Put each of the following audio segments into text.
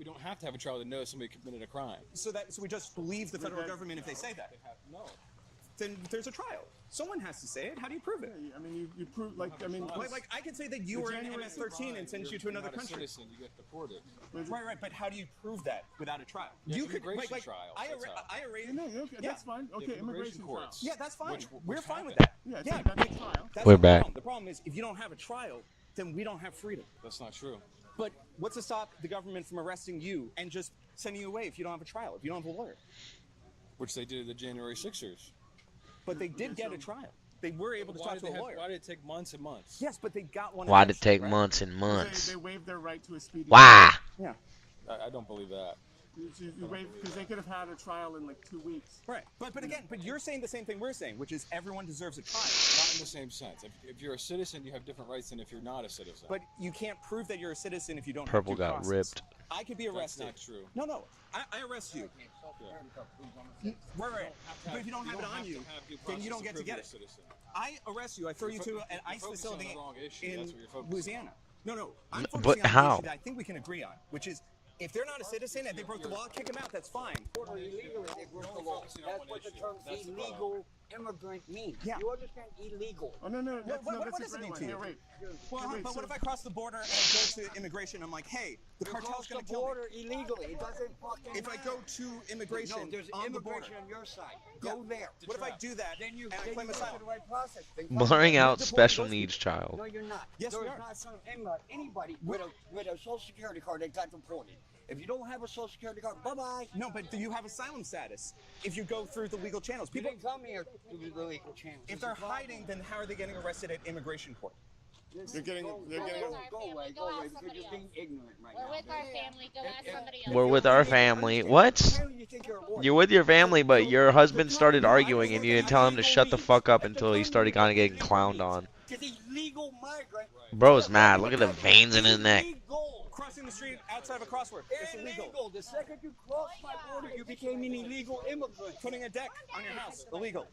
You don't have to have a trial to know somebody committed a crime. So we just believe the federal government if they say that. No. Then there's a trial. Someone has to say it. How do you prove it? I mean, you prove like I could say that you were in MS-13 and send you to another country. Citizen, you get deported. Right. But how do you prove that without a trial? You could trial. That's fine. Okay, immigration courts. trial. Yeah, that's fine. We're fine with that. Yeah, Yeah, that's a trial. that's We're not the back. problem. The problem is if you don't have a trial, then we don't have freedom. That's not true. But what's to stop the government from arresting you and just sending you away if you don't have a trial, if you don't have a lawyer? Which they did at the January 6ers. But they did get a trial. They were able to talk to a lawyer. Why did it take months and months? Yes, but they got one. Why did it eventually, take right? months and months? They waived their right to a speedy. Why? Yeah. I don't believe that. Because they could have had a trial in like 2 weeks. Right. But again, you're saying the same thing we're saying, which is everyone deserves a trial. Not in the same sense. If you're a citizen, you have different rights than if you're not a citizen. But you can't prove that you're a citizen if you don't Purple have due got process. ripped. I could be arrested. That's not true. No. I arrest you. Right. But if you don't have it on you, then you don't get to get it. I arrest you. I throw you to an ICE facility in Louisiana. No. I'm focusing on how? the issue that I think we can agree on, which is if they're not a citizen and they broke the law, kick them out. That's fine. Illegally, they broke the law. That's what the term illegal immigrant means. Yeah. You understand illegal? Oh no, What does it mean to you? But what if I cross the border and I go to immigration? I'm like, hey, the cartel's gonna kill me. border illegally. It doesn't fucking If I go to immigration no, there's on the border, immigration on your side. Go there. what if I do that Then you and I claim go asylum? through the right process. Then Blurring out Deport special those needs child. No, you're not. Yes, there we is are. not anybody with a social security card that got deported. If you don't have a social security card, bye-bye. No, but you have asylum status if you go through the legal channels. People People, come here through the legal channels. if they're hiding, then how are they getting arrested at immigration court? They're getting. Go away, because you're being ignorant right We're now. with our family. Go ask somebody else. We're with our family. What? Apparently you think you're a lawyer. You're with your family, but your husband started arguing and you didn't tell him to shut the fuck up until he started kind of getting clowned on. Because illegal migrant. Bro's mad. Look at the veins in his neck. Illegal. Crossing the street outside of a crossword. It's illegal. The second you crossed my border, you became an illegal immigrant. Putting a deck on your house, illegal.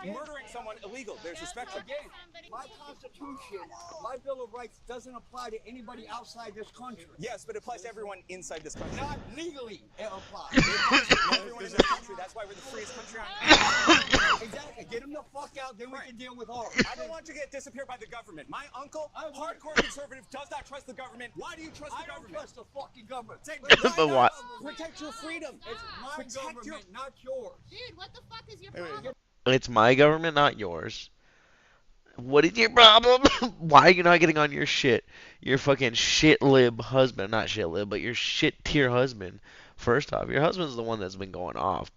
Murdering someone, illegal. There's a spectrum. Again, my Constitution, my Bill of Rights doesn't apply to anybody outside this country. Yes, but it applies to everyone inside this country. Not legally, it applies. Everyone in this country. That's why we're the freest country on earth. Exactly. Get them the fuck out, then we can deal with all. I don't want you to get disappeared by the government. My uncle, hardcore conservative, does not trust the government. Why do you trust the I don't government? trust the fucking government. But what? Protect your freedom. It's my Protect government, your- not yours. Dude, what the fuck is your problem? It's my government, not yours. What is your problem? Why are you not getting on your shit? Your fucking shit lib husband. Not shit lib, but your shit tier husband. First off, your husband's the one that's been going off.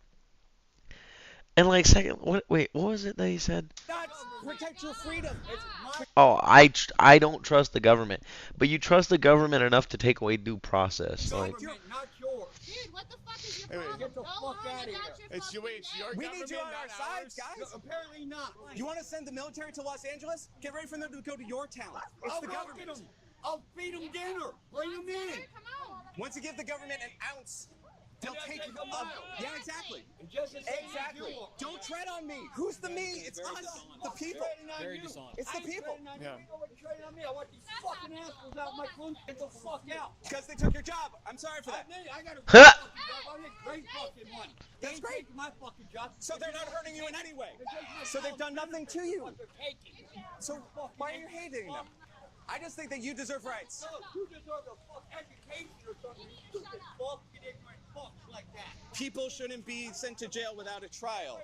And like second, wait, what was it that he said? Protect your freedom. Oh, I don't trust the government. But you trust the government enough to take away due process. Like, Government, not yours. Dude, what the fuck is your Hey, wait. problem? Get the Go fuck home outta and here. got your It's your fucking it's your life. We government, need you on our not side, ours. guys. Apparently not. You want to send the military to Los Angeles? Get ready for them to go to your town. It's I'll the go government. get 'em. I'll feed them dinner. Bring them in. Come on. Once you give the government an ounce, they'll take you up. Yeah, exactly. Just as Exactly. Don't tread on me. Who's the me? It's us, the people. Very dishonest. It's the people. Yeah. I want these fucking assholes out of my country. Get the fuck out. Because they took your job. I'm sorry for that. I got a Huh. fucking job. I make great fucking money. They That's ain't great. taking my fucking job. So they're not hurting you in any way. So they've done nothing to you. What they're taking. So why are you hating them? I just think that you deserve rights. No, you deserve a fuck education or something. You stupid fucking ignorant fucks like that. People shouldn't be sent to jail without a trial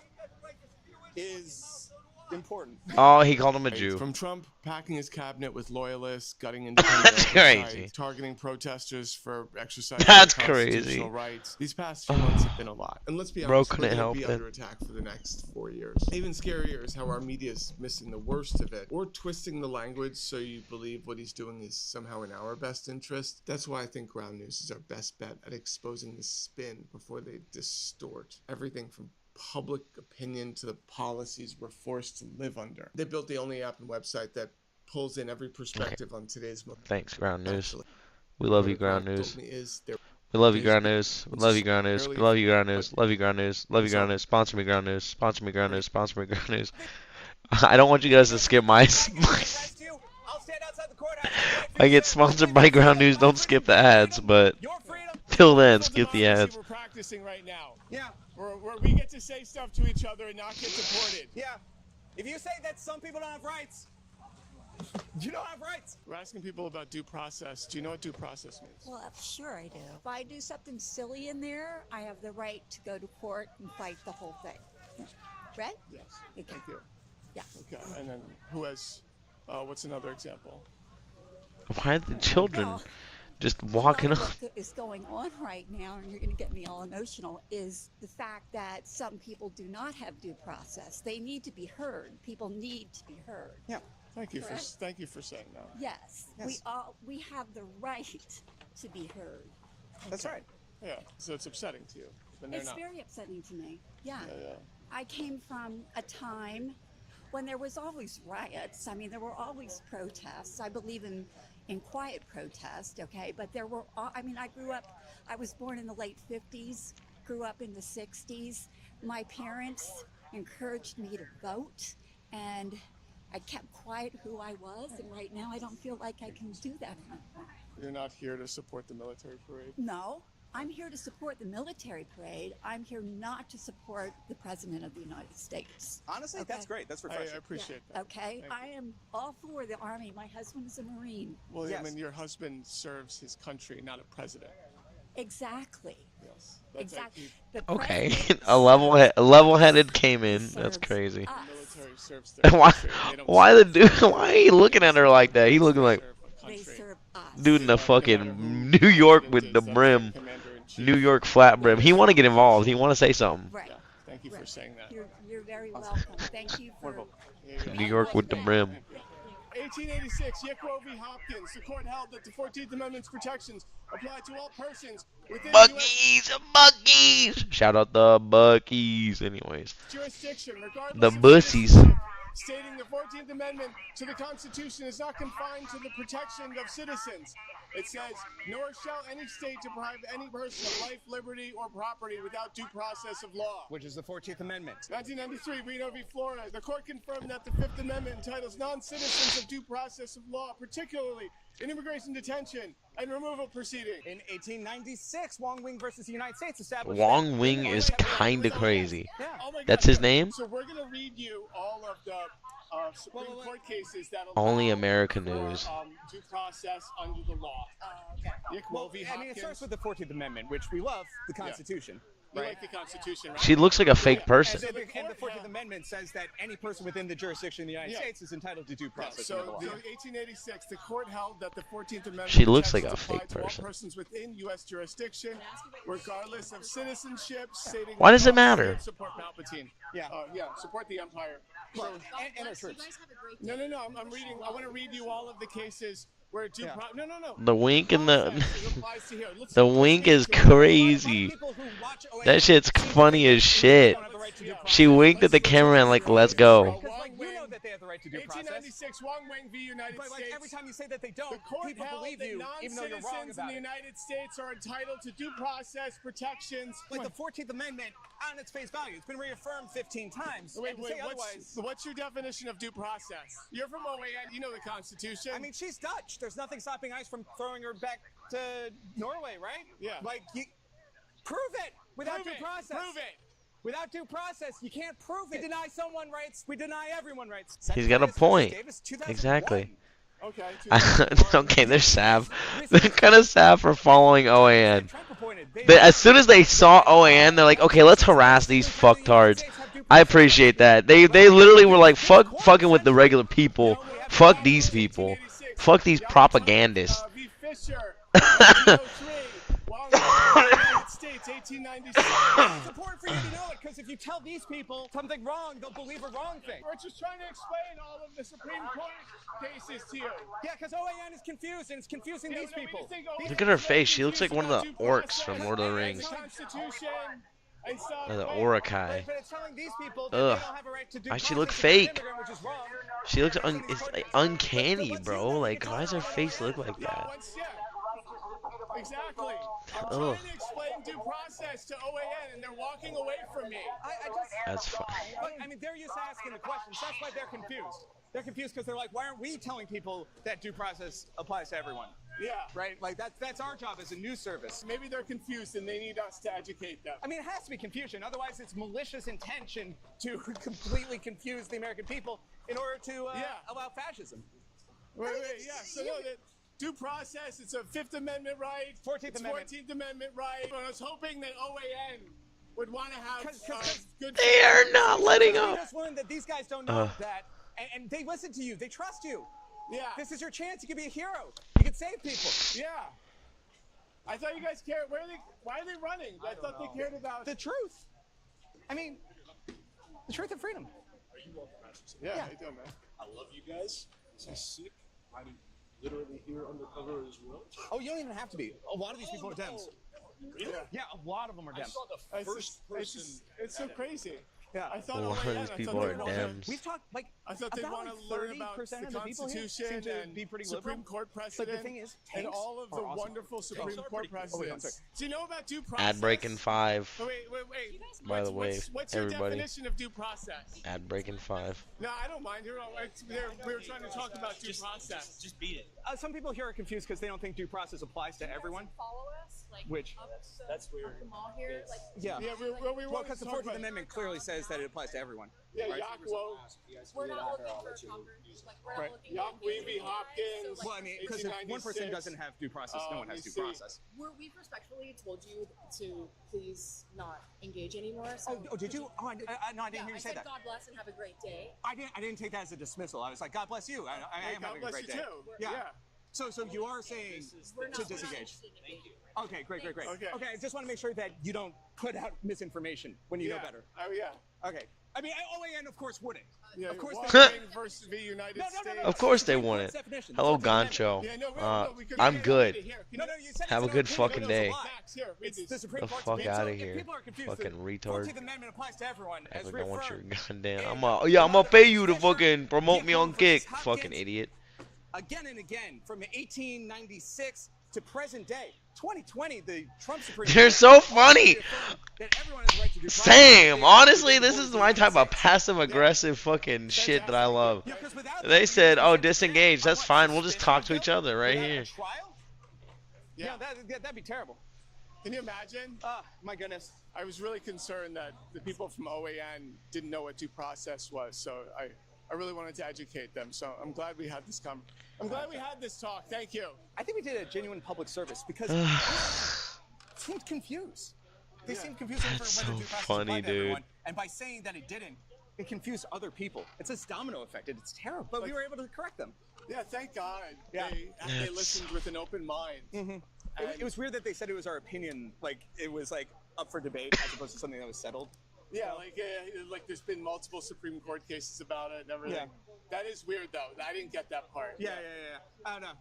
is important. oh, he called him a Jew. From Trump packing his cabinet with loyalists, gutting independent That's oversight, crazy. targeting protesters for exercising That's their crazy. constitutional rights. These past few months have been a lot. And let's be Bro honest, couldn't we're help going to it. be under attack for the next 4 years. Even scarier is how our media is missing the worst of it, or twisting the language so you believe what he's doing is somehow in our best interest. That's why I think Ground News is our best bet at exposing the spin before they distort everything from public opinion to the policies we're forced to live under. They built the only app and website that pulls in every perspective on today's moment. Thanks, Ground News. We love you, Ground What News. told me is there We love you, Ground News. We love you, Ground News. We love you, Ground News. Love you, Ground News. Love you, Ground News. Sponsor me, Ground News. Sponsor me, Ground News. Sponsor me, Ground News. I don't want you guys to skip my. I'll stand outside the courthouse. I get sponsored by Ground News. Don't skip the ads, but Your freedom. Till then, Full skip the democracy ads. We're practicing right now. Yeah. Where we get to say stuff to each other and not get deported. Yeah. If you say that some people don't have rights, you don't have rights. We're asking people about due process. Do you know what due process means? Well, sure I do. If I do something silly in there, I have the right to go to court and fight the whole thing. Right? Yes. Okay. Thank you. Yeah. Okay. And then who has? What's another example? Why are the children Well, just walking What up? is going on right now, and you're going to get me all emotional, is the fact that some people do not have due process. They need to be heard. People need to be heard. Yeah. Thank you Correct. thank you for saying that. Yes. Yes. We have the right to be heard. That's right. Yeah. So it's upsetting to you, but they're It's not. very upsetting to me. Yeah. Yeah. I came from a time when there was always riots. I mean, there were always protests. I believe in quiet protest, okay? But there were, I was born in the late 50s, grew up in the 60s. My parents encouraged me to vote, and I kept quiet who I was, and right now I don't feel like I can do that anymore. You're not here to support the military parade. No, I'm here to support the military parade. I'm here not to support the President of the United States. Honestly, Okay. that's great. That's I refreshing. appreciate that. Okay, Thank I am all for the Army. My husband is a Marine. Well, Yes. I mean, your husband serves his country, not a president. Exactly. Yes. Exactly. The Okay, president a level-headed came in. That's serves crazy. us. The military serves their Why? country. They don't Why serve the dude? Why are you looking at her like that? He looking like serve a They country. serve us. dude in the No matter fucking who New York president with is, the that's brim, commander-in-chief. New York flat brim. He want to get involved. He want to say something. Right. Yeah. Thank you for Right. saying that. You're very welcome. Thank you for. Wonderful. Here you go. New York with the brim. 1886, Yicro v. Hopkins. The court held that the 14th Amendment's protections apply to all persons within U.S. Buckies. Shout out the Buckies. Anyways, jurisdiction, regardless the of bussies. citizenship, stating the 14th Amendment to the Constitution is not confined to the protection of citizens. It says, nor shall any state deprive any person of life, liberty, or property without due process of law. Which is the 14th Amendment. 1993, Reno v. Florida. The court confirmed that the Fifth Amendment entitles non-citizens of due process of law, particularly in immigration detention and removal proceeding. In 1896, Wong Wing versus the United States established. Wong that Wing women is only have the right to kinda vote. crazy. Yeah. Oh my That's God, his yeah. name? So we're going to read you all of the Supreme Well, Court cases that Only allow America for, News. Due process under the law. Well, v. I mean, it starts Hopkins. with the 14th Amendment, which we love, the Yeah. Constitution. You Right. like the Constitution, right? She looks like a fake And, person. the, So the and the court 14th held- Amendment says that any person within the jurisdiction of the United Yeah. States is entitled to due Yeah, process. so under the law. 1886, the court held that the 14th Amendment She looks like a protections apply fake to all person. persons within U.S. jurisdiction, regardless of citizenship, stating Why does that it matter? Support Palpatine. Yeah. Support the Empire. So, And our troops. no, I'm reading. I want to read you all of the cases where due Yeah. no. The wink and the Process applies to here. Let's- the let's wink get is into it. crazy. That shit's funny as shit. She winked at the cameraman like, "Let's go." Because, like, you know that they have the right to due process. 1896, Wong Wing v. United But, like, States. every time you say that they don't, The court people held believe that you, even though you're wrong non-citizens in about the it. United States are entitled to due process protections. Like the 14th Amendment, on its face value, it's been reaffirmed 15 times. Wait, and to say otherwise, what's your definition of due process? You're from OAN, you know the Constitution. I mean, she's Dutch. There's nothing stopping ICE from throwing her back to Norway, right? Yeah. Like, prove it without prove due it. process. Prove it. Without due process, you can't prove it. We deny someone rights. We deny everyone rights. He's got a Secretary point. Davis, 2001. Exactly. Okay. Okay, they're sav. They're kind of sav for following OAN. Trump appointed. They- As soon as they saw OAN, they're like, "Okay, let's harass these fucktards." I appreciate that. They literally were like, fucking with the regular people. Fuck these people. Fuck these propagandists. V. Fisher, 1903, Wong Wing, United States, 1896. It's important for you to know it because if you tell these people something wrong, they'll believe a wrong thing. We're just trying to explain all of the Supreme Court cases to you. Yeah, because OAN is confused and it's confusing these people. Look at her face. She looks like one of the orcs from Lord of the Rings. The Constitution and stuff. The right? Urukai. But it's telling these people that Ugh. they don't have a right to due Why she process look if you're an fake? immigrant, which is wrong. She looks it's like uncanny, bro. Like, why does her face look like Yeah, that? exactly. I'm Ugh. trying to explain due process to OAN, and they're walking away from me. I just. That's fine. But, I mean, they're used to asking the questions. That's why they're confused. They're confused because they're like, why aren't we telling people that due process applies to everyone? Yeah. Right? Like that's our job as a news service. Maybe they're confused and they need us to educate them. I mean, it has to be confusion. Otherwise, it's malicious intention to completely confuse the American people in order to allow fascism. Wait, yeah. So no, that due process. It's a Fifth Amendment right. 14th Amendment. 14th Amendment right. I was hoping that OAN would want to have good. They are not letting We up. just learned that these guys don't know that, and they listen to you. They trust you. Yeah. This is your chance. You can be a hero. You can save people. Yeah. I thought you guys cared. Why are they running? I thought they cared about The truth. I mean, the truth and freedom. Yeah, how you doing, man? I love you guys. This is sick. I'm literally here undercover as well. Oh, you don't even have to be. A lot of these people are Dems. Really? Yeah, a lot of them are I Dems. saw the first person. It's so crazy. Yeah. I thought A lot of these people are Dems. We've talked like I thought they'd want to learn about the 30% of the people here Constitution seem to and be pretty Supreme liberal. Court But precedent the thing is, and tanks all of the are awesome. wonderful Supreme Tanks are Court pretty cool. Oh, wait, I'm precedents. sorry. Do you know about due process? Ad breaking 5. Oh, wait. By the way, what's your everybody. definition of due process? Ad breaking 5. No, I don't mind. We were trying to talk about due process. Just beat it. Some people here are confused because they don't think due process applies to everyone. Follow us, like Which? That's weird. the mall here, like Yeah. Yeah, we Well, wanted because to the talk 14th about. Amendment clearly says that it applies to everyone. Yeah, right? Yakwo, we're not looking for converts. Like we're Right. not looking Yakweeby Hopkins. Well, I mean, because if one person 1896. doesn't have due process, no one has due you see. process. We've respectfully told you to please not engage anymore. So Oh, did you? Oh, no, I didn't hear you say said that. God bless and have a great day. I didn't take that as a dismissal. I was like, God bless you. I Hey, am God having a bless great you day. too. Yeah. So you are saying We're not to disengage. Thank you. Okay, great. Okay. Okay, I just want to make sure that you don't put out misinformation when you know better. Oh yeah. Okay. I mean, OAN of course wouldn't. Yeah, Of course one they thing versus the United No. States. Of course they Supreme want Court's it. definition. Hello, 14th Amendment. Goncho. Yeah, no, we couldn't I'm get good. it here. No, you said Have a it's good not fucking included, day. it's a lie. Facts here. Read It's these. the Supreme The Court's fuck opinion. outta So here. If people are confused, Fucking the retard. 14th Amendment applies to everyone. Act As like I want your reaffirmed. goddamn. And I'm gonna pay you to Commissioner fucking promote me on Dick Kick. Hopkins Fucking idiot. Again and again, from 1896 to present day, 2020, the Trump Supreme They're Court so funny. reaffirmed that everyone has the right to due process. Same. Honestly, this is my type of passive aggressive fucking shit that I love. Yeah, 'cause without They that, said, you "Oh, can say, disengage. I That's want fine. to We'll just spin talk on to each bill other right without a here." Trial? Yeah, that'd be terrible. Can you imagine? My goodness. I was really concerned that the people from OAN didn't know what due process was, so I really wanted to educate them. So I'm glad we had this I'm glad we had this talk. Thank you. I think we did a genuine public service because seemed confused. They seemed confused over That's whether so due process funny, applied to dude. everyone. And by saying that it didn't, it confused other people. It's this domino effect. It's terrible. But we were able to correct them. Yeah, thank God. Yeah. They That's- listened with an open mind. It was weird that they said it was our opinion, like it was like up for debate as opposed to something that was settled. Yeah, like there's been multiple Supreme Court cases about it and everything. Yeah. That is weird though. I didn't get that part. Yeah. I don't know.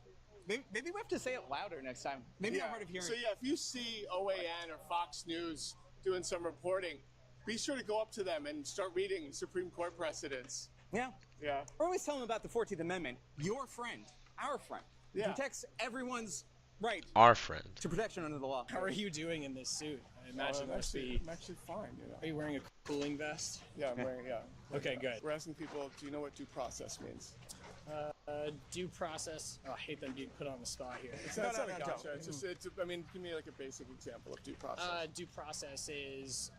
Maybe we have to say it louder next time. Maybe I'm hard of hearing. So yeah, if you see OAN or Fox News doing some reporting, be sure to go up to them and start reading Supreme Court precedents. Yeah. Yeah. Or always tell them about the 14th Amendment. Your friend, our friend, protects everyone's right Our friend. to protection under the law. How are you doing in this suit? I imagine I'm must actually, be. I'm actually fine. You know? Are you wearing a cooling vest? Yeah, I'm wearing. Yeah. Okay, good. We're asking people, do you know what due process means? Due process. Oh, I hate them being put on the spot here. It's No, not no, a no, gotcha. don't. It's just, I mean, give me like a basic example of due process. Due process is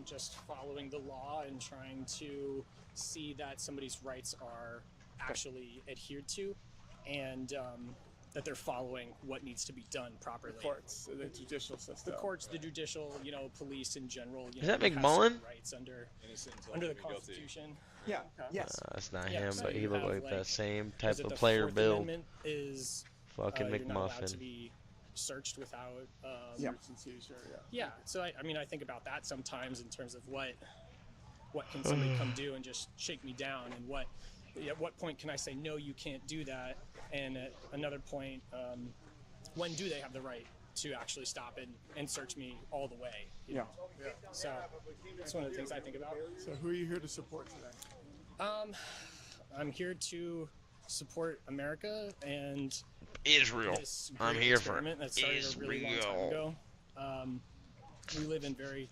just following the law and trying to see that somebody's rights are actually adhered to, and that they're following what needs to be done properly. Courts, the judicial system. The courts, the judicial, police in general. Is that have certain McMullen? Rights under Under the Constitution. Yeah. Yes. That's not Yeah, him, so but he you looked have, like that like, same Is type it of the player Fourth build. Amendment is Fucking you're not allowed to McMuffin. be searched without. Yeah. Search and seizure, yeah. Yeah. So I think about that sometimes in terms of what can somebody come do and just shake me down, and at what point can I say no, you can't do that, and at another point, when do they have the right to actually stop and search me all the way? You know? So that's one of the things I think about. So who are you here to support today? I'm here to support America and Israel. this I'm great here for experiment that started a really long time Israel. ago. We live in very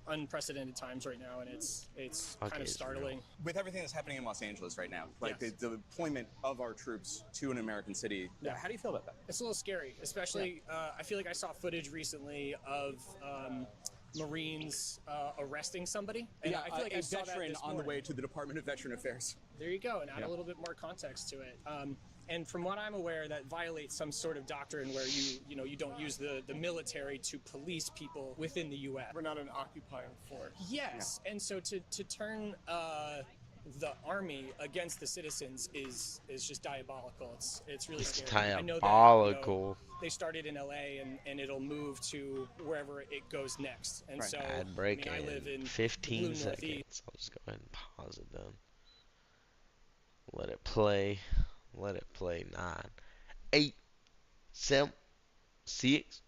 unprecedented times right now, and it's Okay, kind of it's startling. With everything that's happening in Los Angeles right now, like Yes. the deployment of our troops to an American city, Yeah. how do you feel about that? It's a little scary, especially I feel like I saw footage recently of Marines arresting somebody, and I feel like a I saw that veteran this on the morning. way to the Department of Veteran Affairs. There you go, and add Yeah. a little bit more context to it. And from what I'm aware, that violates some sort of doctrine where you don't use the military to police people within the U.S. We're not an occupying force. Yes, and so to turn the army against the citizens is just diabolical. It's really It's scary. I know that, diabolical. they started in LA and it'll move to wherever it goes next. And Right. so Ad break I live in in the 15 blue seconds. Northeast. I'll just go ahead and pause it then. Let it play. Let it play. 9, 8, 7, 6.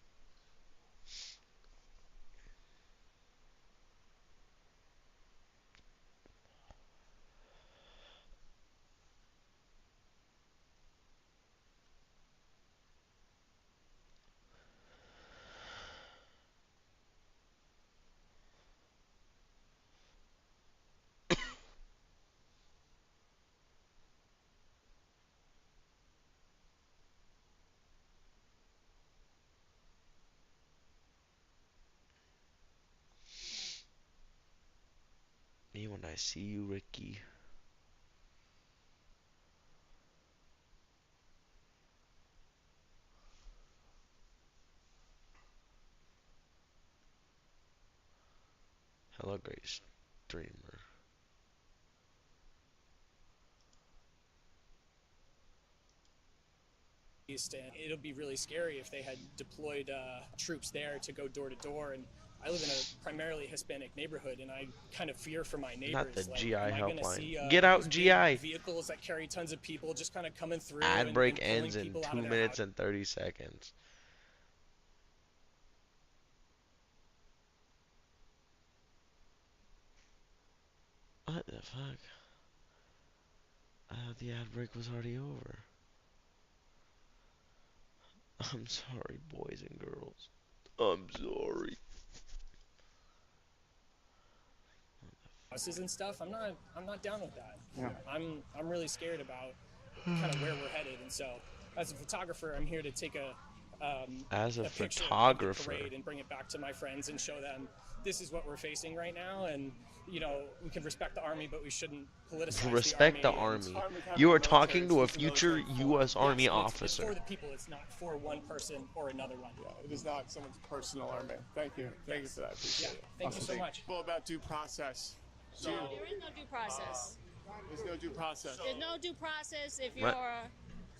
Me when I see you, Ricky. Hello, great streamer. And it'll be really scary if they had deployed troops there to go door to door. And I live in a primarily Hispanic neighborhood, and I kind of fear for my neighbors. Not the like, GI am I gonna helpline. see, Get out, these GI. big vehicles that carry tons of people just kind of coming through. Ad and break pulling ends in people out 2 of their minutes house. and 30 seconds. What the fuck? I thought the ad break was already over. I'm sorry, boys and girls. I'm sorry. Houses and stuff. I'm not down with that. Yeah. I'm really scared about kind of where we're headed, and so as a photographer, I'm here to take As a picture of the photographer. parade and bring it back to my friends and show them this is what we're facing right now, and we can respect the army, but we shouldn't politicize Respect the the army. You are talking to a future U.S. Army It's officer. for the people. It's not for one person or another one. It is not someone's personal army. Thank you. Thank you for that. I appreciate it. Thank you so much. Well, about due process. There is no due process. There's no due process. There's no due process if you're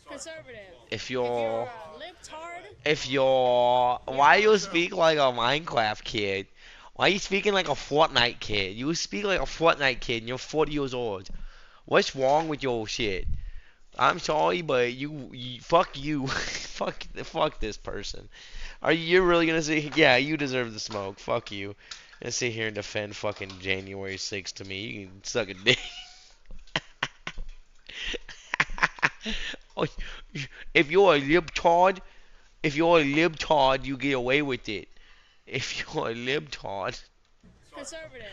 conservative. If You're you're, a libtard. why you speak like a Minecraft kid? Why you speaking like a Fortnite kid? You speak like a Fortnite kid and you're 40 years old. What's wrong with your shit? I'm sorry, but you fuck you. fuck this person. Are you really gonna say, yeah, you deserve the smoke. Fuck you. And sit here and defend fucking January 6th to me. You can suck a dick. If you're a libtard, you get away with it. If you're a libtard. Conservative.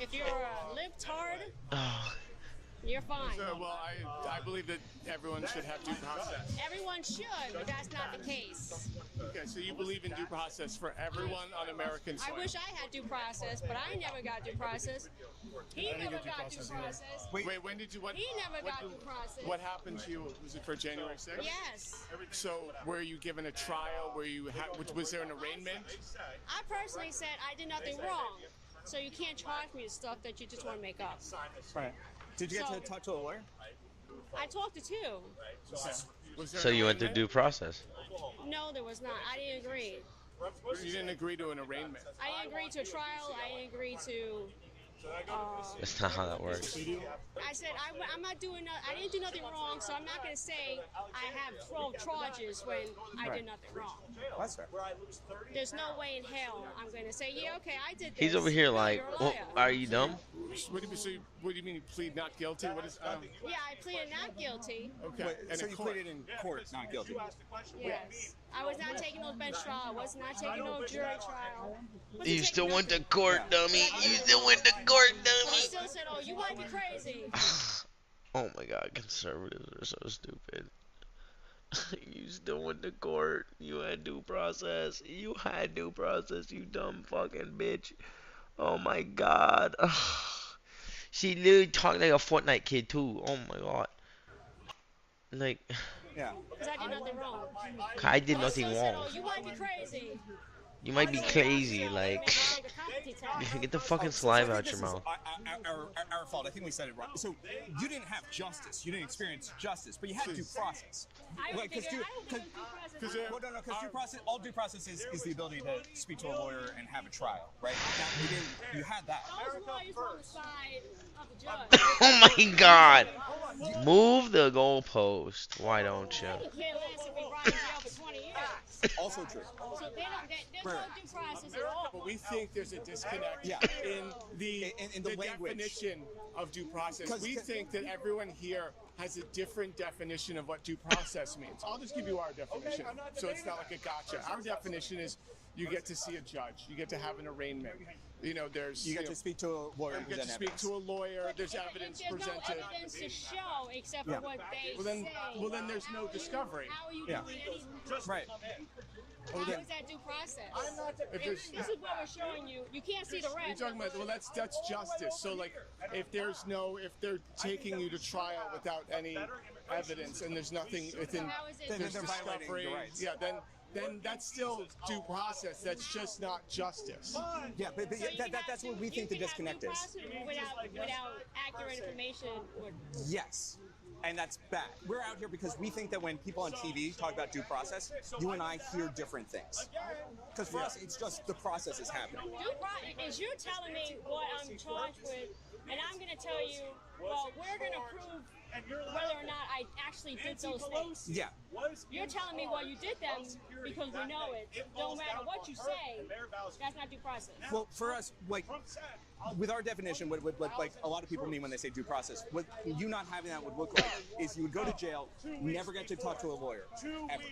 If you're a libtard, you're fine. Well, I believe that everyone should have due process. Everyone should, but that's not the case. Okay, so you believe in due process for everyone on American soil. I wish I had due process, but I never got due process. He never got due process. Wait, when did you? He never got due process. What happened to you? Was it for January 6th? Yes. So, were you given a trial? Was there an arraignment? I personally said I did nothing wrong, so you can't charge me with stuff that you just want to make up. Right. Did you get So- to talk to a lawyer? I talked to two. Was there So an you went through arraignment? due process. No, there was not. I didn't agree. You didn't agree to an arraignment. I didn't agree to a trial. I didn't agree to. That's not how that works. I said I'm not doing. I didn't do nothing wrong, so I'm not going to say I have 12 charges when I did nothing wrong. That's fair. There's no way in hell I'm going to say, yeah, okay, I did this. He's over here No, like, you're a well, liar. are you dumb? What do you mean you plead not guilty? What is? Yeah, I pleaded not guilty. Okay. Wait, And so in you court. pleaded in court not guilty. Yes. I was not taking no bench trial. I was not taking no jury trial. You still went to court, dummy. You still went to court, He dummy. still said, "Oh, you might be crazy." Oh my God, conservatives are so stupid. You still went to court. You had due process. You had due process, you dumb fucking bitch. Oh my God. She literally talked like a Fortnite kid too. Oh my God. Like, Yeah. Because I did nothing wrong. I did He nothing still said, wrong. "Oh, you might be crazy." You might be crazy. Like, get the fucking saliva out your mouth. Our fault. I think we said it wrong. So you didn't have justice. You didn't experience justice, but you had due process. Like, because well, no, because due process, all due process is the ability to speak to a lawyer and have a trial, right? Now, you didn't. You had that. Those lawyers on the side of the judge. Oh my God. Move the goalpost. Why don't you? You can't last if we rot in jail for 20 years. Also true. So there's no due process at all. But we think there's a disconnect in the language. definition of due process. 'Cause- We think that everyone here has a different definition of what due process means. I'll just give you our definition, so it's not like a gotcha. Our definition is you get to see a judge, you get to have an arraignment. You know, there's You get to speak to a lawyer. you get to speak to a lawyer. There's evidence There's presented. no evidence to show except for what they Well, then there's no discovery. How are you Yeah. doing anything? Right. How is that due process? If there's- This is what we're showing you. You can't see the You're rest. talking about, well, that's justice. So like, if they're taking you to trial without any evidence and there's nothing within, How is it- Then there's they're violating discovery. your rights. Yeah, then that's still due process. That's just not justice. Yeah, but So you that's what we think the disconnect due is. process without accurate information. Yes. And that's bad. We're out here because we think that when people on TV talk about due process, you and I hear different things. Because for us, it's just the process is happening. Is you telling me what I'm charged with, and I'm going to tell you, well, we're going to prove whether or not I actually did those things. Yeah. You're telling me, well, you did them because we know it. Don't matter what you say, that's not due process. Well, for us, like, with our definition, what like a lot of people mean when they say due process, what you not having that would look like is you would go to jail, never get to talk to a lawyer, ever.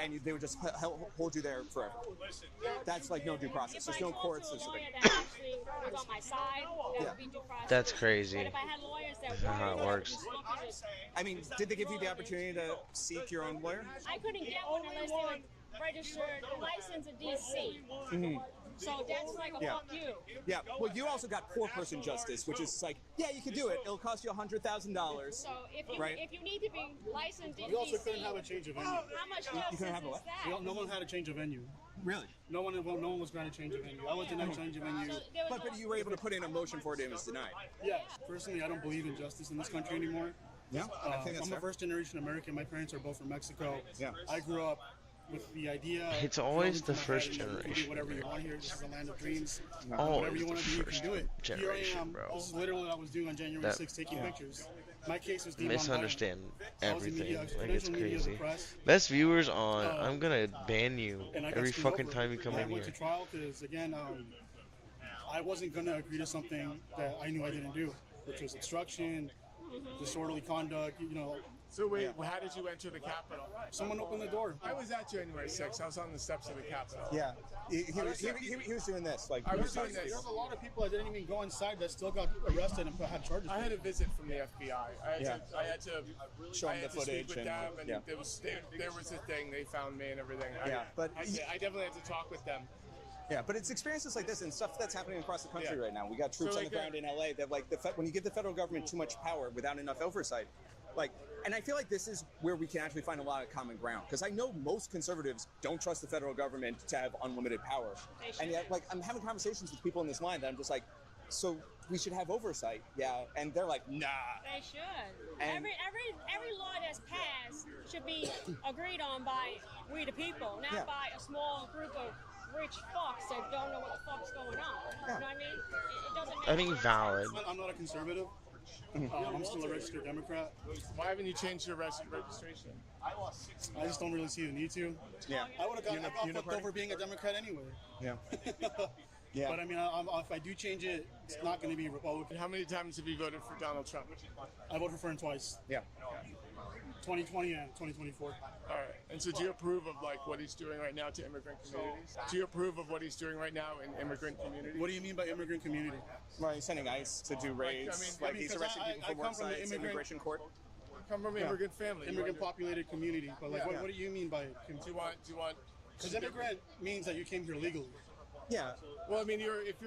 And they would just hold you there forever. That's like no due process. There's no courts. If I There's talked to a nothing. lawyer that actually was on my side, that would be due process. That's crazy. But if I had lawyers that That's not how it weren't, works. I mean, did they give you the opportunity to seek your own lawyer? I couldn't get one unless they were registered, licensed in DC. So that's like a Yeah. fuck you. Yeah. Well, you also got poor person justice, which is like, yeah, you can do it. It'll cost you $100,000. So if you Right. if you need to be licensed in We also DC, couldn't have a change of venue. how much justice couldn't have a is what? that? No one had a change of venue. Really? No one was granted change of venue. I was denied change of venue. So there was But you were able to put in a motion for it and it was denied. Yeah. Personally, I don't believe in justice in this country anymore. Yeah, I think that's I'm fair. a first generation American. My parents are both from Mexico. Yeah. I grew up with the idea. It's always drilled the into my first head, you can do generation, whatever you man. want here. This is a land of dreams. Always Whatever you the want to do, you first can do it. generation, Here I am. bro. This is literally what I was doing on January That- 6th, taking pictures. My case was deemed Misunderstand unviolent. I was in everything. media, Like, it's exponential media as a crazy. press. Best viewers on. I'm gonna ban you And I got every screwed fucking over. time you come I in went here. to trial because, again, I wasn't going to agree to something that I knew I didn't do, which was obstruction, disorderly conduct, So wait, how did you enter the Capitol? Someone opened the door. I was at January 6th. I was on the steps of the Capitol. Yeah. He was doing this. Like, I was doing doing There this. was a lot of people that didn't even go inside that still got arrested and had charges. I had a visit from the FBI. I had to Show I them had the to speak footage with and, them, and yeah. there was a thing. They found me and everything. Yeah, but I definitely had to talk with them. Yeah, but it's experiences like this and stuff that's happening across the country Yeah. right now. We got troops So, on like, the ground in LA that, like, when you give the federal government too much power without enough oversight, like, and I feel like this is where we can actually find a lot of common ground. Because I know most conservatives don't trust the federal government to have unlimited power. And yet, like, I'm having conversations with people in this line that I'm just like, so we should have oversight. Yeah. And they're like, nah. They should. And- Every law that's passed should be agreed on by we the people, not Yeah. by a small group of rich fucks that don't know what the fuck's going on. You know what I mean? It doesn't make I think sense. valid. I'm not a conservative. I'm still a registered Democrat. Why haven't you changed your registration? I just don't really see the need to. Yeah. I would have got fucked over being a Democrat anyway. Yeah. Yeah. But I mean, if I do change it, it's not going to be Republican. How many times have you voted for Donald Trump? I voted for him twice. Yeah. 2020 and 2024. All right. And so do you approve of like what he's doing right now to immigrant communities? Do you approve of what he's doing right now in immigrant communities? What do you mean by immigrant community? Well, he's sending ICE to do raids. I mean, he's because arresting people I for come work from the sites, immigrant- immigration court. Come from an immigrant family. Immigrant populated community. But like, Yeah. what do you mean by? Do you want? Because immigrant means that you came here legally. Yeah. Well, I mean, if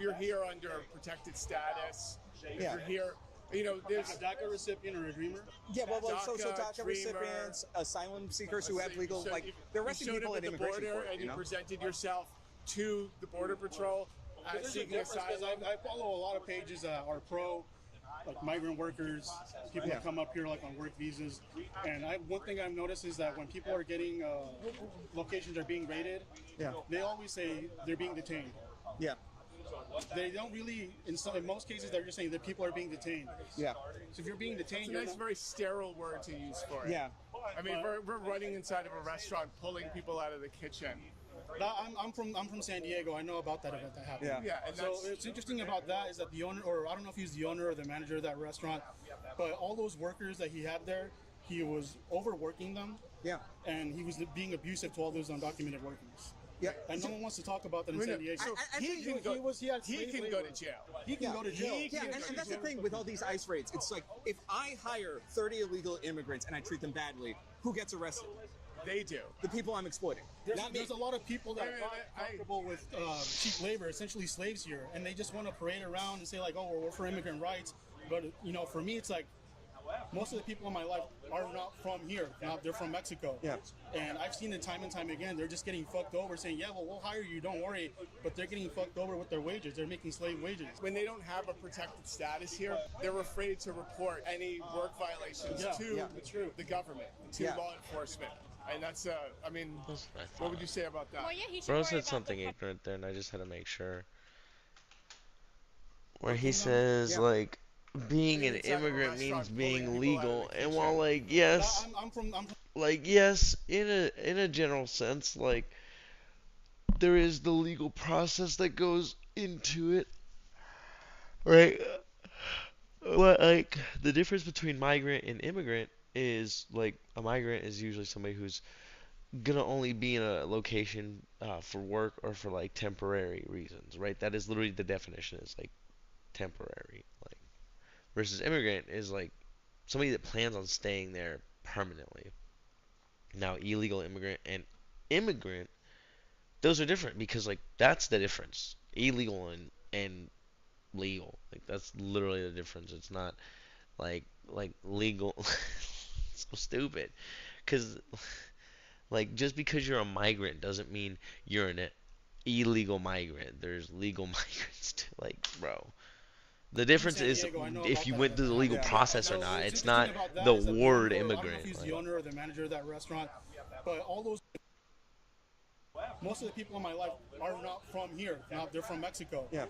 you're here under protected status, if Yeah. you're here, you know, there's A DACA recipient or a dreamer? Yeah, well, so DACA, DACA Dreamer, recipients, asylum seekers who have legal, So like, they're arresting you showed people up at at the immigration border court, and you know? presented yourself to the Border Patrol There's a seeking difference because asylum. I follow a lot of pages that are pro, like migrant workers, people that come up here like on work visas. And one thing I've noticed is that when people are getting locations are being raided, Yeah. they always say they're being detained. Yeah. They don't really, in most cases, they're just saying that people are being detained. Yeah. So if you're being It's detained, a you're nice, not- very sterile word to use for it. Yeah. I mean, we're running inside of a restaurant, pulling people out of the kitchen. I'm from San Diego. I know about that event that happened. Yeah. Yeah, and So that's it's interesting about that is that the owner, or I don't know if he's the owner or the manager of that restaurant, but all those workers that he had there, he was overworking them, Yeah. and he was being abusive to all those undocumented workers. Yeah. And no one wants to talk about that in Wait, San no, Diego. so I he think can he go. was- he had He slave can go labor. to jail. He can go to jail. Yeah, and that's the thing with all these ICE raids. It's like, if I hire 30 illegal immigrants and I treat them badly, who gets arrested? They do. The people I'm exploiting. Not me. There's a lot of people that I- are comfortable with cheap labor, essentially slaves here, and they just want to parade around and say like, "Oh, we're for immigrant rights." But you know, for me, it's like most of the people in my life are not from here. They're from Mexico. Yeah. And I've seen it time and time again. They're just getting fucked over, saying, "Yeah, well, we'll hire you. Don't worry." But they're getting fucked over with their wages. They're making slave wages. When they don't have a protected status here, they're afraid to report any work violations Yeah, to yeah. the government, to Yeah. law enforcement. And that's, I mean, what would you say about that? Well, yeah, he should Bro worry said about something the ignorant there, and I just had to make sure. Where he says, Yeah. like, being an Inside of a immigrant means restaurant, being pulling people out of legal. the And kitchen. while, like, yes, I'm from like, yes, in a general sense, like, there is the legal process that goes into it, right? But, like, the difference between migrant and immigrant is, like, a migrant is usually somebody who's gonna only be in a location for work or for, like, temporary reasons, right? That is literally the definition, is, like, temporary, like, versus immigrant is, like, somebody that plans on staying there permanently. Now, illegal immigrant and immigrant, those are different because, like, that's the difference. Illegal and legal. Like, that's literally the difference. It's not like legal. So stupid. Because, like, just because you're a migrant doesn't mean you're an illegal migrant. There's legal migrants too. Like, bro. The difference San is Diego, I know if about you that went through the event. legal Yeah. process or So not. what's It's interesting not about that the is that word I don't know if immigrant. he's the Like, owner or the manager of that restaurant, but all those most of the people in my life are not from here. They're from Mexico. Yeah.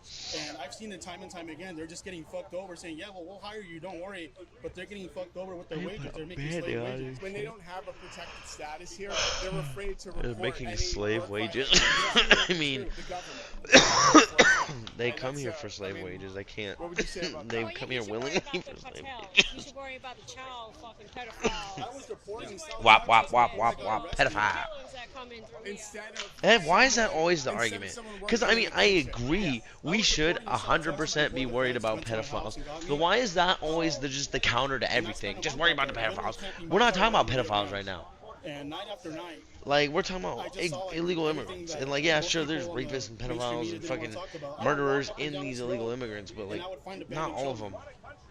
And I've seen it time and time again. They're just getting fucked over, saying, "Yeah, well, we'll hire you. Don't worry." But they're getting fucked over with their wages. They're making slave wages. When they don't have a protected status here, they're afraid to report making any slave work wages. violations I mean, to the government. they And come that's, here for I slave mean, wages. They can't. what would you say about They Well, yeah, come you here should worry willingly about the for slave cartels. wages. You should worry about the child fucking pedophiles. I was reporting South Wop, wop, Texas, wop, man, wop, they got wop, arrested. pedophile. Killers that come in through here. Instead of And why is that always the Instead of argument? someone Because, I working mean, in the I kitchen. agree. We should 100% be worried about pedophiles. But why is that always just the counter to everything? Just worry about the pedophiles. We're not talking about pedophiles right now. And night after night, Like, we're talking about illegal immigrants. And, like, yeah, sure, there's rapists and pedophiles and fucking murderers in these illegal immigrants, but, like, not all of them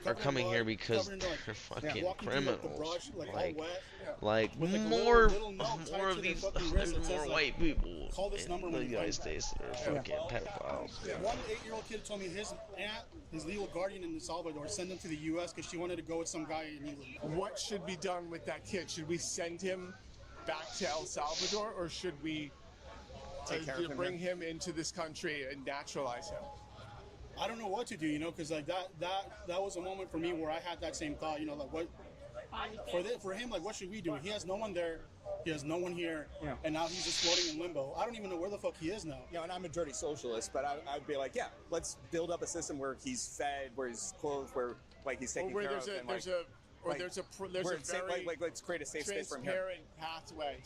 are coming here because they're fucking criminals. Like more of these, there's more white people in the United States that are fucking pedophiles. one 8-year-old kid told me his aunt, his legal guardian in El Salvador, sent him to the U.S. because she wanted to go with some guy in England. what should be done with that kid? Should we send him back to El Salvador, or should we Take care of him bring him into this country and naturalize him? I don't know what to do, you know, because like that was a moment for me where I had that same thought, you know, like what for him, like what should we do? He has no one there, he has no one here, Yeah. and now he's just floating in limbo. I don't even know where the fuck he is now. You know, and I'm a dirty socialist, but I'd be like, yeah, let's build up a system where he's fed, where he's clothed, where like he's taken Where care there's of. a and, there's like, Or like, there's a where it's safe, very let's create a safe space from here.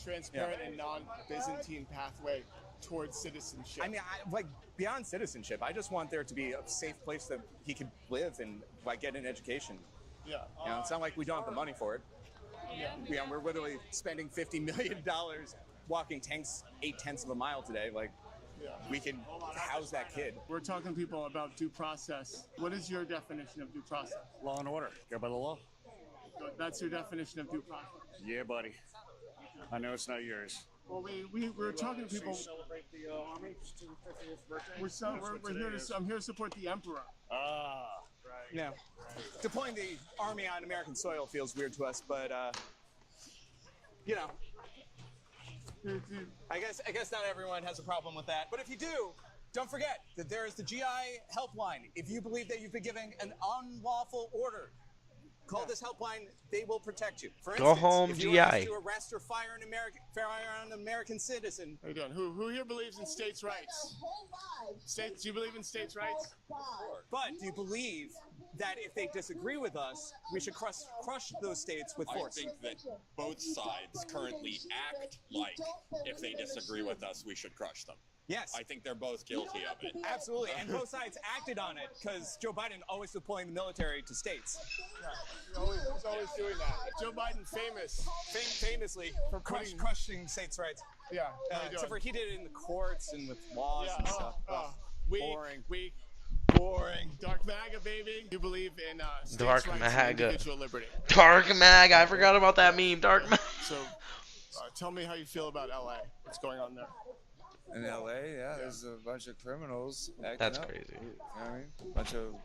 transparent and non-Byzantine pathway towards citizenship. I mean, like beyond citizenship, I just want there to be a safe place that he can live and like get an education. Yeah. You know, it's not like we don't have the money for it. Yeah, we're literally spending $50 million walking tanks 8/10 of a mile today. Like, we can house that kid. We're talking to people about due process. What is your definition of due process? Law and order. Go by the law. That's your definition of due process. Yeah, buddy. I know it's not yours. Well, we're talking to people. Celebrate the Army 50th birthday. I'm here to support the emperor. Ah, right. Yeah. Deploying the army on American soil feels weird to us, but you know, I guess not everyone has a problem with that. But if you do, don't forget that there is the GI helpline. If you believe that you've been giving an unlawful order, call this helpline. They will protect you. For Go instance, home, if you GI. were asked to arrest or fire an American citizen. How you doing? Who here believes in states' rights? Do you believe in states' rights? But do you believe that if they disagree with us, we should crush those states with force? I think that both sides currently act like if they disagree with us, we should crush them. Yes. I think they're both guilty of it. Absolutely. And both sides acted on it because Joe Biden always deploying the military to states. Yeah, he's always doing that. Joe Biden famously for crushing states' rights. Yeah. Except for he did it in the courts and with laws and stuff. Boring. Dark MAGA, baby. You believe in states' Dark rights MAGA. and individual liberty. Dark MAGA. I forgot about that meme. Dark MAGA. So, tell me how you feel about LA. What's going on there? In LA, yeah, there's a bunch of criminals acting That's up. crazy. You know what I mean? A bunch of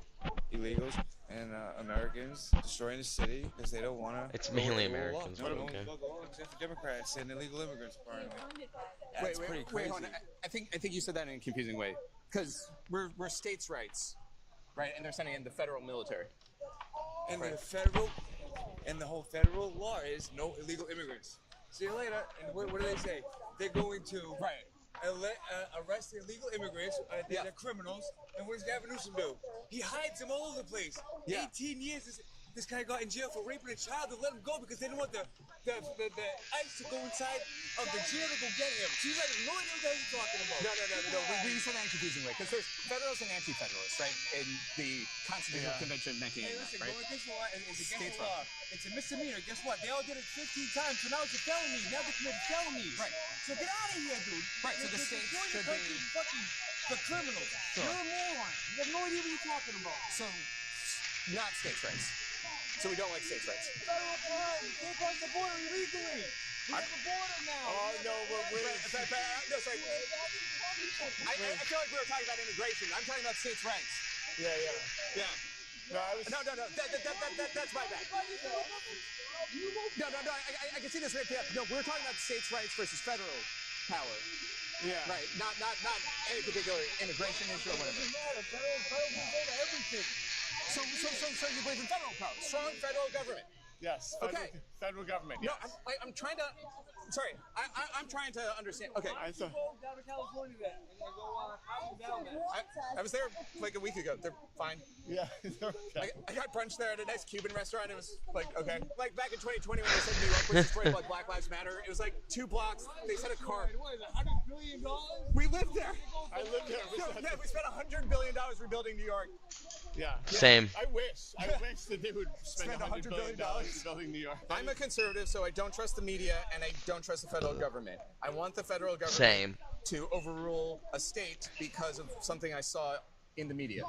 illegals and Americans destroying the city because they don't want to. It's mainly Americans, but okay. Except for Democrats and illegal immigrants, apparently. Wait, pretty crazy. hold on. I think you said that in a confusing way because we're states' rights, right? And they're sending in the federal military. And the whole federal law is no illegal immigrants. See you later. And what do they say? They're going to arrest illegal immigrants. They're criminals. And what does Gavin Newsom do? He hides them all over the place. 18 years. This guy got in jail for raping a child and let him go because they didn't want the ICE to go inside of the jail to go get him. So you guys have no idea what the hell you're talking about. No. We said that in a confusing way because there's federalists and anti-federalists, right? In the Constitutional Convention of 1989, Hey, listen, right? going against the law is against States' the law. It's a misdemeanor. Guess what? They all did it 15 times, so now it's a felony. Now they committed felonies. Right. So get out of here, dude. Right, so the states should be fucking the criminals. Sure. You're a moron. You have no idea what you're talking about. So, not states' rights. So we don't like states' rights. Federal crime. You can't cross the border illegally. We have a border now. Oh, no, No, sorry. I feel like we were talking about immigration. I'm talking about states' rights. Yeah. No, that's my bad. No, I can see this right there. No, we're talking about states' rights versus federal power. Yeah. Right. Not any particular immigration issue or whatever. Federal can go to everything. So you believe in federal power, strong federal government. Yes. Federal government. No, Yes. I'm trying to. Sorry, I'm trying to understand. Okay. I thought. Go down to California then, and then go down there. I was there like a week ago. They're fine. Yeah. Okay. I got brunch there at a nice Cuban restaurant. It was like, okay. Like back in 2020 when they said New York was destroyed by Black Lives Matter, it was like 2 blocks. They set a car. What is it, $100 billion? We lived there. I lived there. We spent $100 billion rebuilding New York. Yeah. Same. I wish that they would spend $100 billion rebuilding New York. I'm a conservative, so I don't trust the media and I don't trust the federal government. I want the federal government Same. to overrule a state because of something I saw in the media.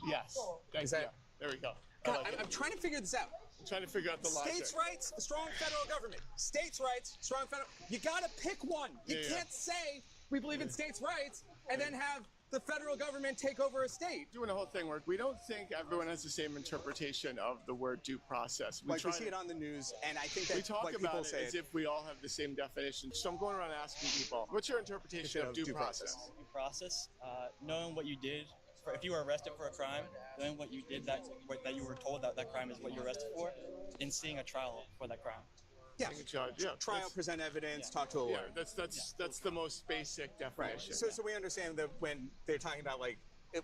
Yes. Is that? There we go. God, I'm trying to figure this out. I'm trying to figure out the logic. States' rights, a strong federal government. States' rights, strong federal. You gotta pick one. You can't say we believe in states' rights and then have the federal government take over a state. Doing a whole thing where we don't think everyone has the same interpretation of the word due process. We see it on the news, and I think that we talk about people it say as if we all have the same definition. So I'm going around asking people, what's your interpretation of due process? Due process, knowing what you did. If you were arrested for a crime, knowing what you did, that you were told that crime is what you're arrested for, and seeing a trial for that crime. Yeah. Trial, present evidence, talk to a lawyer. Yeah, that's the most basic definition. Right. So we understand that when they're talking about like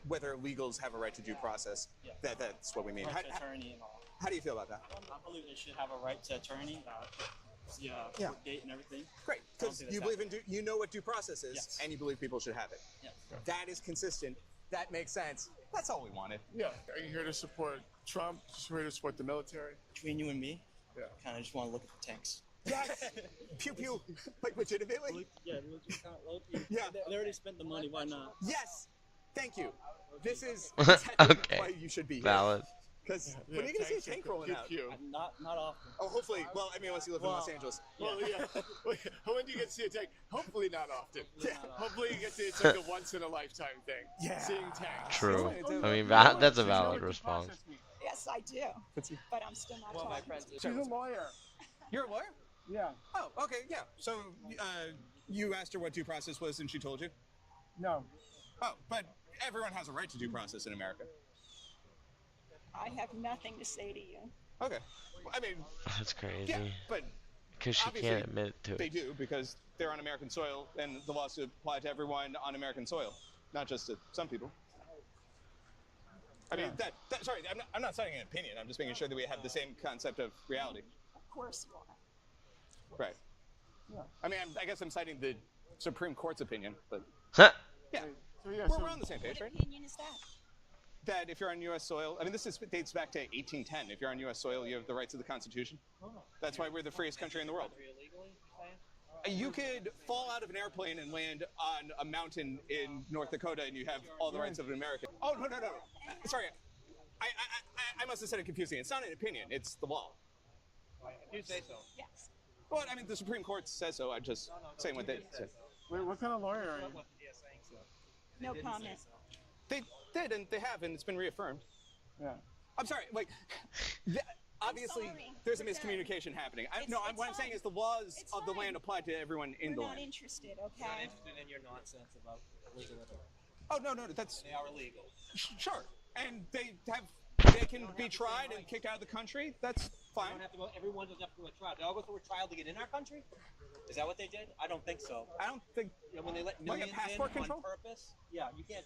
whether illegals have a right to due process, that's what we mean. Attorney and all. How do you feel about that? I believe they should have a right to attorney, Yeah. court date and everything. Great, because you believe in you know what due process is, Yes. and you believe people should have it. Yes. That is consistent. That makes sense. That's all we wanted. Yeah. Are you here to support Trump? Just here to support the military? Between you and me, Yeah. kind of just want to look at the tanks. Yes. Pew pew. Like legitimately. Yeah, low key. Yeah. They already spent the money. Why not? Yes. Thank you. This is Okay. why you should be here. Valid. Because when are you gonna see a tank rolling out? Not often. Oh, hopefully. Well, I mean, unless you live in Los Angeles. Well, yeah. When do you get to see a tank? Hopefully not often. Yeah. Hopefully you get to. It's like a once in a lifetime thing. Yeah. Seeing tanks. True. I mean, that's a valid response. Yes, I do. But I'm still not talking. She's a lawyer. You're a lawyer? Yeah. Oh, okay, yeah. So you asked her what due process was, and she told you? No. Oh, but everyone has a right to due process in America. I have nothing to say to you. Okay. Well, I mean, That's crazy. yeah, but Because she obviously can't admit to they it. do because they're on American soil, and the laws apply to everyone on American soil, not just to some people. I mean, sorry, I'm not citing an opinion. I'm just making sure that we have the same concept of reality. Of course you are. Right. Yeah. I mean, I guess I'm citing the Supreme Court's opinion, but Huh. yeah, So, yeah, we're on the same page, What right? opinion is that? That if you're on U.S. soil, I mean, dates back to 1810. If you're on U.S. soil, you have the rights of the Constitution. That's why we're the freest country in the world. You could fall out of an airplane and land on a mountain in North Dakota, and you have all the rights of an American. Oh, no. Sorry. I must have said it confusing. It's not an opinion. It's the law. You say so. Yes. Well, I mean, the Supreme Court says so. I'm just saying what they said. Wait, what kind of lawyer are you? No comment. They did, and they have, and it's been reaffirmed. Yeah. I'm sorry, like, obviously, there's a miscommunication happening. What I'm saying is the laws of the land apply to everyone in the We're not land. interested, Not okay? interested in your nonsense about illegal immigrants. Oh, no, that's... They are illegal. Sure. And they can be tried and kicked out of the country. That's fine. Everyone doesn't have to go to trial. They all go through a trial to get in our country? Is that what they did? I don't think so. I don't think... When they let Like a millions passport in control? on purpose? Yeah, you can't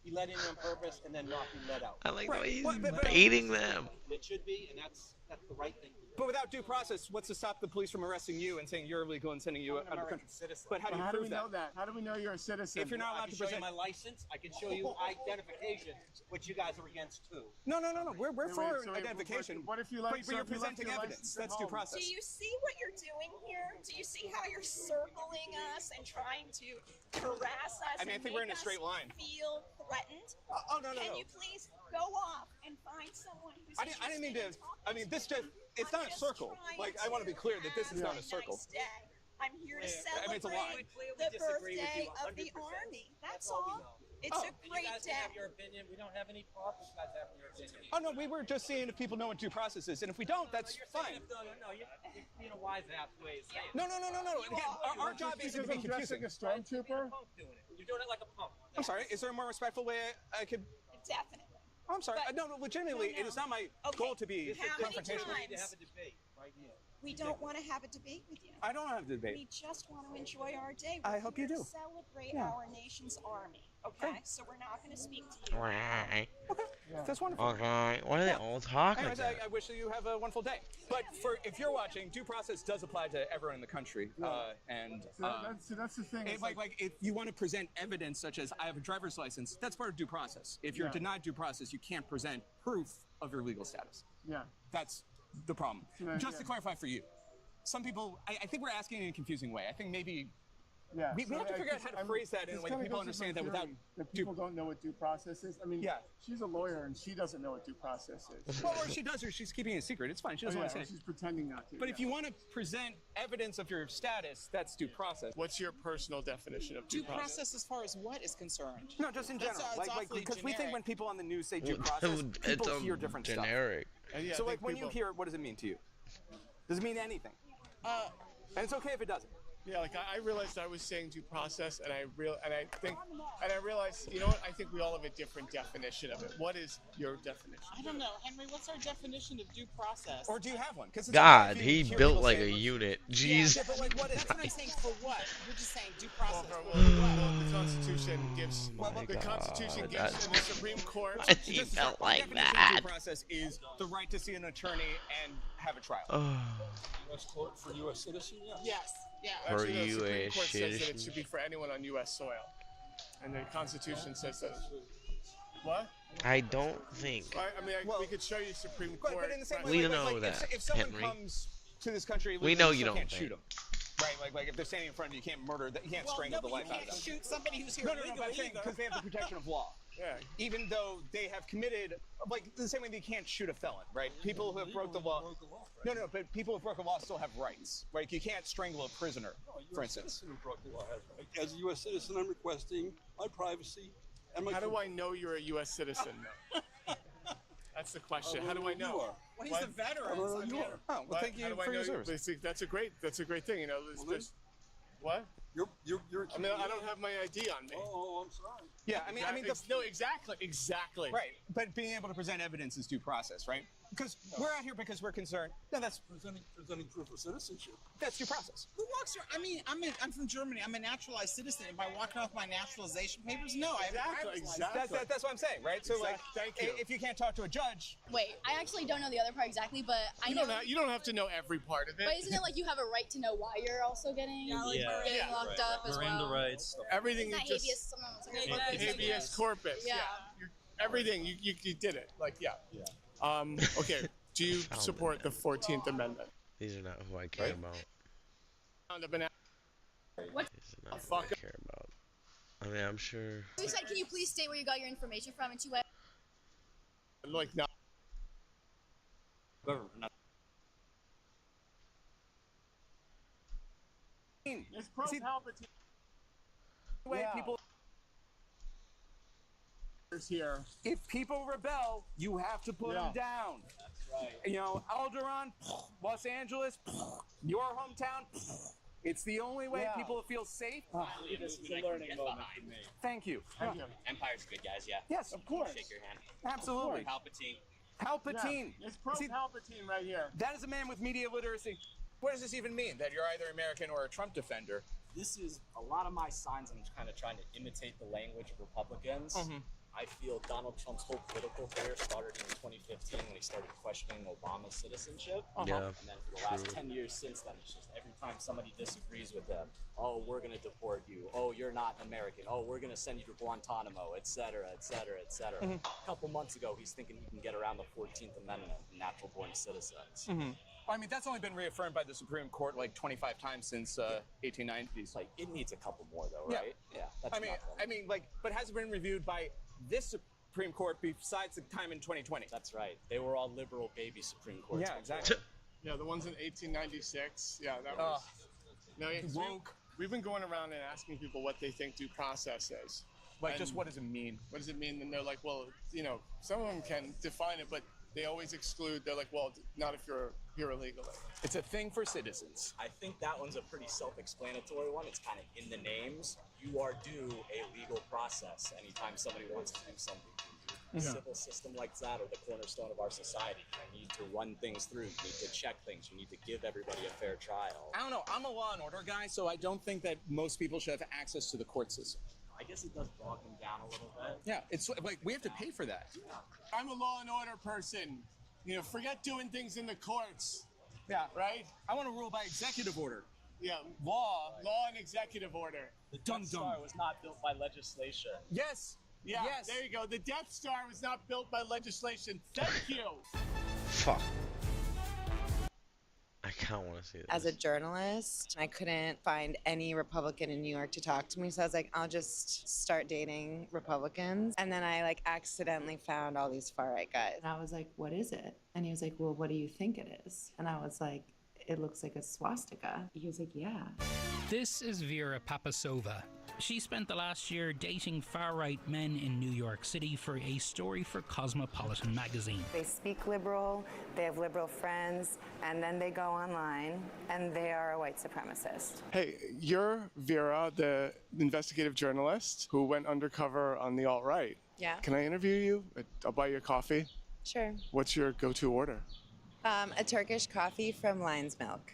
be let in on purpose and then not be let out. I like the way he's But- baiting them. It should be, and that's the right thing to do. But without due process, what's to stop the police from arresting you and saying you're illegal and sending you out of the country? Citizen. But how do you How do prove we know that? that? How do we know you're a citizen? If you're not I allowed can to show you present... my license. I can show you identification, which you guys are against too. No. We're Wait, for so wait, identification. what if you But left? you're presenting evidence. That's due process. Do you see what you're doing here? Do you see how you're circling us and trying to harass us? I mean, I and think we're in make a straight us line. Feel threatened? Oh, no. Can you please go off and find someone who's I didn't mean to... I mean, this just... It's not a circle. Like, I want to be clear that this is not a circle. Nice day. I'm here to I mean, it's a lie. celebrate the birthday of the Army. That's all. It's a great You guys day. can have your opinion. We don't have any problem with you guys having your opinion. Oh, no, we were just seeing if people know what due process is. And if we don't, that's fine. No, you're being a wise ass way of saying it. No. Again, our job isn't to be confusing. a stormtrooper? You're doing it like a pump. I'm sorry, is there a more respectful way I could... Definitely. I'm sorry. But- No, legitimately, it is not my goal to be How many confrontational. We need to have times? a debate right here. We don't want to have a debate with you. I don't have to debate. We just want to enjoy our day. I We're hope here you to do. Celebrate Yeah. our nation's army. Okay, so we're not going to speak to you. Right. That's wonderful. Okay. Why are they all talking like Anyways, that? I wish that you have a wonderful day. But if you're watching, due process does apply to everyone in the country. So that's the thing. It's Like if you want to present evidence such as I have a driver's license, that's part of due process. If you're Yeah. denied due process, you can't present proof of your legal status. yeah. That's the problem. Yeah, Just yeah. to clarify for you, some people, I think we're asking in a confusing way. I think maybe Yeah. we have to figure out how to phrase that in a way that people understand that without that people don't know what due process is. I mean, Yeah. she's a lawyer and she doesn't know what due process is. Well, or she does, or she's keeping it a secret. It's fine. She doesn't Oh, want yeah, to say or it. she's pretending not to. But if you want to present evidence of your status, that's due process. What's your personal definition of Due process as far as what is concerned? No, just in That's, general. it's awfully Because we think generic. when people on the news say due Well, process, it's people hear different generic. stuff. So, like, when you hear it, what does it mean to you? Does it mean anything? And it's okay if it doesn't. Yeah, like I realized I was saying due process, and I realized, you know what? I think we all have a different definition of it. What is your definition? I don't know, Henry. What's our definition of due process? Or do you have one? Because God, he built like a unit. Jeez. Yeah, but like, that's what I'm saying. For what? You're just saying due process. Well, the Constitution gives the Constitution gives the Supreme Court. He felt like definition that. of due process is the right to see an attorney and have a trial. U.S. court for U.S. citizen? Yes. Yeah. Actually, the Supreme U.S. Court says that it citizen. should be for anyone on U.S. soil, and the Constitution says that. What? I don't think. I mean, we could show you Supreme Court. But in the same way, We like, know like, that, if someone Henry. comes to this country, We know you you still don't can't think. shoot them. Right, like if they're standing in front of you, you can't murder them. You can't strangle the life out of them. You can't shoot somebody who's here No, illegally but I'm saying because they have the protection of law. Yeah. Even though they have committed, like the same way they can't shoot a felon, right? People who have broke the law. No, but people who broke the law still have rights, right? You can't strangle a prisoner, for instance. As a U.S. citizen, I'm requesting my privacy and my. How do I know you're a U.S. citizen, though? That's the question. How do I know? Well, he's a veteran. Oh, well, thank you for your service. That's a great thing. You know, what? I mean, I don't have my ID on me. Oh, I'm sorry. Yeah, I mean, no, exactly. Right, but being able to present evidence is due process, right? Because we're out here because we're concerned. No, that's presenting proof of citizenship. That's due process. Who walks around? I mean, I'm from Germany. I'm a naturalized citizen. Am I walking off my naturalization papers? No, I have a driver's license. That's what I'm saying, right? So, like, thank you. If you can't talk to a judge, Wait, I actually don't know the other part exactly, but I you know. You don't have to know every part of it. But isn't it like you have a right to know why you're also getting locked up as Miranda well? rights. Everything Isn't you that just habeas corpus? habeas corpus. Everything you did it. Like okay. Do you support the 14th Amendment? These are not who I care about. What? These are not who I care about. I mean, I'm sure. You said, can you please state where you got your information from and to what? Like not. It's pro-Palpatine. people. Here. If people rebel, you have to put them down. That's right. You know, Alderaan, Los Angeles, your hometown. It's the only way people feel safe. This is a learning moment for me. Than's you. Empire's good, guys. Yeah. Yes, of course. Shake your hand. Absolutely. Palpatine. Yeah. It's pro-Palpatine right here. That is a man with media literacy. What does this even mean? That you're either American or a Trump defender? This is a lot of my signs. I'm kind of trying to imitate the language of Republicans. I feel Donald Trump's whole political career started in 2015 when he started questioning Obama's citizenship. Yeah, and then for the last 10 years since then, it's just every time somebody disagrees with him, oh, we're going to deport you. Oh, you're not American. Oh, we're going to send you to Guantanamo, et cetera, et cetera, et cetera. A couple months ago, he's thinking he can get around the 14th Amendment, natural-born citizens. I mean, that's only been reaffirmed by the Supreme Court like 25 times since 1890s. Like, it needs a couple more, though, right? Yeah. That's I mean, but has it been reviewed by this Supreme Court besides the time in 2020? That's right. They were all liberal baby Supreme Courts. Yeah, exactly. Yeah, the ones in 1896. Yeah, that was. No, we've been going around and asking people what they think due process is. Like, just what does it mean? What does it mean? And they're like, well, you know, some of them can define it, but they always exclude. They're like, well, not if you're here illegally. It's a thing for citizens. I think that one's a pretty self-explanatory one. It's kind of in the names. You are due a legal process anytime somebody wants to do something. The civil system like that are the cornerstone of our society. You need to run things through. You need to check things. You need to give everybody a fair trial. I don't know. I'm a law and order guy, so I don't think that most people should have access to the court system. I guess it does bog them down a little bit. Yeah, it's like we have to pay for that. I'm a law and order person. You know, forget doing things in the courts. Yeah. Right? I want to rule by executive order. Yeah. Law and executive order. The Death Star was not built by legislation. Yes. Yeah, yes. There you go. The Death Star was not built by legislation. Thank you. Fuck. I kind of want to see this. As a journalist, I couldn't find any Republican in New York to talk to me, so I was like, I'll just start dating Republicans. And then I accidentally found all these far-right guys. And I was like, what is it? And he was like, well, what do you think it is? And I was like, it looks like a swastika. He was like, yeah. This is Vera Papasova. She spent the last year dating far-right men in New York City for a story for Cosmopolitan magazine. They speak liberal, they have liberal friends, and then they go online and they are a white supremacist. Hey, you're Vera, the investigative journalist who went undercover on the alt-right. Yeah. Can I interview you? I'll buy you a coffee. Sure. What's your go-to order? A Turkish coffee from Lion's Milk.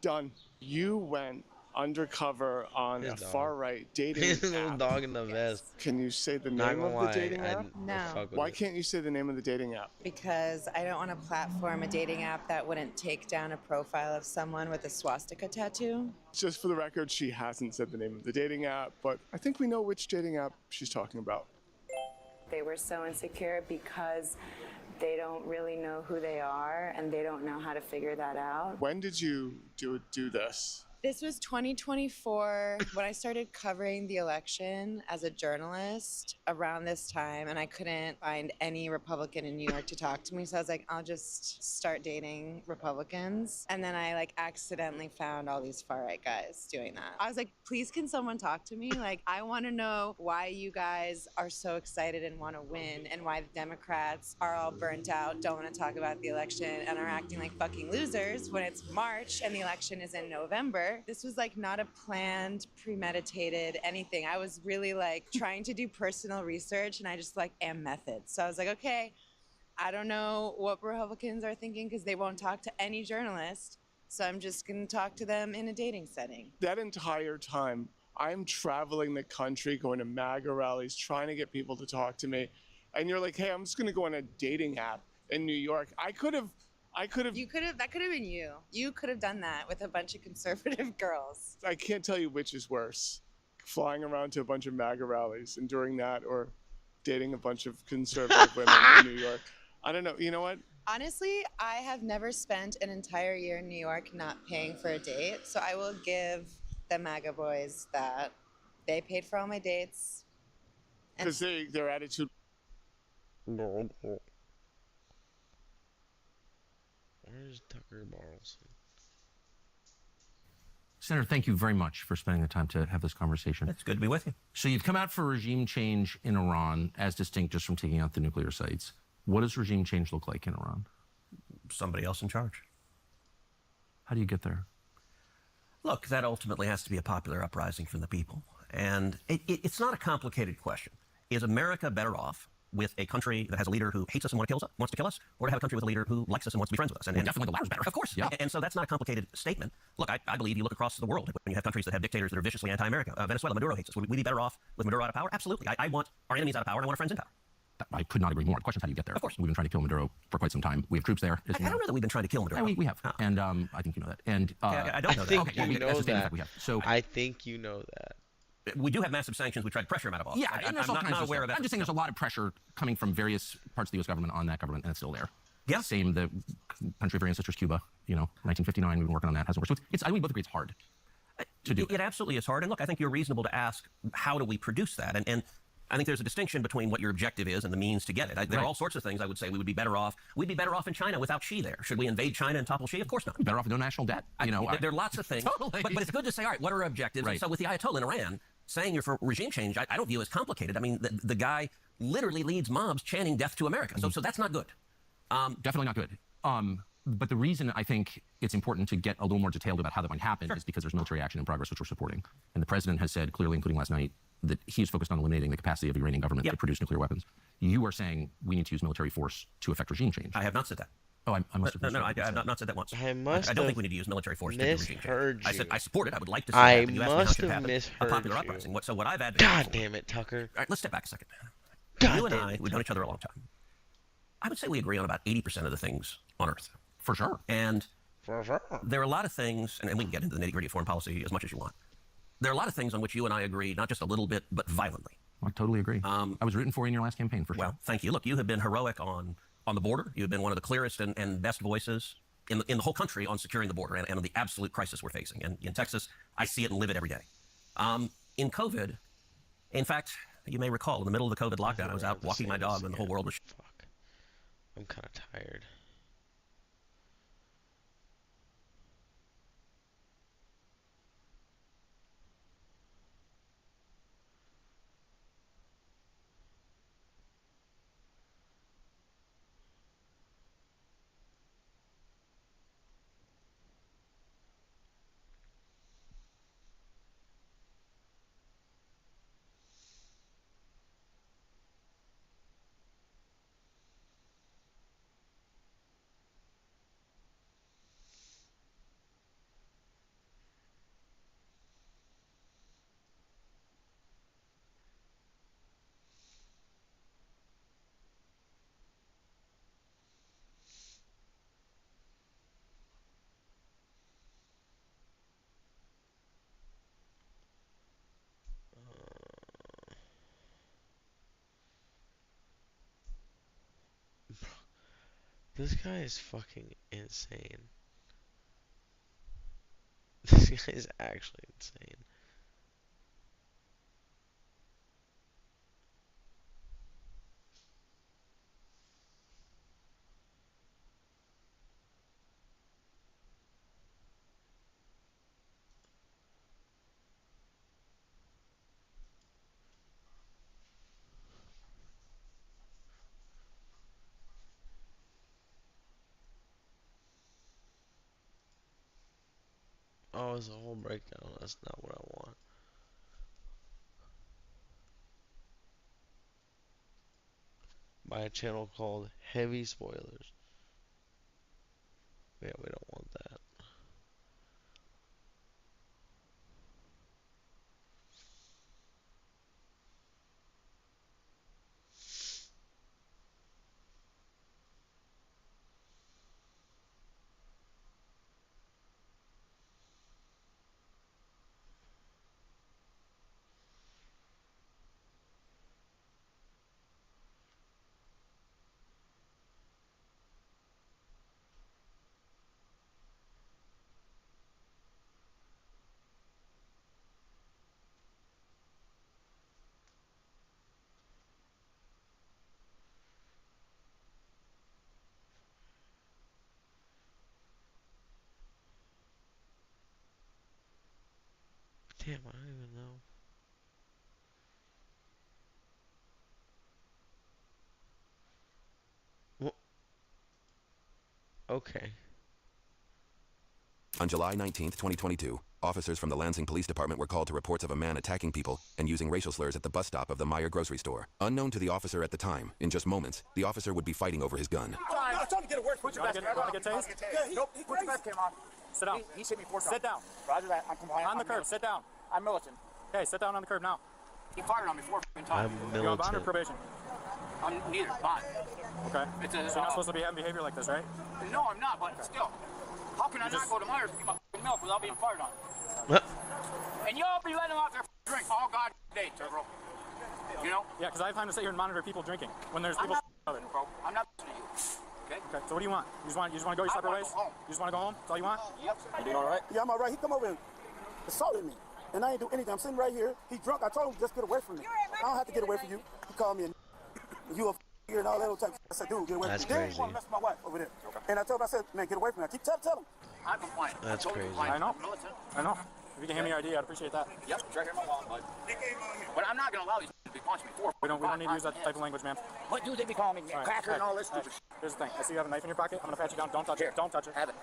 Done. You went undercover on His a dog. far-right dating His little app. dog in the vest. Can you say the Not name gonna of the lie, dating I'd app? No. fuck with Why it. can't you say the name of the dating app? Because I don't want to platform a dating app that wouldn't take down a profile of someone with a swastika tattoo. Just for the record, she hasn't said the name of the dating app, but I think we know which dating app she's talking about. They were so insecure because they don't really know who they are and they don't know how to figure that out. When did you do this? This was 2024 when I started covering the election as a journalist around this time, and I couldn't find any Republican in New York to talk to me. So I was like, I'll just start dating Republicans. And then I accidentally found all these far right guys doing that. I was like, please, can someone talk to me? I want to know why you guys are so excited and want to win, and why the Democrats are all burnt out, don't want to talk about the election, and are acting like fucking losers when it's March and the election is in November. This was not a planned, premeditated anything. I was really trying to do personal research, and I just am methods. So I was like, okay, I don't know what Republicans are thinking because they won't talk to any journalist. So I'm just going to talk to them in a dating setting. That entire time, I'm traveling the country, going to MAGA rallies, trying to get people to talk to me. And you're like, hey, I'm just going to go on a dating app in New York. That could have been you. You could have done that with a bunch of conservative girls. I can't tell you which is worse. Flying around to a bunch of MAGA rallies and doing that, or dating a bunch of conservative women in New York. I don't know. You know what? Honestly, I have never spent an entire year in New York not paying for a date. So I will give the MAGA boys that. They paid for all my dates. Because their attitude. Where's Tucker Carlson? Senator, thank you very much for spending the time to have this conversation. It's good to be with you. So you've come out for regime change in Iran, as distinct just from taking out the nuclear sites. What does regime change look like in Iran? Somebody else in charge. How do you get there? Look, that ultimately has to be a popular uprising from the people. And it's not a complicated question. Is America better off with a country that has a leader who hates us and wants to kill us, or to have a country with a leader who likes us and wants to be friends with us? And definitely the latter's better. Of course. Yeah. And so that's not a complicated statement. Look, I believe you look across the world when you have countries that have dictators that are viciously anti-America. Venezuela, Maduro hates us. Would we be better off with Maduro out of power? Absolutely. I want our enemies out of power, and I want our friends in power. I could not agree more. The question is, how do you get there? Of course. We've been trying to kill Maduro for quite some time. We have troops there. I don't know that we've been trying to kill Maduro. Yeah, we have. And I think you know that. And I don't know that. I think you know that. So I think you know that. We do have massive sanctions. We tried to pressure him out of office. Yeah, I'm there's all kinds not of aware stuff. of that. I'm just saying there's a lot of pressure coming from various parts of the U.S. government on that government, and it's still there. Yeah. Same, the country of our ancestors, Cuba, 1959, we've been working on that. Hasn't worked. So I think we both agree it's hard to do. It absolutely is hard. And look, I think you're reasonable to ask, how do we produce that? And I think there's a distinction between what your objective is and the means to get it. There are all sorts of things I would say we would be better off. We'd be better off in China without Xi there. Should we invade China and topple Xi? Of course not. Better off with no national debt. There are lots of things. Totally. But it's good to say, all right, what are our objectives? Right. And so with the Ayatollah in Iran, saying you're for regime change, I don't view as complicated. I mean, the guy literally leads mobs chanting death to America. So that's not good. Definitely not good. But the reason I think it's important to get a little more detailed about how that might happen is because there's military action in progress, which we're supporting. And the president has said clearly, including last night, that he is focused on eliminating the capacity of the Iranian government to produce nuclear weapons. You are saying we need to use military force to effect regime change. I have not said that. Oh, I must have. No, I have not said that once. I don't think we need to use military force to do regime change. I said I support it. I would like to see I that. You must asked me how have it should happen. A popular misheard you. uprising. So what I've advocated. God damn it, Tucker. All right, let's step back a second. God you and damn I, it, we've known each other a long time. I would say we agree on about 80% of the things on Earth. For sure. And there are a lot of things, and we can get into the nitty-gritty of foreign policy as much as you want. There are a lot of things on which you and I agree, not just a little bit, but violently. I totally agree. I was rooting for you in your last campaign, for sure. Well, thank you. Look, you have been heroic on the border. You've been one of the clearest and best voices in the whole country on securing the border and on the absolute crisis we're facing. And in Texas, I see it and live it every day. In COVID, in fact, you may recall, in the middle of the COVID lockdown, I was out walking my dog when the whole world was... Fuck. I'm kind of tired. This guy is fucking insane. This guy is actually insane. Oh, it's a whole breakdown. That's not what I want. By a channel called Heavy Spoilers. Yeah, we don't want that. Damn, I don't even know. Well, okay. On July 19, 2022, officers from the Lansing Police Department were called to reports of a man attacking people and using racial slurs at the bus stop of the Meijer grocery store. Unknown to the officer at the time, in just moments, the officer would be fighting over his gun. I'm trying to get a word. Put your vest cam on. Nope, put your vest cam on. Sit down. He's hit me 4 times. Sit down. Roger that. I'm compliant. On the curb. Sit down. I'm militant. Okay, sit down on the curb now. He fired on me 4 times. I'm You on bond or militant. probation? I'm neither. Bond. Okay. So you're not supposed to be having behavior like this, right? No, I'm not, but still. How can I not go to Myers to get my milk without being fired on? And y'all be letting them out there drink all god day, bro. You know? Yeah, because I have time to sit here and monitor people drinking when there's people. I'm not listening to you. Okay. Okay. So what do you want? You just want to go your separate ways? You just want to go home? That's all you want? Yep. You doing all right? Yeah, I'm all right. He come over and assaulted me, and I ain't do anything. I'm sitting right here. He drunk. I told him just get away from me. I don't have to get away from you. He called me and you a here and all that old type. I said, dude, get away from me. Then he want to mess with my wife over there. And I told him, I said, man, get away from me. I keep tell him. I'm compliant. That's crazy. I know. I know. If you can hand me your ID, I'd appreciate that. Yep, it's right here in my wallet, bud. But I'm not going to allow these to be punching me for. We don't need to use that type of language, man. What do they be calling me? Cracker and all this stupid shit. Here's the thing. I see you have a knife in your pocket. I'm going to pat you down. Don't touch it. Don't touch it. Have it.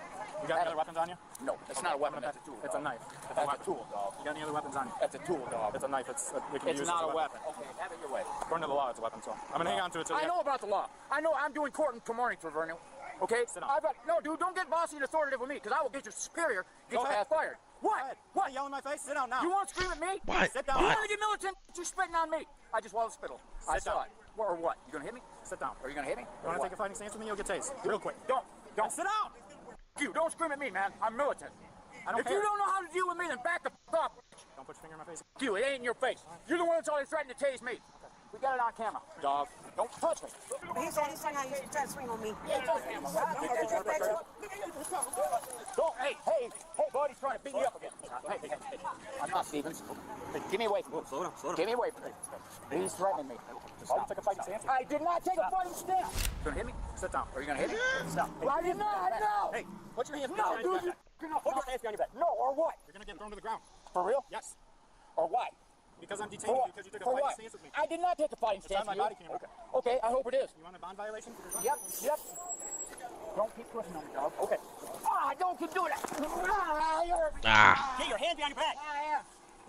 You got any other weapons on you? No, it's not a weapon. That's a tool. It's a knife. That's a tool, dog. You got any other weapons on you? That's a tool, dog. It's a knife. It's not a weapon. Okay, have it your way. According to the law, it's a weapon, so I'm going to hang on to it. I know about the law. I know I'm doing court tomorrow morning for Vernon. Okay? Sit down. No, dude, don't get bossy and authoritative with me, because I will get your superior, get your ass fired. What? What? Yell in my face? Sit down now. You want to scream at me? What? Sit down. You want to get militant? You're spitting on me. I just swallowed spittle. I saw it. Or what? You gonna hit me? Sit down. Are you gonna hit me? You want to take a fighting stance with me? You'll get tased. Real quick. Don't. Sit down. You don't scream at me, man. I'm militant. If you don't know how to deal with me, then back the f up. Don't put your finger in my face. You, it ain't in your face. You're the one that's always threatening to tase me. We got it on camera. Dog. Don't touch me. He said how you should try to swing on me. Don't. Hey, bud, he's trying to beat me up again. Hey, I'm not Stevens. Hey, give me away from me. Slow down. Give me away from me. He's threatening me. Oh, you took a fighting stance? I did not take a fighting stance. You gonna hit me? Sit down. Are you gonna hit me? Stop. I did not. No. Hey, put your hands behind your back. No, put your hands behind your back. No, or what? You're gonna get thrown to the ground. For real? Yes. Or why? Because I'm detaining you because you took a fighting stance with me. I did not take a fighting stance with you. Body camera. Okay, I hope it is. You want a bond violation? Yep. Don't keep pushing on me, dog. Okay. Don't keep doing that. Get your hand behind your back.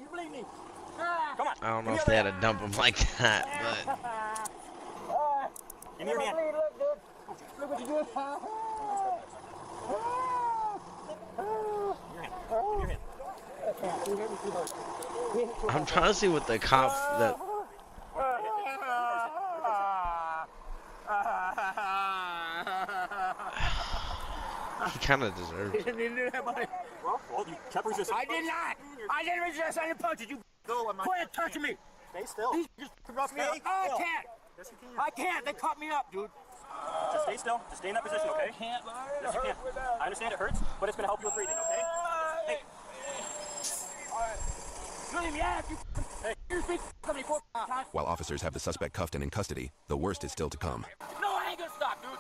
You believe me? Come on. I don't know if they had to dump him like that, but. Give me your hand. Look what you did. Your hand. I'm trying to see what the cop that. He kind of deserves it. Well, you kept resisting. I did not. I didn't resist. I didn't punch it. You quit touching me. Stay still. He just roughed me up. I can't. Yes, you can. I can't. They cut me up, dude. Just stay still. Just stay in that position, okay? Yes, you can. I understand it hurts, but it's going to help you with breathing, okay? Hey. While officers have the suspect cuffed and in custody, the worst is still to come. No, I ain't gonna stop, dude.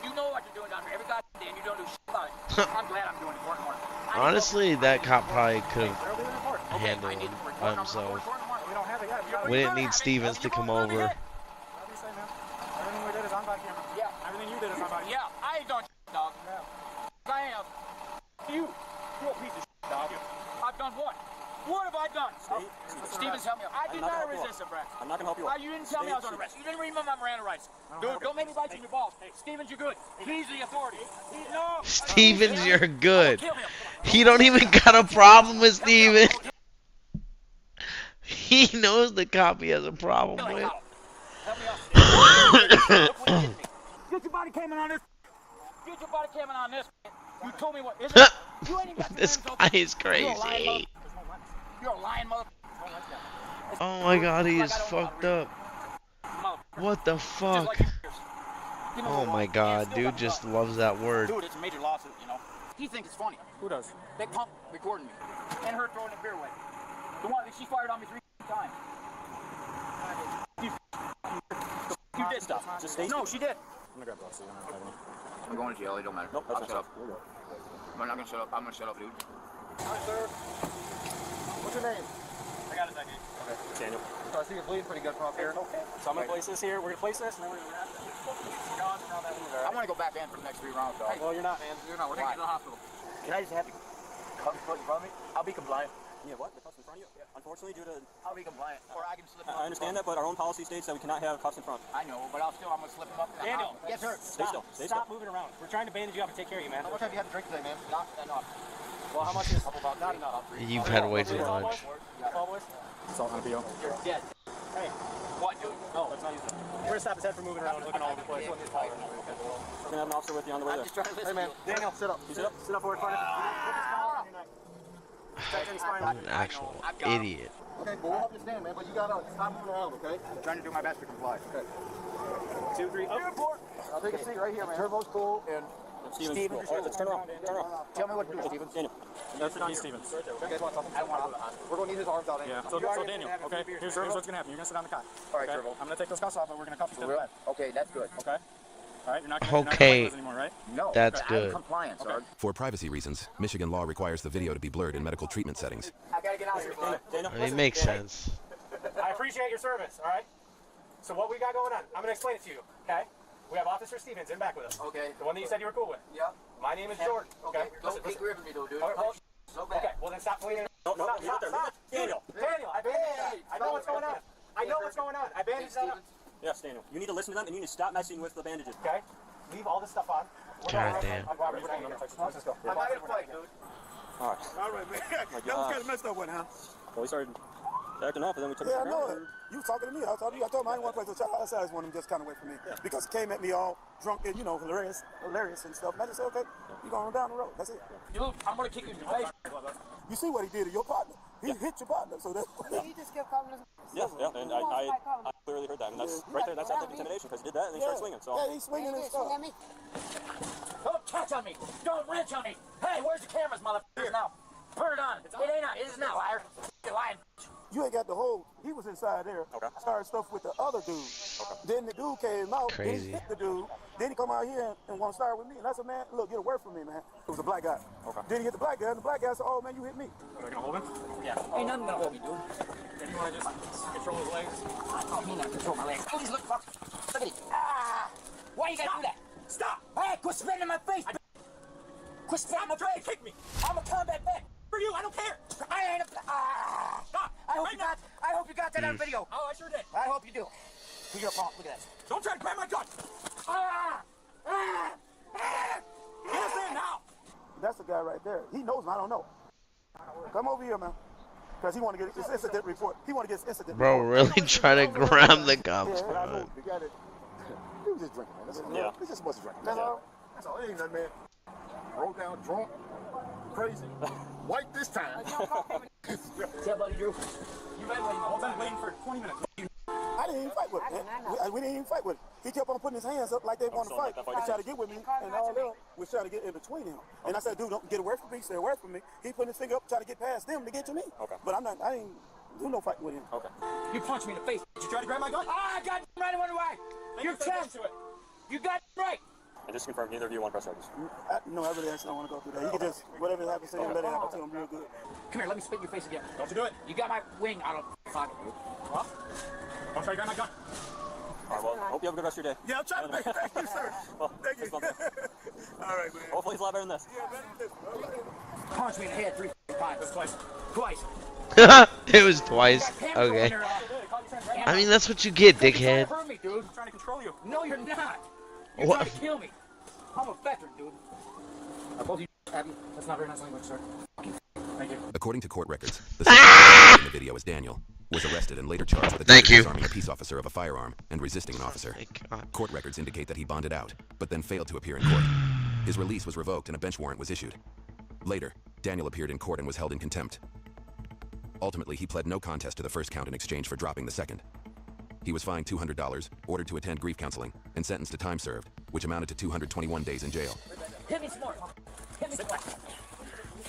You know what you're doing down here. Every goddamn day, you don't do shit about it. I'm glad I'm doing important work. Honestly, that cop probably could have handled him by himself. We didn't need Stevens to come over. Everything we did is on body camera. Yeah. Everything you did is on body camera. Yeah, I ain't done shit, dog. I am. You a piece of shit, dog. I've done what? What have I done? Stevens, help me out. I did not resist arrest. I'm not going to help you out. You didn't tell me I was on arrest. You didn't read my Miranda rights. Dude, don't make me bite you in your balls. Stevens, you're good. He's the authority. No. Stevens, you're good. He don't even got a problem with Stevens. He knows the cop he has a problem with. Get your body cam on this. Get your body cam on this. You told me what. You ain't even got This guy is crazy. You're a lying mother. Oh my god, he is fucked up. What the fuck? Oh my god, dude just loves that word. Dude, it's a major lawsuit, you know. He thinks it's funny. Who does? Big pump recording me. And her throwing a beer away. The one that she fired on me 3 times. You did stuff. Just stay. No, she did. I'm going to grab the I'm going to jail, it don't matter. Nope, I'll shut up. I'm not going to shut up. I'm going to shut up, dude. Hi, sir. What's your name? I got it, okay. Daniel. So I see you're bleeding pretty good from up here. Okay. So I'm going to place this here. We're going to place this, and then we're going to wrap it. I want to go back in for the next 3 rounds, though. Hey, well, you're not, man. You're not. We're going to get to the hospital. Can I just have the cuffs put in front of me? I'll be compliant. Yeah, what? The cuffs in front of you? Yeah. Unfortunately, due to... I'll be compliant. Or I can slip them up. I understand that, but our own policy states that we cannot have cuffs in front. I know, but I'm going to slip them up. Daniel. Yes, sir. Stay still. Stop moving around. We're trying to bandage you up and take care of you, man. How much have you had to drink today, man? Not enough. Well, how much is about? Not enough. You've had way too much. It's all gonna be on. You're dead. Hey, what, dude? No, that's not useful. We're gonna stop his head from moving around, looking all over the place. We're gonna have an officer with you on the way there. Hey, man, Daniel, sit up. You sit up. Sit up for it. An actual idiot. Okay, well, we'll help you stand, man, but you gotta stop moving around, okay? I'm trying to do my best to comply. Okay. 2, 3, up. I'll take a seat right here, man. Turbo's cool, and Stevens. All right, let's turn around. Turn around. Tell me what to do, Stevens. Daniel. That's not Stevens. You guys want something? I don't want to go to the hospital. We're going to need his arms out. Yeah. So Daniel, okay, here's what's going to happen. You're going to sit on the cot. All right, okay? Turbo. I'm going to take those cuffs off, and we're going to cuff you to the bed. Okay, that's good. Okay? All right, you're not going to Okay. anymore, right? No. That's good. I'm compliant, sir. For privacy reasons, Michigan law requires the video to be blurred in medical treatment settings. I got to get out of here, bro. Daniel, It makes sense. I appreciate your service, all right? So what we got going on, I'm going to explain it to you, okay? We have Officer Stevens in back with us. Okay. The one that you said you were cool with. Yep. My name is Jordan. Okay. Don't keep gripping me, though, dude. So bad. Okay. Well, then stop bleeding. No, stop. Daniel. I bandaged I know what's going on. I know what's going on. I bandaged that up. Yes, Daniel. You need to listen to them, and you need to stop messing with the bandages. Okay. Leave all this stuff on. God damn. Let's go. I'm not going to fight, dude. All right. all right, man. That was kind of messed up one, huh? Well, we started acting up, and then we took Yeah, I know it. You was talking to me. I was talking to you. I told him I didn't want to play the child outside. I just wanted him just kind of away from me. Because he came at me all drunk and, hilarious and stuff. And I just said, okay, you're going down the road. That's it. Dude, I'm going to kick you in your face. You see what he did to your partner. He hit your partner. So that's... He just kept calling us. Yeah, and I clearly heard that. And that's right there. That's active intimidation because he did that and he started swinging. So. Yeah, he's swinging and stuff. Don't catch on me. Don't wrench on me. Hey, where's the cameras, motherfuckers, now? Turn it on. It ain't on. It is now, liar. You're lying. You ain't got the whole. He was inside there. Okay. Started stuff with the other dude. Okay. Then the dude came out. Crazy. Then he hit the dude. Then he come out here and want to start with me. And I said, man, look, get a word from me, man. It was a black guy. Okay. Then he hit the black guy, and the black guy said, oh, man, you hit me. Are they going to hold him? Yeah. Ain't nothing going to hold me, dude. Then you want to just control his legs? I mean, not control my legs. Oh, these look, fuck. Look at it. Ah! Why you got to do that? Stop! Hey, quit spitting in my face. Quit spitting in my face. Kick me. I'm a combat vet. For you, I don't care. I ain't a... Ah! Stop! I hope you got that on video. Oh, I sure did. I hope you do. Look at look at that. Don't try to grab my gun. Ah! Ah! Ah! Get us in now. That's the guy right there. He knows me. I don't know. Come over here, man. Because he want to get his incident report. He want to get his incident Bro, report. really trying to grab the cops, Yeah, I know. bro. The guy that... He was just drinking, man. That's all. Yeah. He's just supposed to drink. That's all. That's all. It ain't nothing, man. Roll down drunk. Crazy. White this time. What's up, buddy Drew? I've been waiting for 20 minutes. I didn't even fight with him. We didn't even fight with him. He kept on putting his hands up like they want to fight. He tried to get with me, and all them was trying to get in between him. And I said, dude, don't get away from me. Stay away from me. He put his finger up, trying to get past them to get to me. Okay. But I ain't do no fighting with him. Okay. You punched me in the face. Did you try to grab my gun? Ah, God right, I wonder why. You're tough. You got it right. And just confirm, neither of you want press charges. No, I really actually don't want to go through that. He can just, whatever happens to him, let it happen to him real good. Come here, let me spit in your face again. Don't you do it. You got my wing out of pocket, dude. Well, don't try to grab my gun. All right, well, hope you have a good rest of your day. Yeah, I'm trying to make it. Thank you, sir. Well, thank you. All right, man. Hopefully it's a lot better than this. Yeah, better than this. Punch me in the head 3 times. Twice. It was twice. Okay. I mean, that's what you get, dickhead. Hurt me, dude. I'm trying to control you. No, you're not. You're What? trying to kill me. I'm a veteran, dude. Both of you, Abby. That's not very nice language, sir. Thank you. According to court records, the suspect in the video is Daniel, was arrested and later charged with disarming a peace officer of a firearm and resisting an officer. Court records indicate that he bonded out, but then failed to appear in court. His release was revoked and a bench warrant was issued. Later, Daniel appeared in court and was held in contempt. Ultimately, he pled no contest to the first count in exchange for dropping the second. He was fined $200, ordered to attend grief counseling, and sentenced to time served, which amounted to 221 days in jail. Hit me some more. Hit me some more.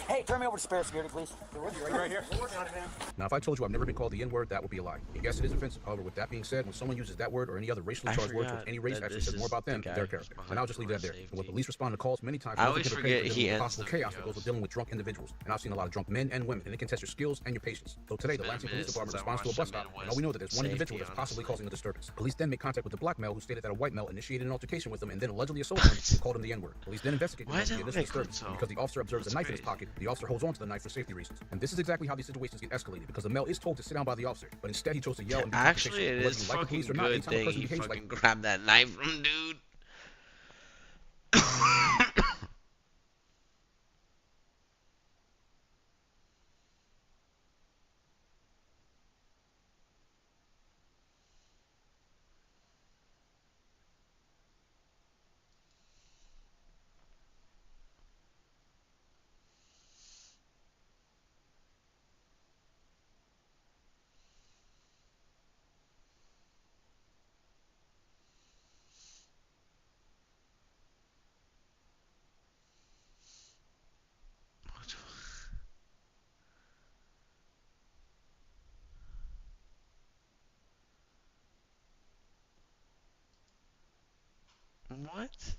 Hey, turn me over to spare security, please. Right here. We're working on it, man. Now, if I told you I've never been called the N-word, that would be a lie. Yes, it is offensive. However, with that being said, when someone uses that word or any other racially charged word towards any race, actually says more about them than their character. And I'll just leave that there. And with police responding to calls many times, I always forget he ends possible chaos that goes with dealing with drunk individuals. And I've seen a lot of drunk men and women, and it can test your skills and your patience. So today, the Lansing Police Department responds to a bus stop, and now we know that there's one individual that's possibly causing a disturbance. Police then make contact with the black male who stated that a white male initiated an altercation with him and then allegedly assaulted him and called him the N-word. Police then investigate this disturbance, and because the officer observes a knife in his pocket, the officer holds on to the knife for safety reasons. And this is exactly how these situations get escalated, because the male is told to sit down by the officer, but instead he chose to yell and actually, it is fucking good thing he fucking grabbed that knife from dude. What?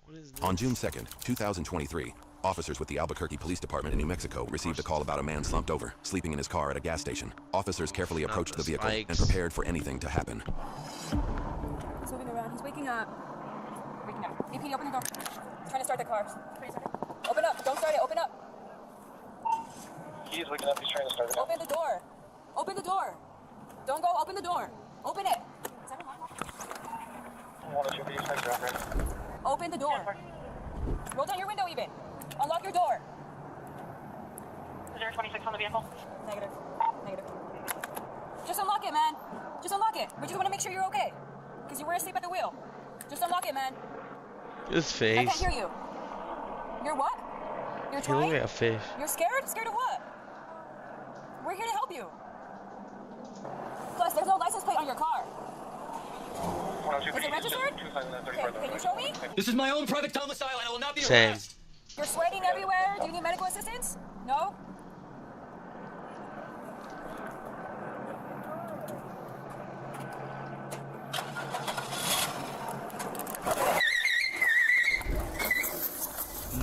What is this? On June 2nd, 2023, officers with the Albuquerque Police Department in New Mexico received a call about a man slumped over, sleeping in his car at a gas station. Officers carefully approached the vehicle and prepared for anything to happen. He's moving around. He's waking up. Waking up. APD, open the door. He's trying to start the car. Open up. Don't start it. Open up. He's waking up. He's trying to start it. Open the door. Open the door. Don't go. Open the door. Open it. Open the door. Roll down your window even. Unlock your door. Is there a 26 on the vehicle? Negative. Negative. Just unlock it, man. Just unlock it. We just want to make sure you're okay. Because you were asleep at the wheel. Just unlock it, man. His face. I can't hear you. You're what? You're He trying? look like a fish. You're scared? Scared of what? We're here to help you. Plus, there's no license plate on your car. Is it registered? Okay, can you show me? This is my own private domicile, and I will not be Same. harassed. You're sweating everywhere. Do you need medical assistance? No?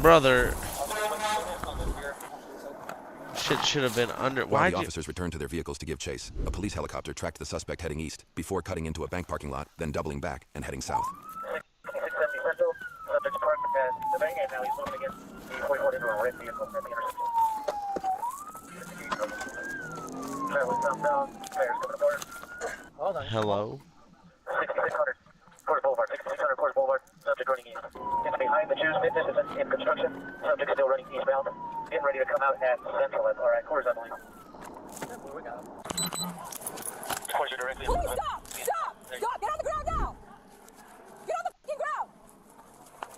Brother. Shit should have been under. While Why the officers returned to their vehicles to give chase, a police helicopter tracked the suspect heading east before cutting into a bank parking lot, then doubling back and heading south. Hello? 6600 Port Boulevard, 6600 Port Boulevard, subject running east. Behind the Jews Fitness is in construction, subject still running eastbound. Getting ready to come out at Central, or at Coors, I believe. We got him. Directly. Please stop! Stop! Stop! Get on the ground now! Get on the fucking ground!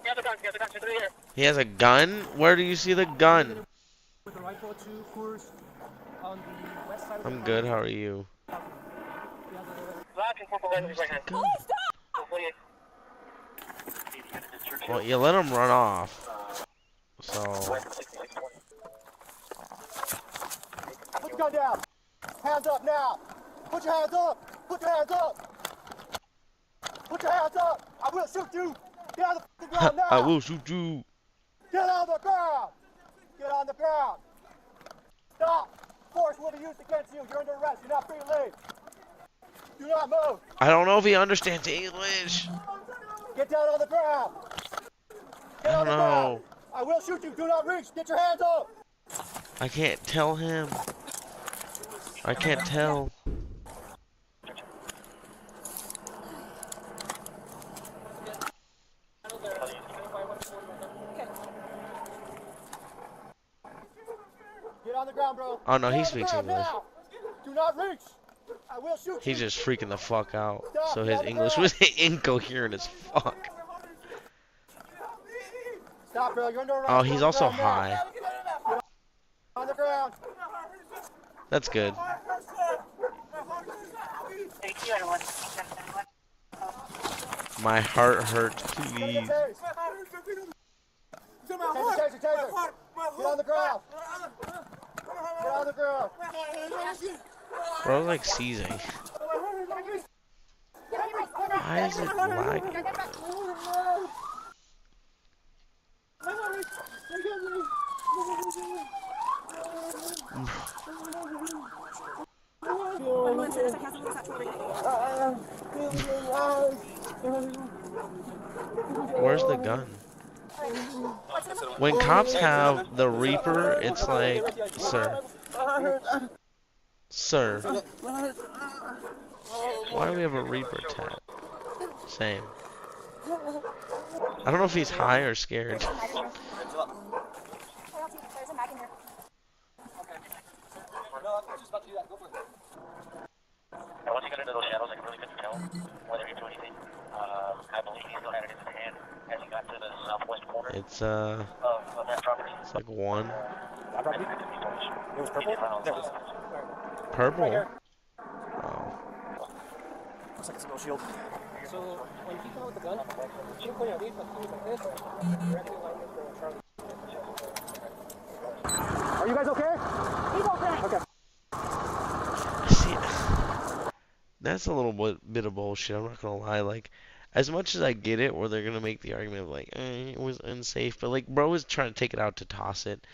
Get the gun, get the gun, to the air. He has a gun? Where do you see the gun? With the rifle to Coors on the west side of I'm good, how are you? Black Well, you let him run off. So. Put your gun down. Hands up now. Put your hands up. Put your hands up. Put your hands up. I will shoot you. Get on the fucking ground now. I will shoot you. Get on the ground. Get on the ground. Stop. Force will be used against you. You're under arrest. You're not free to leave. Do not move. I don't know if he understands English. Get down on the ground. Get I on don't the ground. know. I will shoot you. Do not reach. Get your hands up. I can't tell him. I can't tell. Get on the ground, bro. Oh no, he Get on the speaks ground English. now. Do not reach. I will shoot you. He's just freaking the fuck out. Stop. So Get his on the English ground. was incoherent as fuck. Stop, bro. You're under arrest. Oh, Get he's on the also ground now. high. On the ground. That's good. My heart hurts, please. Take the taser, taser. Get on the ground. Get on the ground. Bro, like seizing. Why is it lagging? Where's the gun? When cops have the Reaper, it's like, sir. Sir. Why do we have a Reaper tab? Same. I don't know if he's high or scared. There's a mag in here. Once you get into those shadows, I really couldn't tell whether you do anything. I believe he still had it in his hand as he got to the southwest corner It's of that property. it's like one. It was purple? There it is. Purple? Looks like it's a no shield. So, when he came out with the gun, he pointed at me, but he was like this, directly like Charlie. Are you guys okay? He's okay. Okay. See, that's a little bit of bullshit, I'm not gonna lie. Like, as much as I get it, where they're gonna make the argument of like, it was unsafe, but like, bro was trying to take it out to toss it.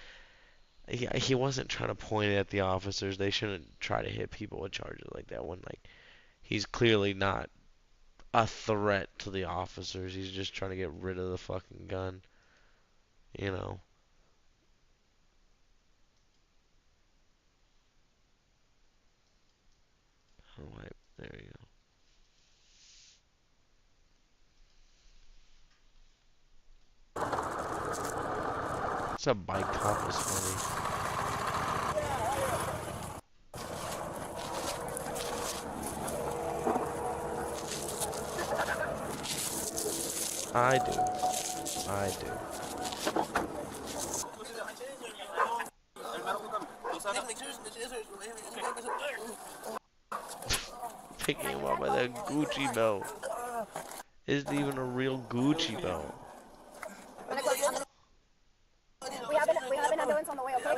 He wasn't trying to point it at the officers. They shouldn't try to hit people with charges like that when, like, he's clearly not a threat to the officers. He's just trying to get rid of the fucking gun. You know. Alright, there you go. It's a bike cop is funny. I do. Picking him up by that Gucci belt. Isn't even a real Gucci belt. We have an ambulance on the way, okay?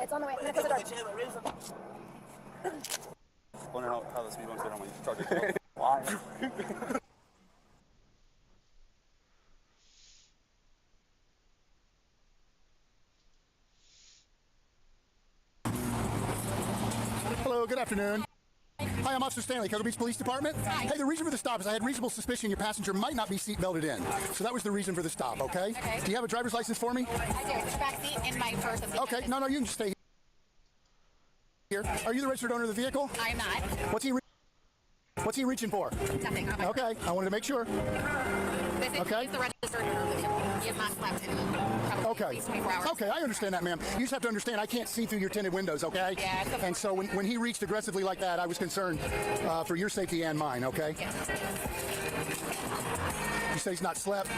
It's on the way. I'm gonna close the door. Wonder how the speed bump's been on my charger. Why? Hello, good afternoon. Hi, I'm Officer Stanley, Cocoa Beach Police Department. Hi. Hey, the reason for the stop is I had reasonable suspicion your passenger might not be seat belted in. So that was the reason for the stop, okay? Okay. Do you have a driver's license for me? I do. It's the back seat in my purse. Okay, no, you can just stay here. Are you the registered owner of the vehicle? I'm not. What's he reaching for? Nothing. Okay, I wanted to make sure. This is Okay. he's the registered owner of the vehicle. He has not slept in probably Okay. at least 24 hours. Okay, I understand that, ma'am. You just have to understand I can't see through your tinted windows, okay? Yeah, it's okay. And so when he reached aggressively like that, I was concerned for your safety and mine, okay? You say he's not slept?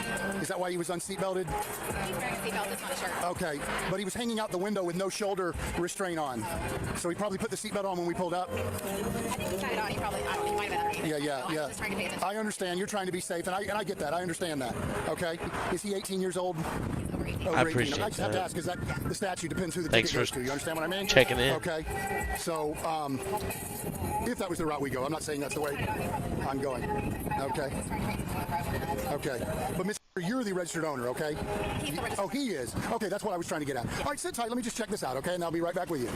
Is that why he was unseatbelted? He's wearing a seatbelt, just not a shirt. Okay, but he was hanging out the window with no shoulder restraint on. So he probably put the seatbelt on when we pulled up? I think he had it on. He probably, I don't know, he might have been underneath. Yeah. I was just trying to pay attention. I understand. You're trying to be safe, and I get that. I understand that. Okay? Is he 18 years old? He's over 18. Over I 18. appreciate I just have to that. ask, because the statute depends who the Thanks ticket goes for to. You understand what I mean? checking in. Okay. So, if that was the route we go, I'm not saying that's the way I'm going. Okay. Okay. But Mr. You're the registered owner, okay? Oh, he is. Okay, that's what I was trying to get at. All right, sit tight. Let me just check this out, okay? And I'll be right back with you.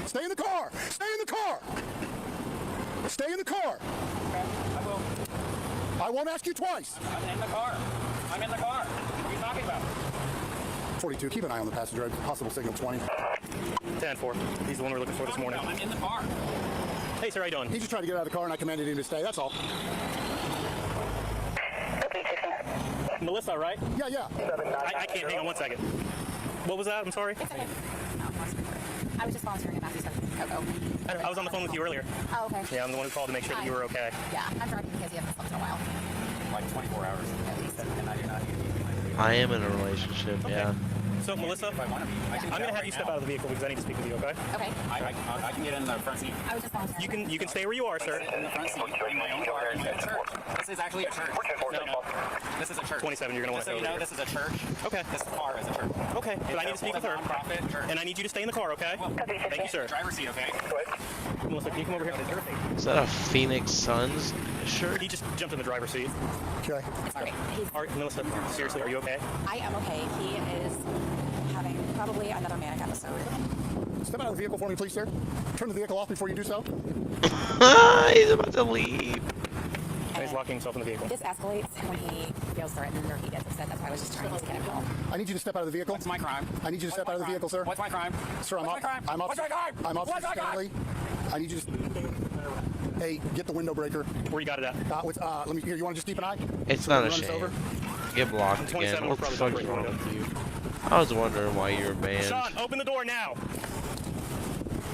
Stay in the car. Stay in the car. Stay in the car. Okay, I will. I won't ask you twice. I'm in the car. I'm in the car. What are you talking about? 42, keep an eye on the passenger. Possible signal 20. 10-4. He's the one we're looking for this morning. I'm in the car. Hey, sir, how you doing? He just tried to get out of the car, and I commanded him to stay. That's all. Melissa, right? Yeah. I can't. Hang on 1 second. What was that? I'm sorry. It's okay. I was just volunteering at Matthew's Coco. I was on the phone with you earlier. Oh, okay. Yeah, I'm the one who called to make sure that you were okay. Yeah, I'm driving because he hasn't slept in a while. Like 24 hours at least, and I do not need I am in a relationship, yeah. So, Melissa, I'm going to have you step out of the vehicle because I need to speak with you, okay? Okay. I can get in the front seat. I was just volunteering. You can stay where you are, sir. In the front seat, in my own car, in my own church. This is actually a church. No. This is a church. 27, you're going to want to Just so you know, this is a church. Okay. This car is a church. Okay, but I need to speak with her. And I need you to stay in the car, okay? Thank you, sir. Driver's seat, okay? Melissa, can you come over here? Is that a Phoenix Suns shirt? He just jumped in the driver's seat. Okay. Sorry. Melissa, seriously, are you okay? I am okay. He is having probably another manic episode. Step out of the vehicle for me, please, sir. Turn the vehicle off before you do so. He's about to leave. He's locking himself in the vehicle. This escalates when he feels threatened or he gets upset. That's why I was just trying to get him home. I need you to step out of the vehicle. What's my crime? I need you to step out of the vehicle, sir. What's my crime? Sir, What's my crime? I'm What's my crime? Officer Stanley. I need you to... Hey, get the window breaker. Where you got it at? Let me hear. You want to just keep an eye? It's not a shame. Get blocked again. What the fuck is wrong with you? I was wondering why you were banned. Sean, open the door now.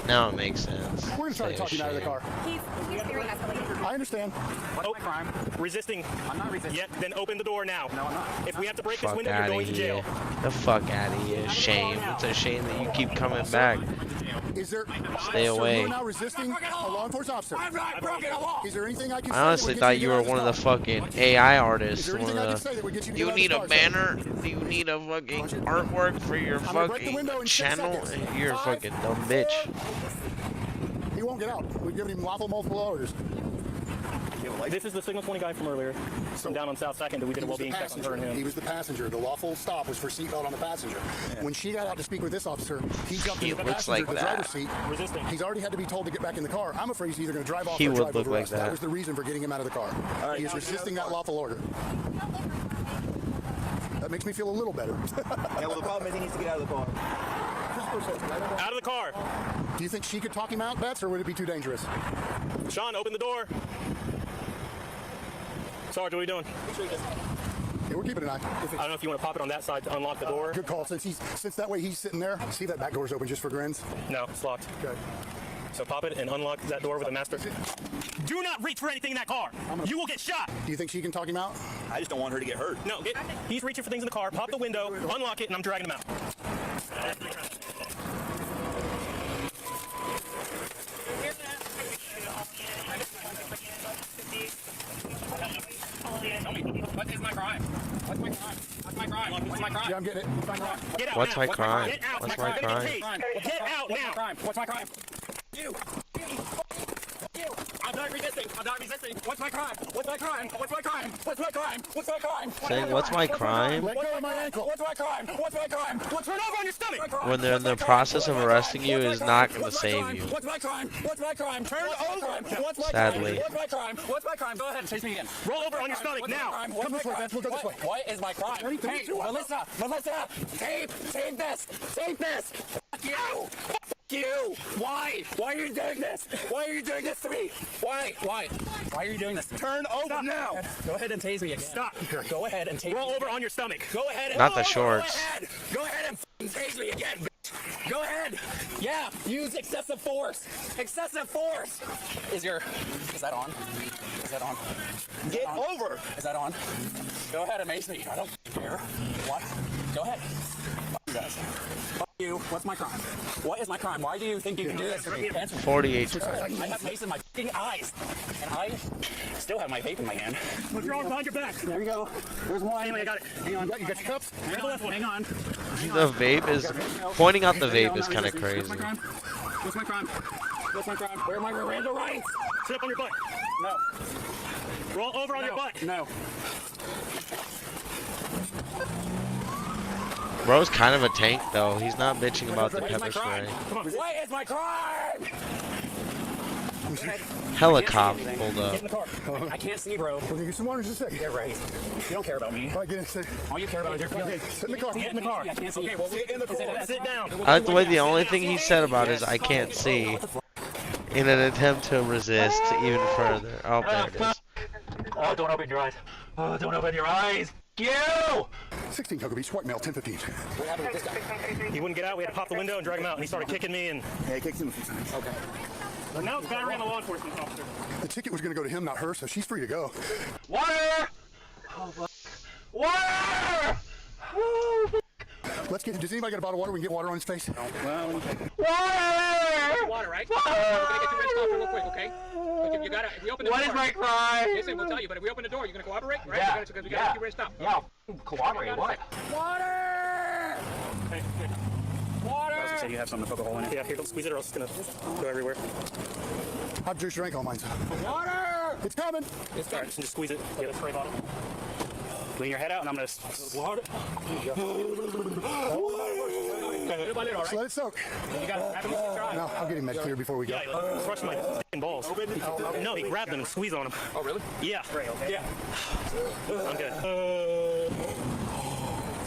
Now it makes sense. We're going to try to talk you out of the car. He's very escalated. I understand. What's my crime? Resisting. I'm not resisting. Yeah, then open the door now. No, I'm not. If we have to break this Fuck window, you're out going of to jail. here. The fuck out of here. Shame. It's a shame that you keep coming back. Is there... Stay away. You're now resisting a law enforcement officer. I'm not broken the law. Is there anything I can say? I honestly thought you were one of the fucking AI artists. Is there anything I can say that would get you to You get out need of a this car, sir? banner? Do you need a fucking artwork for your I'm gonna break the window fucking in 6 channel? seconds. You're a 5, fucking dumb bitch. 4. He won't get out. We've given him lawful multiple orders. This is the Signal 20 guy from earlier, from down on South 2nd that we did a well-being check on her and him. He was the passenger. The lawful stop was for seatbelt on the passenger. When she got out to speak with this officer, he jumped into the passenger to the driver's seat. Resisting. He's already had to be told to get back in the car. I'm afraid he's either going to drive off He or would drive look with like arrest. that. That was the reason for getting him out of the car. He is resisting that lawful order. That makes me feel a little better. Yeah, well, the problem is he needs to get out of the car. Out of the car. Do you think she could talk him out, Bets, or would it be too dangerous? Sean, open the door. Sarge, what are we doing? Yeah, we're keeping an eye. I don't know if you want to pop it on that side to unlock the door. Good call. Since that way he's sitting there. See that back door's open just for grins? No, it's locked. Good. So pop it and unlock that door with a master. Do not reach for anything in that car. You will get shot. Do you think she can talk him out? I just don't want her to get hurt. No, he's reaching for things in the car. Pop the window, unlock it, and I'm dragging him out. What is my crime? What's my crime? What's my crime? What's my crime? Yeah, I'm getting it. Get out What's now. my crime? Get out. What's my crime? Get out now. What's my crime? You. I'm not resisting. I'm not resisting. What's my crime? What's my crime? What's my crime? What's my crime? What's my crime? Saying, what's my crime? Let go of my ankle. What's my crime? What's my crime? Turn over on your stomach. When they're in the process of arresting you is not going to save you. What's my crime? What's my crime? Turn over. What's my Sadly. crime? What's my crime? What's my crime? Go ahead and chase me again. Roll over on your stomach now. Come this way, Bets. We'll go this way. What is my crime? Hey, Melissa! Melissa! Save this! Save this! Fuck you! Fuck you! Why? Why are you doing this? Why are you doing this to me? Why? Why? Why are you doing this? Turn over now. Go ahead and tase me again. Stop. Go ahead and tase me. Roll over on your stomach. Go ahead and Not the shorts. Go ahead and f***ing tase me again, bitch. Go ahead. Yeah, use excessive force. Excessive force. Is that on? Is that on? Get over. Is that on? Go ahead, amaze me. I don't care. What? Go ahead. Fuck you guys. Fuck you. What's my crime? What is my crime? Why do you think you can do this to me? Answer me. 48. I have mace in my fucking eyes, and I still have my vape in my hand. Look, you're all behind your back. There you go. There's one. Anyway, I got it. Hang on. You got your cups? Here's the last one. Hang on. The vape is pointing out the vape is kind of crazy. What's my crime? What's my crime? Where are my Miranda rights? Sit up on your butt. No. Roll over on your butt. No. Bro's kind of a tank though. He's not bitching about the pepper spray. What is my crime? Helicopter pulled Get up. in the car. I can't see, bro. Well, get some water in just a second. Get ready. You don't care about me. All right, get in. Sit. All you care about is your car. Sit in the car. Get in the car. I can't see. Okay, well, sit in the car. Sit down. I like the way the only thing he said about is I can't see in an attempt to resist even further. Oh, there it is. Oh, don't open your eyes. Oh, don't open your eyes. You! 16 Cocoa Beach, white male, 1015. What happened with this guy? He wouldn't get out. We had to pop the window and drag him out, and he started kicking me. And yeah, he kicked him a few times. Okay. But now it's battery on the law enforcement officer. The ticket was going to go to him, not her, so she's free to go. Water! Oh, water! Let's get. Does anybody got a bottle of water? We can get water on his face. Well, Water! Water, right? We're gonna get you ready to stop real quick, okay? If you gotta, if we open the door. What is my crime? Listen, we'll tell you, but if we open the door, you're gonna cooperate, right? Yeah. Because we gotta get you ready to stop. Yeah. Cooperate. What? Water! Hey, Water! I was gonna say you have something to poke a hole in it. yeah, here, don't squeeze it or else it's gonna go everywhere. I've juice drank all mine. Water! It's coming. It's All right, just squeeze it. Yeah, the spray bottle. Clean your head out, and I'm gonna. Water. Just let it soak. You gotta have him try. No, I'll get him med clear before we go. Yeah, he's crushing my f***ing balls. No, he grabbed them and squeezed on them. Oh, really? Yeah. Great, okay. Yeah. I'm good.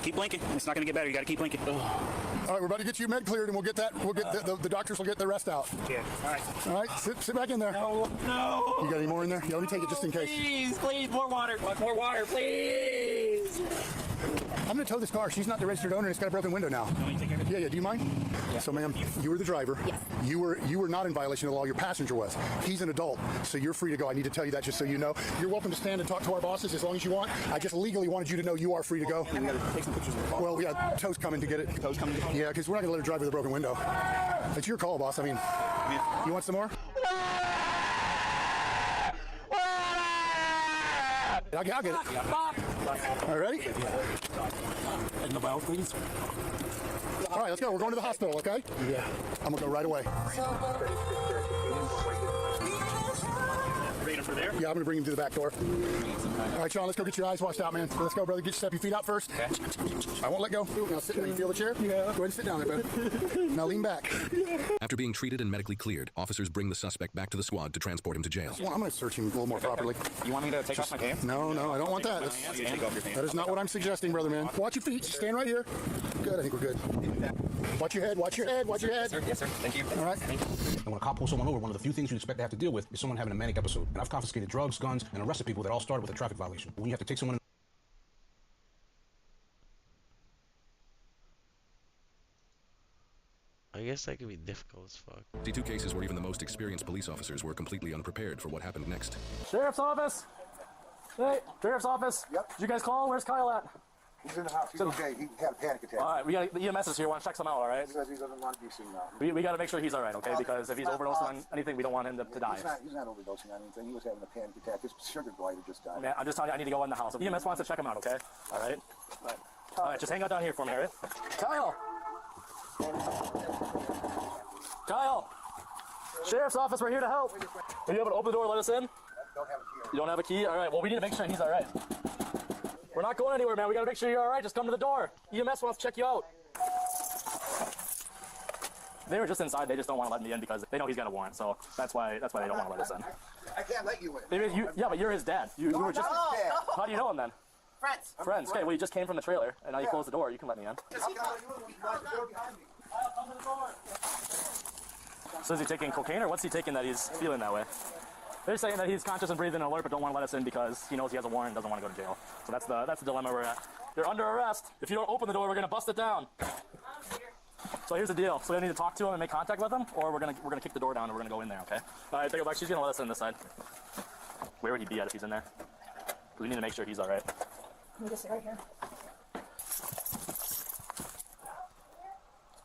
Keep blinking. It's not gonna get better. You gotta keep blinking. All right, we're about to get you med cleared, and we'll get that. We'll get the doctors will get the rest out. Yeah. All right. All right, sit back in there. No. No. You got any more in there? Yeah, let me take it just in case. Please, more water. More water, please. I'm gonna tow this car. She's not the registered owner, and it's got a broken window now. Yeah. Do you mind? Yeah. So, ma'am, you were the driver. Yes. You were not in violation of the law. Your passenger was. He's an adult, so you're free to go. I need to tell you that just so you know. You're welcome to stand and talk to our bosses as long as you want. I just legally wanted you to know you are free to go. We gotta take some pictures of the car. Well, we got tow's coming to get it. Tow's coming? Yeah, because we're not gonna let her drive with a broken window. It's your call, boss. I mean, you want some more? I'll get it. All right, ready? All right, let's go. We're going to the hospital, okay? Yeah. I'm going to go right away. Bring him for there? Yeah, I'm going to bring him to the back door. All right, Sean, let's go get your eyes washed out, man. Let's go, brother. Step your feet out first. Okay. I won't let go. Now sit there. You feel the chair? Yeah. Go ahead and sit down there, bud. Now lean back. After being treated and medically cleared, officers bring the suspect back to the squad to transport him to jail. Well, I'm going to search him a little more properly. You want me to take off my pants? No, I don't want that. That is not what I'm suggesting, brother, man. Watch your feet. Stand right here. Good. I think we're good. Watch your head. Watch your head. Watch your head. Yes, sir. Thank you. All right. And when a cop pulls someone over, one of the few things you expect to have to deal with is someone having a manic episode. And I've confiscated drugs, guns, and arrested people that all started with a traffic violation. When you have to take someone I guess that could be difficult as fuck. See two cases where even the most experienced police officers were completely unprepared for what happened next. Sheriff's office. Hey, Sheriff's office. Yep. Did you guys call? Where's Kyle at? He's in the house. He's okay. He had a panic attack. All right, we got the EMS is here. Want to check some out, all right? He says he doesn't want to be seen now. We got to make sure he's all right, okay? Because if he's overdosing on anything, we don't want him to die. He's not overdosing on anything. He was having a panic attack. His sugar glider just died. Man, I'm just telling you, I need to go in the house. If EMS wants to check him out, okay? All right? All right, just hang out down here for me, all right? Kyle! Kyle! Sheriff's office, we're here to help. Are you able to open the door and let us in? Don't have a key. You don't have a key? All right, well, we need to make sure he's all right. We're not going anywhere, man. We got to make sure you're all right. Just come to the door. EMS wants to check you out. They were just inside. They just don't want to let me in because they know he's got a warrant. So that's why they don't want to let us in. I can't let you in. Yeah, but you're his dad. You were just. How do you know him then? Friends. Okay, well, you just came from the trailer, and now you closed the door. You can let me in. So is he taking cocaine, or what's he taking that he's feeling that way? They're saying that he's conscious and breathing and alert, but don't want to let us in because he knows he has a warrant and doesn't want to go to jail. So that's the dilemma we're at. You're under arrest. If you don't open the door, we're gonna bust it down. So here's the deal. So we need to talk to him and make contact with him, or we're gonna kick the door down and we're gonna go in there, okay? All right, take it back. She's gonna let us in this side. Where would he be at if he's in there? We need to make sure he's all right. Let me just sit right here.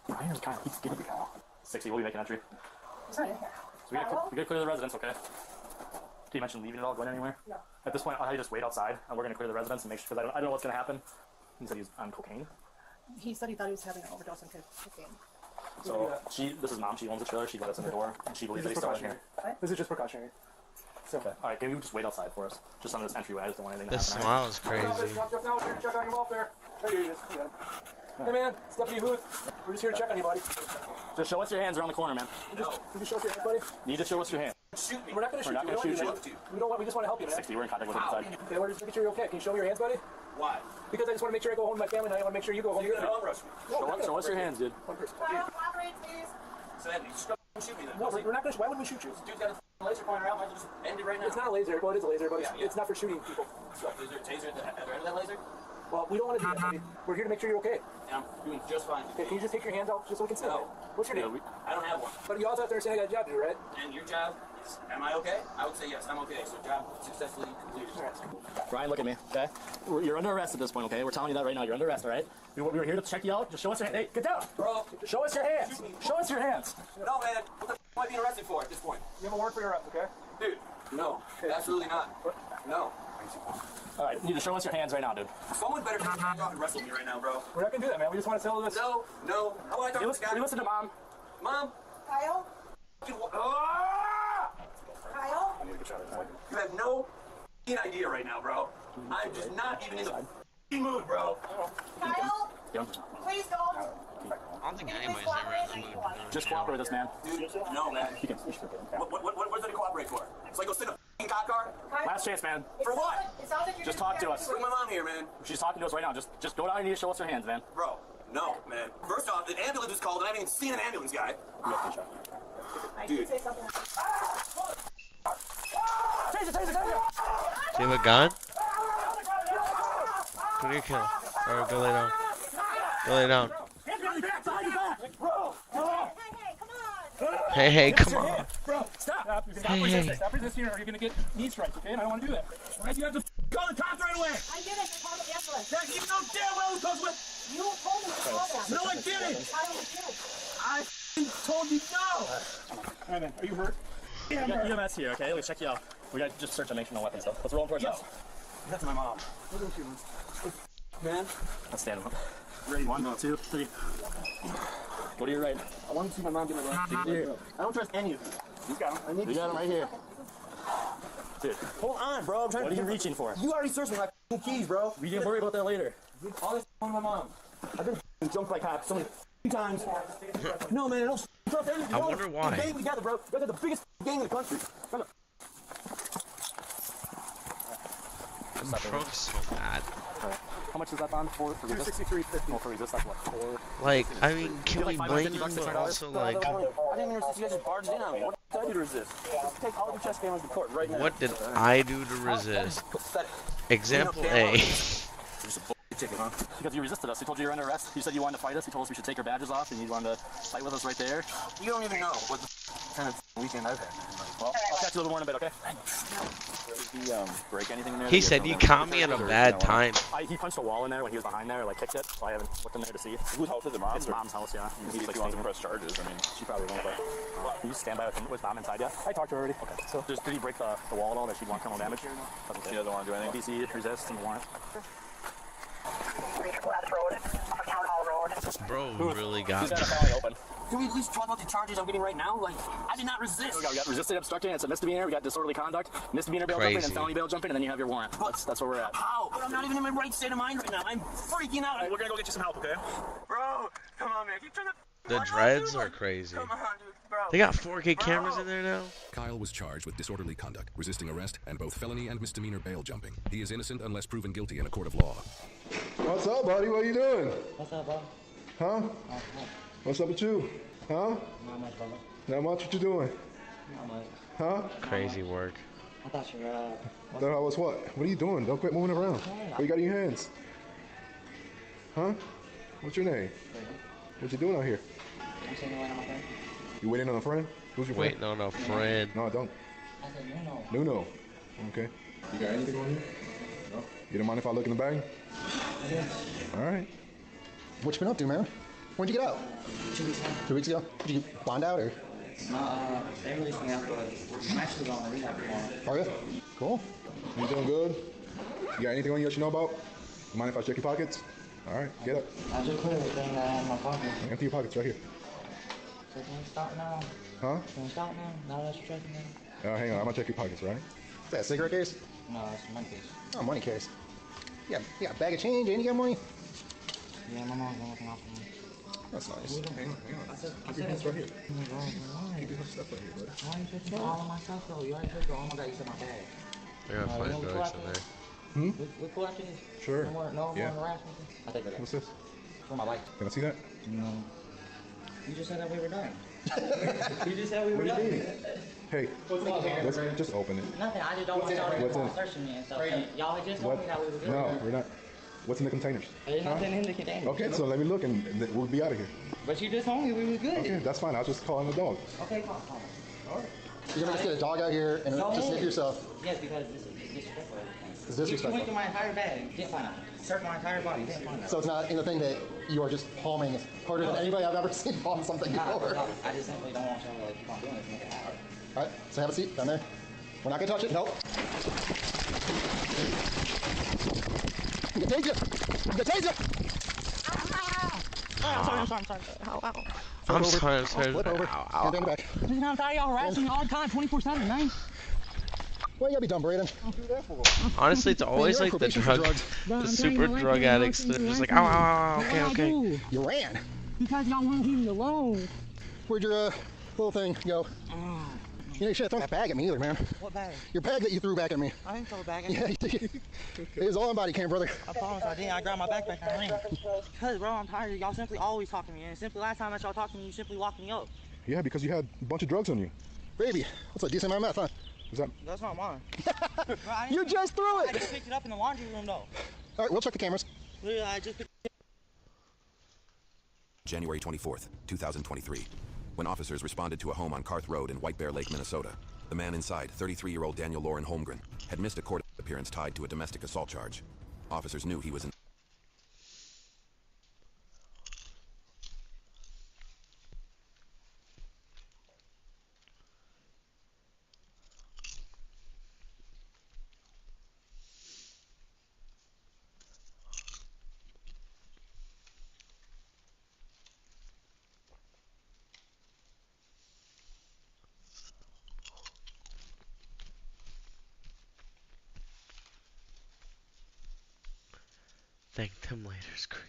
Brian kind of keeps getting me. 60, we'll be making entry. It's not in here. So we gotta clear the residence, okay? Did you mention leaving it all, going anywhere? No. At this point, I'll have you just wait outside, and we're gonna clear the residence and make sure, because I don't know what's gonna happen. He said he's on cocaine. He said he thought he was having an overdose on cocaine. So this is Mom. She owns the trailer. She let us in the door, and she believes that he's still in here. This is just precautionary. Okay. All right. Can we just wait outside for us? Just on this entryway. I just don't want anything to This happen. smile is crazy. Check on your welfare. There he is. Hey man, it's Deputy Huth. We're just here to check on you, buddy. Just show us your hands around the corner, man. Can you show us your hands, buddy? Need to show us your hands. Shoot me. We're not going to shoot you. We're not going to shoot you. We don't want. We just want to help you, man. 60. We're in contact with him inside. Okay, we're just making sure you're okay. Can you show me your hands, buddy? Why? Because I just want to make sure I go home with my family, and I want to make sure you go home. You're gonna bum rush me. Show us your hands, dude. Cooperate, please. So then you just shoot me then. No, we're not going to. Why would we shoot you? Dude's got a laser pointer out. Might as well just end it right now. It's not a laser. Well, it is a laser, but Yeah. it's not for shooting people. So, is there a taser at the other end of that laser? Well, we don't want to do that, buddy. We're here to make sure you're okay. Yeah, I'm doing just fine. Okay, can you just take your hands out just so we can see No. it? What's your name? I don't have one. But you also have to understand I got a job to do, right? And your job is, am I okay? I would say yes, I'm okay. So job successfully completed. Brian, look at me, okay? You're under arrest at this point, okay? We're telling you that right now. You're under arrest, all right? We were here to check you out. Just show us your hands. Hey, get down. Bro, Show us your hands. Show us your hands. no, man. What the f am I being arrested for at this point? You have a warrant for your arrest, okay? Dude, no. Absolutely not. No. All right, you need to show us your hands right now, dude. Someone better come off and wrestle me right now, bro. We're not gonna do that, man. We just want to settle this. No. How do I talk to this guy? We listen to Mom. Mom? Kyle? Kyle? You have no idea right now, bro. I'm just not even in the mood, bro. Kyle? Please don't. I don't think anybody's ever in the mood. Just cooperate with us, man. Dude, no, man. What is it to cooperate for? So I go sit in a cop car? Last chance, man. For what? It sounds like you're Just talk to us. Look at my mom here, man. She's talking to us right now. Just go down and you need to show us your hands, man. Bro, no, man. First off, the ambulance is called and I haven't even seen an ambulance guy. I did say something. Taser! Do you have a gun? Go to your kill. Or go lay down. Go lay down. Hey, come on. Bro, stop. Hey. Stop resisting or you're gonna get knee strikes, okay? And I don't want to do that. Alright, you have to call the cops right away. I did it. I called the ambulance. Yeah, you know damn well who goes with. You told me to call them. No, I didn't. I did. I told you no. Alright, man. Are you hurt? Yeah, we got EMS here, okay? Let's check you out. We got just search and make sure no weapons, though. Let's roll towards us. That's my mom. Man. Let's stand up. Ready? 1, 2, 3. Go to your right. I want to see my mom get my life. I don't trust any of you. You got him. We got him right here. Dude. Hold on, bro. I'm trying What are you reaching for? You already searched me my keys, bro. We can worry about that later. All this on my mom. I've been jumped by cops so many times. No, man, I don't trust anything. I wonder why. We gang together, bro. You guys are the biggest gang in the country. I'm drunk so bad. How much is that bond for? For resist? 263.50. No, for resist, that's what, 4? Like, I mean, can we like blame $550, him, but $600? also, like, I didn't even resist. You guys just barged in on me. What did I do to resist? Take all of your chest cameras to court right now. what did I do to resist? Pathetic. Example A. Just a bullshit ticket, huh? Because you resisted us. You told you were under arrest. You said you wanted to fight us. You told us we should take our badges off, and you wanted to fight with us right there. You don't even know what the kind of weekend I've had. Well, I'll catch you a little more in a bit, okay? Did he break anything in there? He said you caught me at a bad time. He punched a wall in there when he was behind there, like kicked it, so I haven't looked in there to see. Whose house is it, Mom's? It's Mom's house, yeah. He's like, wants to press charges. I mean, she probably won't, but can you stand by with Mom inside yet? I talked to her already. Okay. So did he break the wall at all that she'd want criminal damage? She doesn't want to do anything. DC, resist, and warrant. Bro really got He's me. got a file open. Can we at least talk about the charges I'm getting right now? Like, I did not resist. We got resisted obstructing, it's a misdemeanor. We got disorderly conduct, misdemeanor bail jumping, and felony bail jumping, and then you have your warrant. That's where we're at. How? But I'm not even in my right state of mind right now. I'm freaking out. We're gonna go get you some help, okay? Bro, come on, man. Can you turn the The dreads are crazy. Come on, dude, bro. They got 4K cameras in there now? Kyle was charged with disorderly conduct, resisting arrest, and both felony and misdemeanor bail jumping. He is innocent unless proven guilty in a court of law. What's up, buddy? What are you doing? What's up, bro? Huh? What's up with you? Huh? Not much, brother. Not much. What you doing? Not much. Huh? Crazy work. I thought you were, Thought I was what? What are you doing? Don't quit moving around. What you got in your hands? Huh? What's your name? What you doing out here? I'm saying waiting on my friend. You waiting on a friend? Who's your friend? Waiting on a friend. No, I don't. I said Nuno. Nuno. Okay. You got anything on you? No. You don't mind if I look in the bag? Yes. All right. What you been up to, man? When'd you get out? 2 weeks ago. 2 weeks ago? Did you bond out or? They released me after I'm actually going to rehab tomorrow. Are you? Cool. You doing good? You got anything on you that you know about? You mind if I check your pockets? All right, get up. I just put everything that I had in my pocket. Empty your pockets right here. So can you stop now? Huh? Can you stop now? Now that you're checking me? Hang on, I'm gonna check your pockets, right? Is that a cigarette case? No, it's a money case. Oh, money case. You got a bag of change and you got money? Yeah, my mom's been looking out for me. That's nice. Hang on. Keep your hands right here. Keep your stuff right here, buddy. Why are you touching all of my stuff though? You already took it. Oh my god, you said my bag. I gotta find drugs in there. We pull after this? Sure. No more harassment? I take that. What's this? For my life. Can I see that? No. You just said that we were done. You just said we were done. Hey, let's just open it. Nothing. I just don't want y'all to search me and stuff. And y'all had just told me that we were good. No, we're not. What's in the containers? There's nothing in the containers. Okay, so let me look and we'll be out of here. But you just told me we were good. Okay, that's fine. I'll just call in the dog. Okay, fine. All right. You're gonna just get a dog out here and just sniff yourself. Yes, because this is disrespectful. It's disrespectful. You went through my entire bag. Didn't find out. Searched my entire body. Didn't find out. So it's not anything that you are just palming harder than anybody I've ever seen palm something before. No, I just simply don't want y'all to keep on doing this and make it happen. All right, so have a seat down there. We're not gonna touch it. Nope. You can taser it. You can taser it. I'm sorry. Ow. I'm sorry. Flip over. Hand down the back. I'm tired of y'all harassing me all the time, 24/7, man. Well, you gotta be dumb, Braden. Honestly, it's always like the super drug addicts that are just like, ow, okay. You ran. Because y'all won't leave me alone. Where'd your little thing go? You should have thrown that bag at me either, man. What bag? Your bag that you threw back at me. I didn't throw a bag at you. Yeah, you did. It was all on body cam, brother. I promise I didn't. I grabbed my backpack and I ran. Because, bro, I'm tired of y'all simply always talking to me. And simply last time that y'all talked to me, you simply locked me up. Yeah, because you had a bunch of drugs on you. Baby, that's a decent amount of meth, huh? Is that? That's not mine. Bro, You just threw it! I just picked it up in the laundry room, though. All right, we'll check the cameras. Literally, I just picked it January 24th, 2023. When officers responded to a home on Karth Road in White Bear Lake, Minnesota, the man inside, 33-year-old Daniel Lauren Holmgren, had missed a court appearance tied to a domestic assault charge. Officers knew he was in Thank them later is crazy.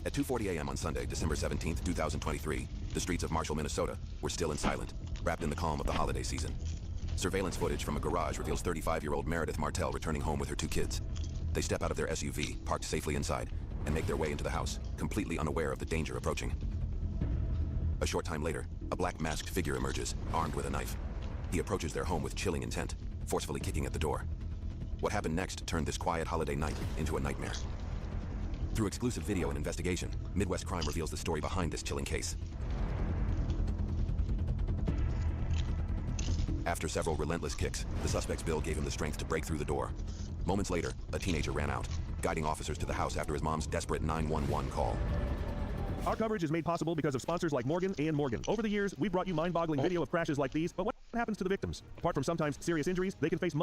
At 2:40 a.m. on Sunday, December 17th, 2023, the streets of Marshall, Minnesota were still and silent, wrapped in the calm of the holiday season. Surveillance footage from a garage reveals 35-year-old Meredith Martell returning home with her 2 kids. They step out of their SUV, parked safely inside, and make their way into the house, completely unaware of the danger approaching. A short time later, a black masked figure emerges, armed with a knife. He approaches their home with chilling intent, forcefully kicking at the door. What happened next turned this quiet holiday night into a nightmare. Through exclusive video and investigation, Midwest Crime reveals the story behind this chilling case. After several relentless kicks, the suspect's bill gave him the strength to break through the door. Moments later, a teenager ran out, guiding officers to the house after his mom's desperate 911 call. Our coverage is made possible because of sponsors like Morgan and Morgan. Over the years, we've brought you mind-boggling video of crashes like these, but what happens to the victims? Apart from sometimes serious injuries, they can face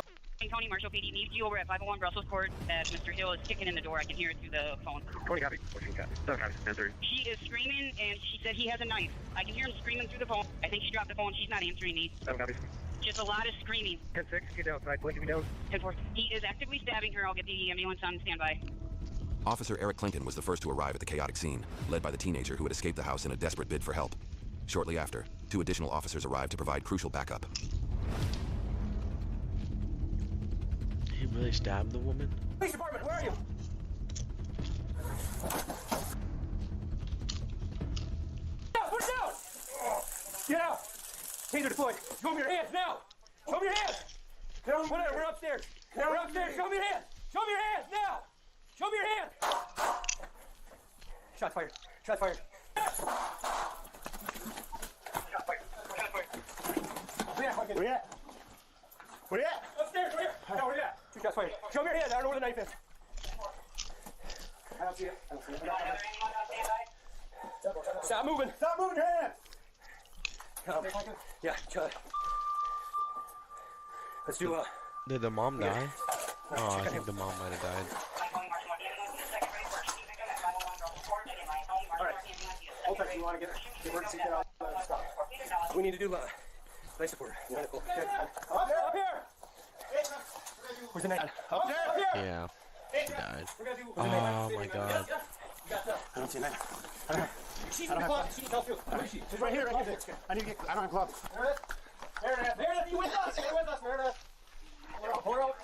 Tony, Marshall PD needs you over at 501 Brussels Court. Mr. Hill is kicking in the door. I can hear it through the phone. Cody, copy. She is screaming, and she said he has a knife. I can hear him screaming through the phone. I think she dropped the phone. She's not answering me. Just a lot of screaming. 10-6, get outside, blinking me down. 10-4. He is actively stabbing her. I'll get the ambulance on standby. Officer Eric Clinton was the first to arrive at the chaotic scene, led by the teenager who had escaped the house in a desperate bid for help. Shortly after, 2 additional officers arrived to provide crucial backup. He really stabbed the woman? Police department, where are you? Put it down! Get out! Taser deployed. Show me your hands now! Show me your hands! Whatever, we're upstairs. We're upstairs. Show me your hands! Show me your hands now! Show me your hands! Shot fired. Shot fired. Where you at? Where you at? Upstairs, right here. No, where you at? 2 shots fired. Show me your hand. I don't know where the knife is. I don't see it. I don't see it. Stop moving. Stop moving your hand. Yeah, let's do Did the mom die? Oh, I think the mom might have died. Alright. Hold tight, you want to get emergency care out. We need to do life support. Medical. Up here! Where's the knife? Up there! Yeah, he died. Oh my god. I don't see a knife. She's in the closet. She needs help too. Where is she? She's right here. Right here. I need to get. I don't have gloves. Meredith, you with us? You're with us, Meredith. Hold her out.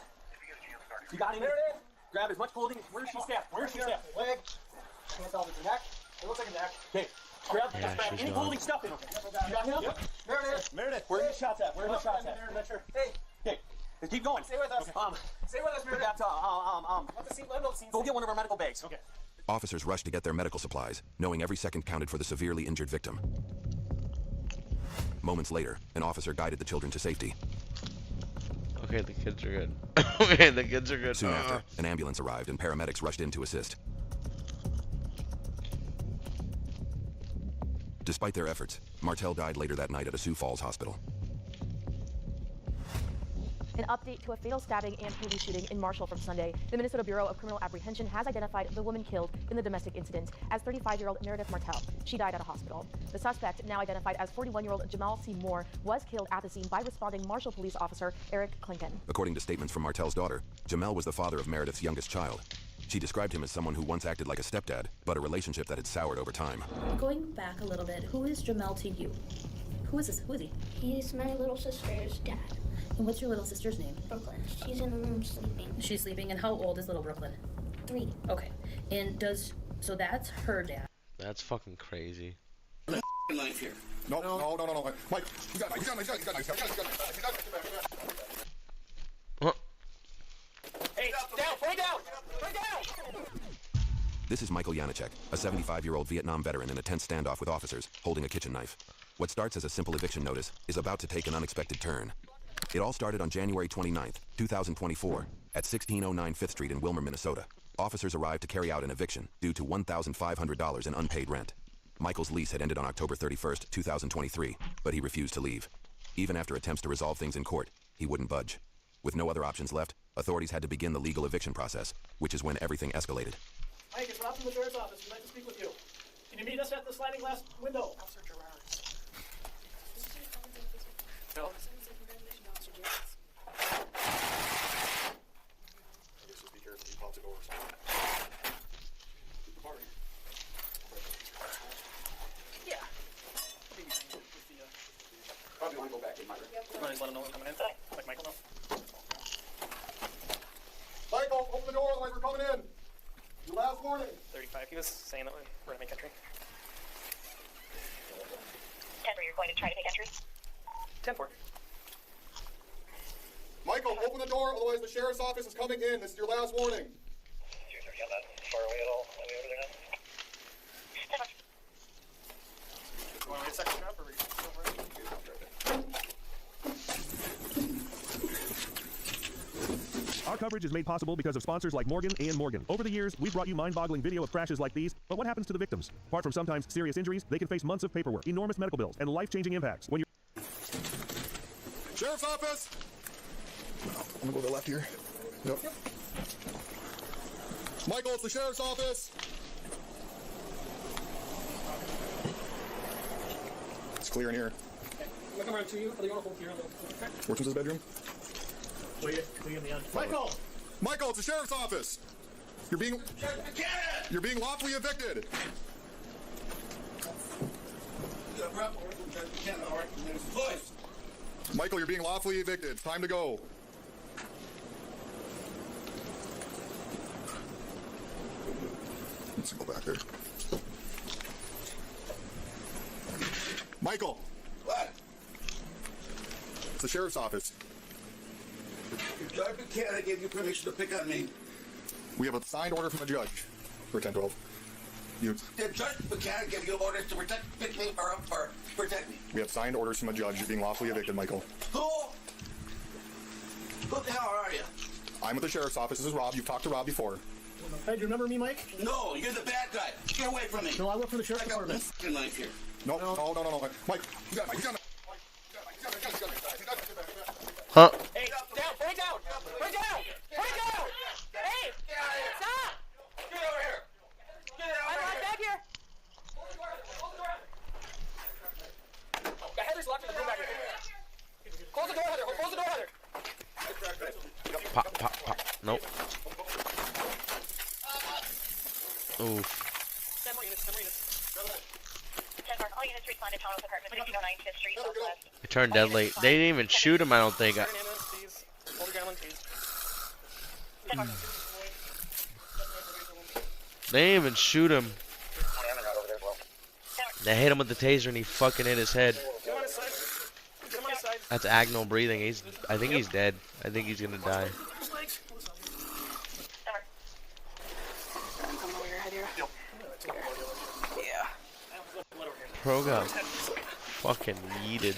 You got him, Meredith. Grab as much clothing. Where's she stabbed? Where's she stabbed? Leg. Hands over the neck. It looks like a neck. Okay. Grab any clothing stuff in. You got him? Yep. Meredith, where are the shots at? Where are the shots at? Hey. Okay. Keep going. Stay with us. Stay with us, Meredith. Go get one of our medical bags. Okay. Officers rushed to get their medical supplies, knowing every second counted for the severely injured victim. Moments later, an officer guided the children to safety. Okay, the kids are good. Okay, the kids are good. Soon after, an ambulance arrived and paramedics rushed in to assist. Despite their efforts, Martel died later that night at a Sioux Falls hospital. An update to a fatal stabbing and police shooting in Marshall from Sunday. The Minnesota Bureau of Criminal Apprehension has identified the woman killed in the domestic incident as 35-year-old Meredith Martel. She died at a hospital. The suspect, now identified as 41-year-old Jamal C. Moore, was killed at the scene by responding Marshall police officer Eric Clinton. According to statements from Martel's daughter, Jamel was the father of Meredith's youngest child. She described him as someone who once acted like a stepdad, but a relationship that had soured over time. Going back a little bit, who is Jamel to you? Who is this? Who is he? He's my little sister's dad. And what's your little sister's name? Brooklyn. She's in the room sleeping. She's sleeping. And how old is little Brooklyn? 3. Okay. And so that's her dad. That's fucking crazy. Knife here. No. Mike, you got knife. Hey, down, lay down. This is Michael Janacek, a 75-year-old Vietnam veteran in a tense standoff with officers, holding a kitchen knife. What starts as a simple eviction notice is about to take an unexpected turn. It all started on January 29th, 2024, at 1609 5th Street in Wilmer, Minnesota. Officers arrived to carry out an eviction due to $1,500 in unpaid rent. Michael's lease had ended on October 31st, 2023, but he refused to leave. Even after attempts to resolve things in court, he wouldn't budge. With no other options left, authorities had to begin the legal eviction process, which is when everything escalated. Mike, it's Rob from the sheriff's office. We'd like to speak with you. Can you meet us at the sliding glass window? Officer Gerard. No. Yeah. Probably want to go back in my room. Just let him know we're coming in. Like Michael know. Michael, open the door, otherwise we're coming in. Your last warning. 35. He was saying that we're enemy country. 10, you're going to try to take entry? 10-4. Michael, open the door, otherwise the sheriff's office is coming in. This is your last warning. Got that far away at all? Are we over there now? You want to wait a second, Jeff, or Our coverage is made possible because of sponsors like Morgan and Morgan. Over the years, we've brought you mind-boggling video of crashes like these, but what happens to the victims? Apart from sometimes serious injuries, they can face months of paperwork, enormous medical bills, and life-changing impacts. When you're... Sheriff's office! I'm gonna go to the left here. Yep. Michael, it's the sheriff's office! It's clear in here. Go come around to you. Are you want to hold here? Which one's his bedroom? We in the end. Michael! Michael, it's the sheriff's office. You're being lawfully evicted. Michael, you're being lawfully evicted. It's time to go. Let's go back there. Michael! What? It's the sheriff's office. Judge Buchanan gave you permission to pick on me. We have a signed order from the judge for 1012. Did Judge Buchanan give you orders to pick me or protect me? We have signed orders from a judge. You're being lawfully evicted, Michael. Who? Who the hell are you? I'm with the sheriff's office. This is Rob. You've talked to Rob before. Hey, do you remember me, Mike? No, you're the bad guy. Get away from me. No, I work for the sheriff's department. I got knife here. No. Mike, you got it. Huh? Hey, down, bring it down! Bring it down! Bring it down! Hey! Stop! Get over here! Get over here! I'm right back here! Heather's locked in the room back here. Close the door, Heather! Close the door, Heather! Pop. Nope. Oof. All units respond to Thomas Apartment, 1609 5th Street, Southwest. It turned dead late. They didn't even shoot him, I don't think. They didn't even shoot him. They hit him with the taser and he fucking hit his head. That's agonal breathing. I think he's dead. I think he's gonna die. Pro got fucking yeeted.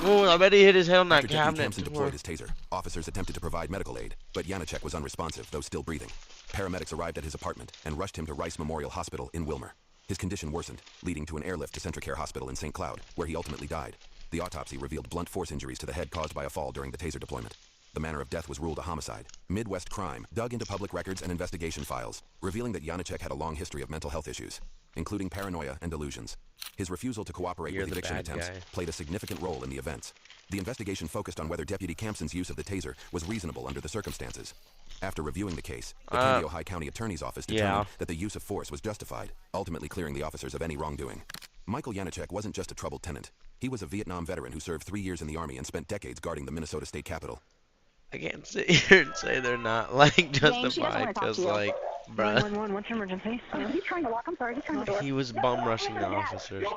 Oh, I bet he hit his head on that After cabinet. Deputy Campson deployed his taser, officers attempted to provide medical aid, but Janacek was unresponsive, though still breathing. Paramedics arrived at his apartment and rushed him to Rice Memorial Hospital in Wilmer. His condition worsened, leading to an airlift to Centracare Hospital in St. Cloud, where he ultimately died. The autopsy revealed blunt force injuries to the head caused by a fall during the taser deployment. The manner of death was ruled a homicide. Midwest Crime dug into public records and investigation files, revealing that Janacek had a long history of mental health issues, including paranoia and delusions. His refusal to cooperate with eviction attempts played a significant role in the events. The investigation focused on whether Deputy Campson's use of the taser was reasonable under the circumstances. After reviewing the case, the Candido High County Attorney's Office determined that the use of force was justified, ultimately clearing the officers of any wrongdoing. Michael Janacek wasn't just a troubled tenant. He was a Vietnam veteran who served 3 years in the Army and spent decades guarding the Minnesota State Capitol. I can't sit here and say they're not, like, justified, because, like, bruh. 911, what's your emergency? He's trying to lock. I'm sorry, he's trying to door. He was bum rushing the officers.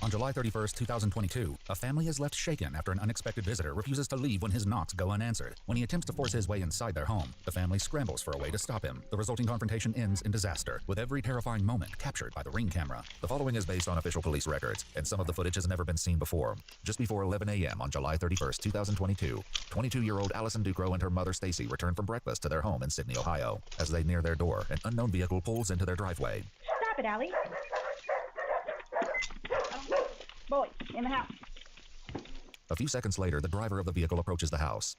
On July 31st, 2022, a family is left shaken after an unexpected visitor refuses to leave when his knocks go unanswered. When he attempts to force his way inside their home, the family scrambles for a way to stop him. The resulting confrontation ends in disaster, with every terrifying moment captured by the Ring camera. The following is based on official police records, and some of the footage has never been seen before. Just before 11 a.m. on July 31st, 2022, 22-year-old Allison Ducro and her mother Stacy return from breakfast to their home in Sydney, Ohio. As they near their door, an unknown vehicle pulls into their driveway. Stop it, Allie. Boy, in the house. A few seconds later, the driver of the vehicle approaches the house.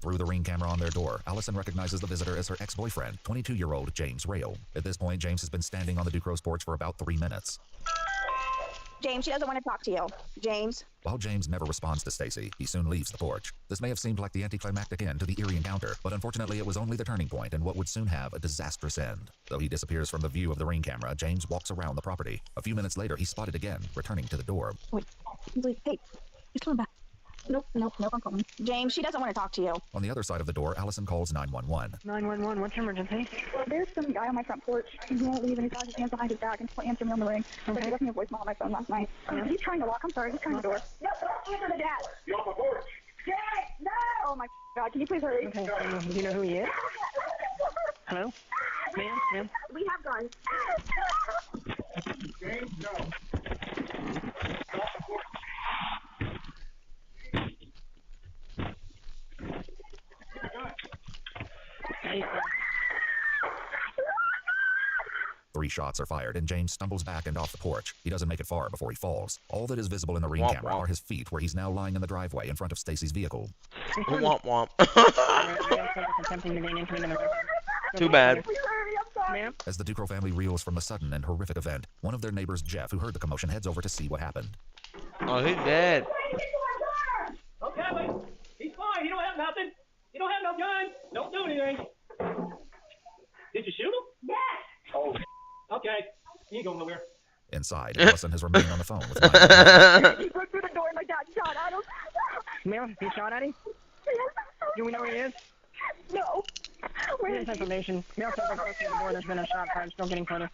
Through the Ring camera on their door, Allison recognizes the visitor as her ex-boyfriend, 22-year-old James Rayo. At this point, James has been standing on the Ducro's porch for about 3 minutes. James, she doesn't want to talk to you. James. While James never responds to Stacy, he soon leaves the porch. This may have seemed like the anticlimactic end to the eerie encounter, but unfortunately it was only the turning point in what would soon have a disastrous end. Though he disappears from the view of the Ring camera, James walks around the property. A few minutes later, he's spotted again, returning to the door. Wait, hey, he's coming back. Nope, I'm coming. James, she doesn't want to talk to you. On the other side of the door, Allison calls 911. 911, what's your emergency? Well, there's some guy on my front porch. He won't leave and he's got his hands behind his back and he'll answer me on the ring. Okay. But he left me a voicemail on my phone last night. He's trying to lock. I'm sorry, he's trying to door. No, don't answer the dad. Get off my porch. Jay, no! Oh my God, can you please hurry? Okay, do you know who he is? Hello? Ma'am? We have guns. James, no. 3 shots are fired, and James stumbles back and off the porch. He doesn't make it far before he falls. All that is visible in the Ring camera are his feet, where he's now lying in the driveway in front of Stacy's vehicle. Womp womp. Too bad. Ma'am? As the Ducro family reels from the sudden and horrific event, one of their neighbors, Jeff, who heard the commotion, heads over to see what happened. Oh, he's dead. Okay, wait. He's fine. He don't have nothing. He don't have no gun. Don't do anything. Did you shoot him? Yes. Oh. Okay. He ain't going nowhere. Inside, Allison has remained on the phone with 911. He broke through the door and my dad shot at him. Ma'am, he shot at him? Do we know where he is? No. Where is information? Ma'am, sounds like close to the door. There's been a shot fired. Still getting closer.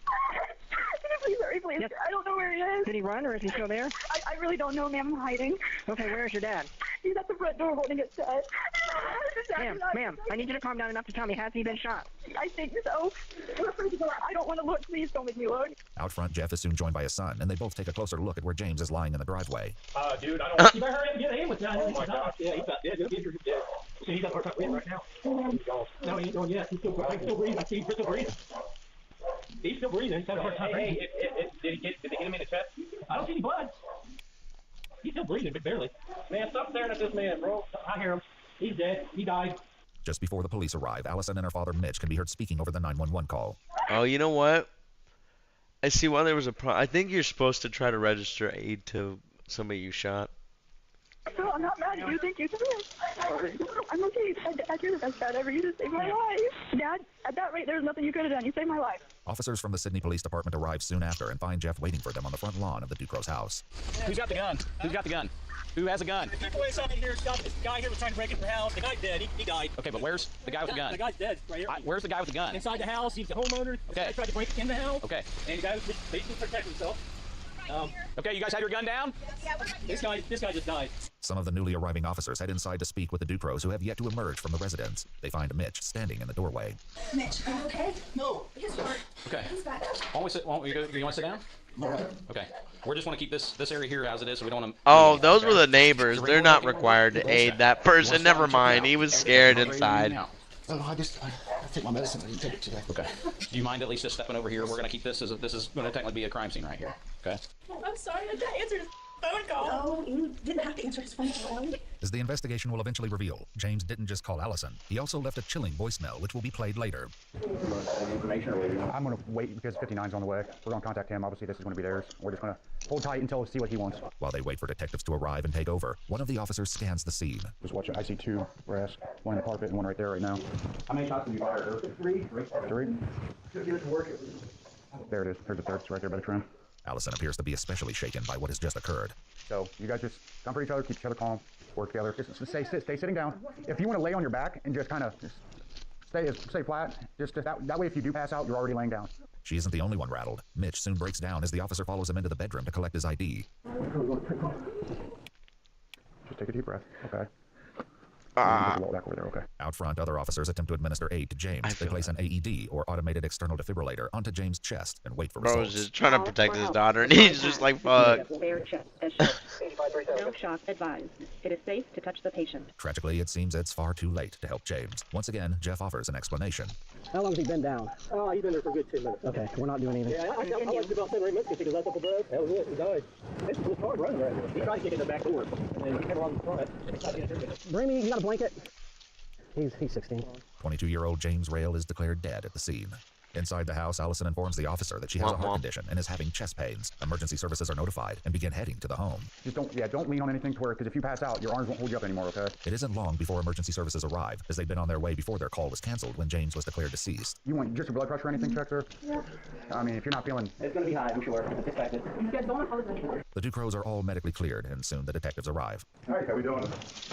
Please hurry, please. Yes. I don't know where he is. Did he run or is he still there? I really don't know, ma'am. I'm hiding. Okay, where is your dad? He's at the front door holding it shut. Ma'am, I need you to calm down enough to tell me, has he been shot? I think so. I don't want to look. Please don't make me look. Out front, Jeff is soon joined by his son, and they both take a closer look at where James is lying in the driveway. Dude, I don't. You better hurry up and get him with that. Oh my God. Yeah, he's dead. So he's at our top right now. No, he ain't going yet. He's still breathing. I see he's still breathing. He's still breathing. He's had a hard time breathing. Did they get him in the chest? I don't see any blood. He's still breathing, but barely. Man, stop staring at this man, bro. I hear him. He's dead. He died. Just before the police arrive, Allison and her father, Mitch, can be heard speaking over the 911 call. Oh, you know what? I see why there was a problem. I think you're supposed to try to register aid to somebody you shot. No, I'm not mad at you. Thank you. I'm okay. Dad, you're the best dad ever. You just saved my life. Dad, at that rate, there's nothing you could have done. You saved my life. Officers from the Sydney Police Department arrive soon after and find Jeff waiting for them on the front lawn of the Ducro's house. Who's got the gun? Who's got the gun? Who has a gun? The people inside here, the guy here was trying to break into the house. The guy's dead. He died. Okay, but where's the guy with the gun? The guy's dead right here. Where's the guy with the gun? Inside the house. He's the homeowner. Okay. He tried to break in the house. Okay. And the guy was basically protecting himself. Okay, you guys have your gun down? This guy just died. Some of the newly arriving officers head inside to speak with the Ducros, who have yet to emerge from the residence. They find Mitch standing in the doorway. Mitch, are you okay? No. He's hurt. Okay. He's back. Why don't you want to sit down? All right. Okay. We just want to keep this area here as it is, so we don't want to... Oh, those were the neighbors. They're not required to aid that person. Never mind. He was scared inside. Oh, I take my medicine. I take it today. Okay. Do you mind at least just stepping over here? We're going to keep this as this is going to technically be a crime scene right here. Okay. I'm sorry. I didn't answer his phone call. No, you didn't have to answer his phone call. As the investigation will eventually reveal, James didn't just call Allison. He also left a chilling voicemail, which will be played later. I'm going to wait because 59's on the way. We're going to contact him. Obviously, this is going to be theirs. We're just going to hold tight until we see what he wants. While they wait for detectives to arrive and take over, one of the officers scans the scene. Just watch it. I see two brass, one in the carpet and one right there right now. How many shots did you fire? Three. There it is. There's the third. It's right there by the trim. Allison appears to be especially shaken by what has just occurred. So you guys just comfort each other, keep each other calm, work together. Just stay sitting down. If you want to lay on your back and just kind of stay flat, just that way if you do pass out, you're already laying down. She isn't the only one rattled. Mitch soon breaks down as the officer follows him into the bedroom to collect his ID. Just take a deep breath. Okay. Back over there, okay. Out front, other officers attempt to administer aid to James. They place an AED, or automated external defibrillator, onto James' chest and wait for results. Bro's just trying to protect his daughter, and he's just like, fuck. No shock advised. It is safe to touch the patient. Tragically, it seems it's far too late to help James. Once again, Jeff offers an explanation. How long has he been down? Oh, he's been there for a good 2 minutes. Okay, we're not doing anything. Yeah, I like about 7 or 8 minutes because that's up a breath. That was it. He died. It was hard running right there. He tried to get in the back door, and he came along the front. Bring me, you got a blanket? He's 16. 22-year-old James Rail is declared dead at the scene. Inside the house, Allison informs the officer that she has a heart condition and is having chest pains. Emergency services are notified and begin heading to the home. Just don't lean on anything to where, because if you pass out, your arms won't hold you up anymore, okay? It isn't long before emergency services arrive, as they've been on their way before their call was canceled when James was declared deceased. You want just your blood pressure or anything checked, sir? Yeah. I mean, if you're not feeling... It's going to be high, I'm sure. It's expected. The Ducros are all medically cleared, and soon the detectives arrive. All right, how we doing?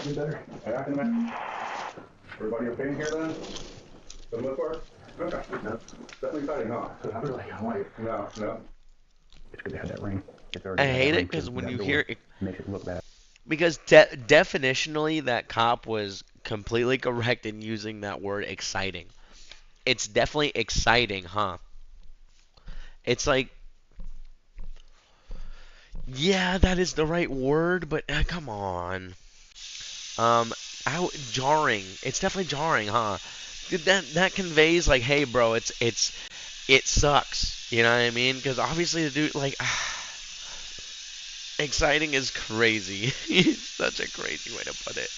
Doing better. Back in the back. Everybody okay in here, then? For the most part? Okay. No. Definitely exciting, huh? Not really. No. It's good to have that ring. I hate it because when you hear it, makes it look bad. Because definitionally, that cop was completely correct in using that word exciting. It's definitely exciting, huh? It's like, yeah, that is the right word, but come on. Jarring. It's definitely jarring, huh? That conveys like, hey, bro, it sucks. You know what I mean? Because obviously the dude, like, exciting is crazy. Such a crazy way to put it.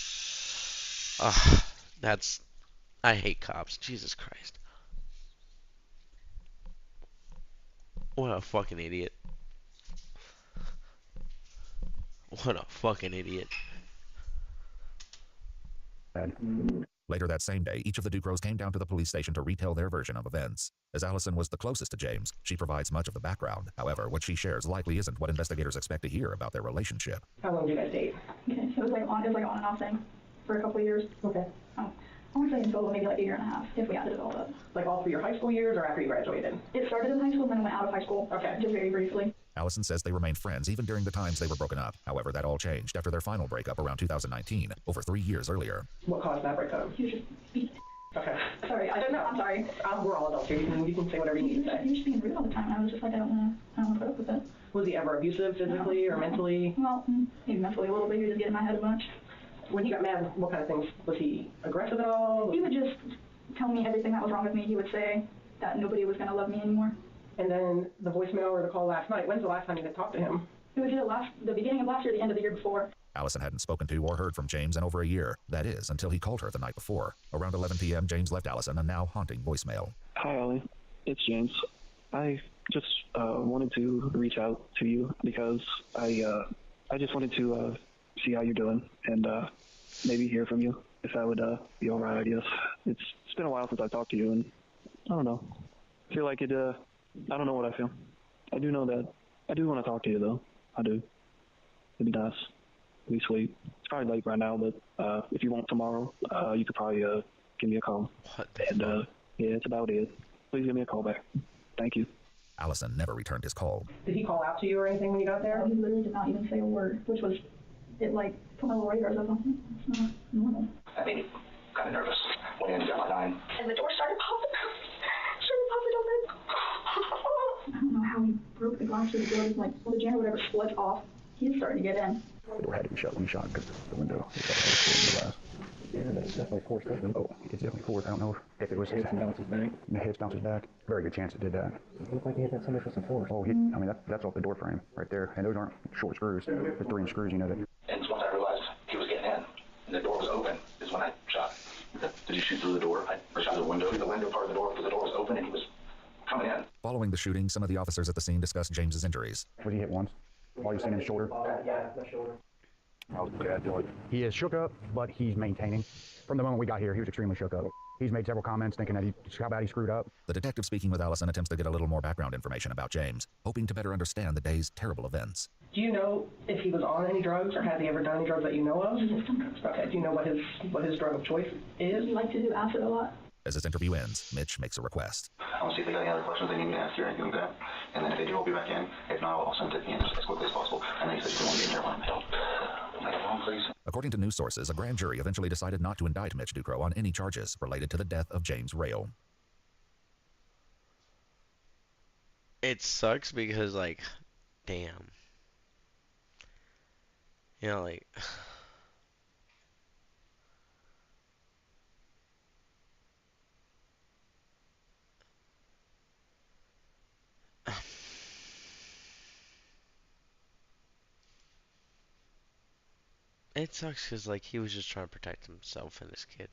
I hate cops. Jesus Christ. What a fucking idiot. What a fucking idiot. Later that same day, each of the Ducros came down to the police station to retell their version of events. As Allison was the closest to James, she provides much of the background. However, what she shares likely isn't what investigators expect to hear about their relationship. How long did you guys date? Okay, so it was like on and off thing for a couple of years. Okay. I want to say in total maybe like a year and a half if we added it all up. Like all through your high school years or after you graduated? It started in high school and then I went out of high school. Okay. Just very briefly. Allison says they remained friends even during the times they were broken up. However, that all changed after their final breakup around 2019, over 3 years earlier. What caused that breakup? He was just being... Okay. Sorry, I'm sorry. We're all adults here. You can say whatever you need to say. He was just being rude all the time. I was just like, I don't want to put up with it. Was he ever abusive physically or mentally? Well, maybe mentally a little bit. He would just get in my head a bunch. When he got mad, what kind of things? Was he aggressive at all? He would just tell me everything that was wrong with me. He would say that nobody was going to love me anymore. And then the voicemail or the call last night, when's the last time you had talked to him? It was either the beginning of last year or the end of the year before. Allison hadn't spoken to or heard from James in over a year. That is, until he called her the night before. Around 11 p.m., James left Allison a now haunting voicemail. Hi, Ollie. It's James. I just wanted to reach out to you because I just wanted to see how you're doing and maybe hear from you, if that would be all right, I guess. It's been a while since I talked to you, and I don't know. I feel like it, I don't know what I feel. I do know that I do want to talk to you, though. I do. It'd be nice. It'd be sweet. It's probably late right now, but if you want tomorrow, you could probably give me a call. And yeah, that's about it. Please give me a call back. Thank you. Allison never returned his call. Did he call out to you or anything when you got there? He literally did not even say a word, which was, it like, put my little radars up. It's not normal. I made me kind of nervous. Went in, got my 9. And the door started popping. I don't know how he broke the glass through the door. Like, well, the janitor or whatever split off. He's starting to get in. The door had to be shut when he shot because the window is the glass. Yeah, that's definitely forced open. Oh, it's definitely forced. I don't know if it was his bounces back. The hits bounces back. Very good chance it did that. It looked like he hit that somebody with some force. Oh, I mean, that's off the door frame right there. And those aren't short screws. There's 3-inch screws, you know that. And once I realized he was getting in and the door was open is when I shot. Did you shoot through the door? I shot the window part of the door because the door was open and he was coming in. Following the shooting, some of the officers at the scene discussed James's injuries. Was he hit once? While you're standing in his shoulder? Yeah, the shoulder. He is shook up, but he's maintaining. From the moment we got here, he was extremely shook up. He's made several comments thinking that how bad he screwed up. The detective speaking with Allison attempts to get a little more background information about James, hoping to better understand the day's terrible events. Do you know if he was on any drugs or has he ever done any drugs that you know of? Okay, do you know what his drug of choice is? He likes to do acid a lot. As this interview ends, Mitch makes a request. I'll see if they got any other questions they need me to ask you or anything like that. And then if they do, I'll be back in. If not, I'll send it in as quickly as possible. And then he said you don't want to be in here when I'm help. Make it long, please. According to news sources, a grand jury eventually decided not to indict Mitch Ducro on any charges related to the death of James Rail. It sucks because, like, damn. You know, like... It sucks because, like, he was just trying to protect himself and his kid.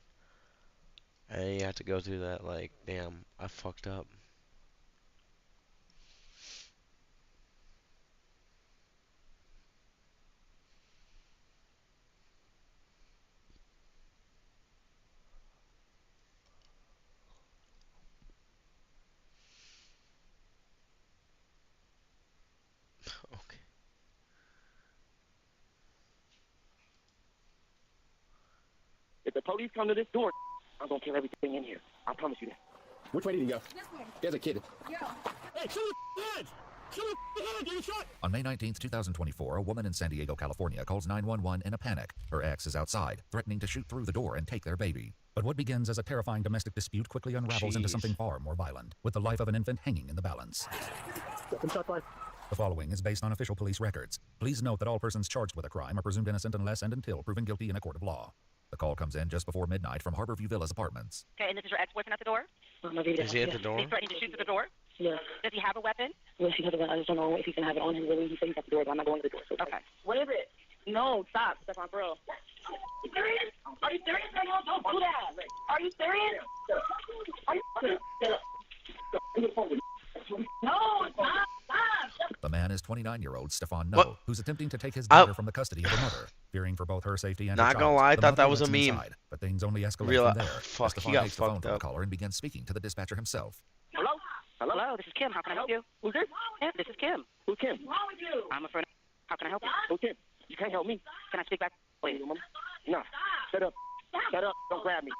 And you have to go through that, like, damn, I fucked up. Okay. If the police come to this door, I'm gonna kill everything in here. I promise you that. Which way did he go? This way. There's a kid. Yeah. Hey, shoot his head! Shoot his head! Get shot! On May 19th, 2024, a woman in San Diego, California calls 911 in a panic. Her ex is outside, threatening to shoot through the door and take their baby. But what begins as a terrifying domestic dispute quickly unravels into something far more violent, with the life of an infant hanging in the balance. The following is based on official police records. Please note that all persons charged with a crime are presumed innocent unless and until proven guilty in a court of law. The call comes in just before midnight from Harborview Villas apartments. Okay, and this is your ex-boyfriend at the door? Is he at the door? He's threatening to shoot through the door? Yeah. Does he have a weapon? Yes, he has a gun. I just don't know if he's gonna have it on him. Really, he said he's at the door, but I'm not going to the door. So okay. What is it? No, stop, Stefan, for real. Are you serious? Are you serious? Don't do that. Are you serious? Are you serious? No, it's not. is 29-year-old Stefan No, who's attempting to take his daughter from the custody of her mother. Fearing for both her safety and her Not child's, gonna lie, I the thought mother that was a lets him meme. inside, but things only escalate Real- from there. fuck, Stefan he got takes the phone fucked from the up. caller and begins speaking to the dispatcher himself. Hello? Hello, this is Kim. How can I help you? Who's this? Yeah, this is Kim. Who's Kim? What's wrong with you? I'm a friend. How can I help you? Who's Kim? You can't help me. Can I speak back? Wait. No. Shut up. Shut up. Don't grab me.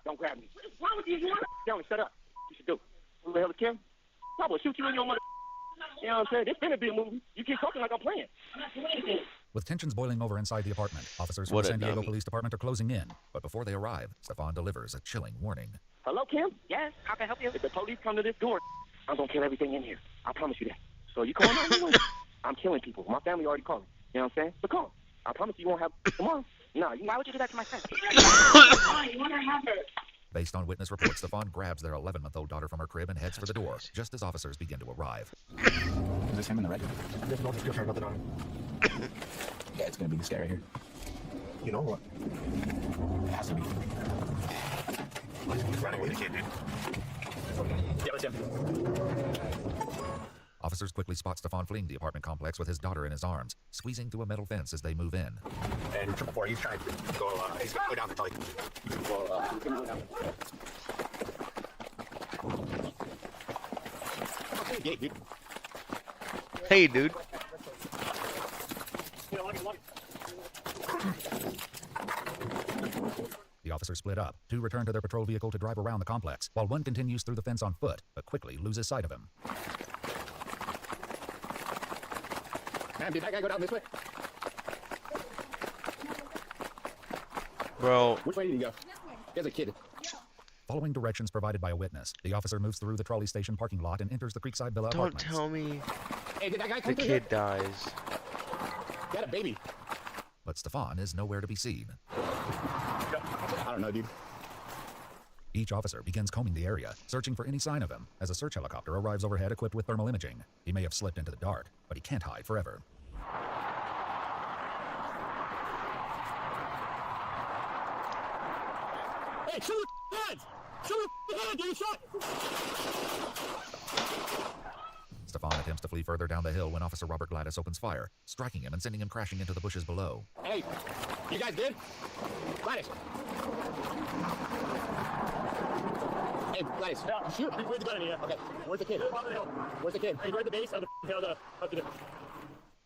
Don't grab me. What's wrong with you? Tell me, shut up. You should do. Who the hell is Kim? I will shoot you in your mother. You know what I'm saying? This finna be a movie. You keep talking like I'm playing. With tensions boiling over inside the apartment, officers from What the a San Diego dummy. Police Department are closing in. But before they arrive, Stefan delivers a chilling warning. Hello, Kim? Yes. How can I help you? If the police come to this door, I'm gonna kill everything in here. I promise you that. So you calling 911? I'm killing people. My family already called. You know what I'm saying? But call. I promise you won't have tomorrow. No. Why would you do that to my friend? Based on witness reports, Stefan grabs their 11-month-old daughter from her crib and heads for the door, just as officers begin to arrive. Is this him in the red? There's no description about the dog. Yeah, it's gonna be this guy right here. You know what? It has to be. He's running with the kid, dude. Yeah, that's him. Officers quickly spot Stefan fleeing the apartment complex with his daughter in his arms, squeezing through a metal fence as they move in. And triple four, he's trying to go, he's gonna go down the gully. Hey, dude. The officers split up. Two return to their patrol vehicle to drive around the complex, while one continues through the fence on foot, but quickly loses sight of him. Man, did that guy go down this way? Bro. Which way did he go? There's a kid. Following directions provided by a witness, the officer moves through the trolley station parking lot and enters the Creekside Villa Don't apartments. tell me Hey, did that guy come the through kid here? dies. Got a baby. But Stefan is nowhere to be seen. I don't know, dude. Each officer begins combing the area, searching for any sign of him, as a search helicopter arrives overhead equipped with thermal imaging. He may have slipped into the dark, but he can't hide forever. Hey, shoot the heads! Shoot the head, dude! Shot! Stefan attempts to flee further down the hill when Officer Robert Gladys opens fire, striking him and sending him crashing into the bushes below. Hey, you guys good? Gladys. Hey, Gladys. Shoot. Where's the gun in here? Okay, where's the kid? Where's the kid? Hey, we're at the base of the hill up to the...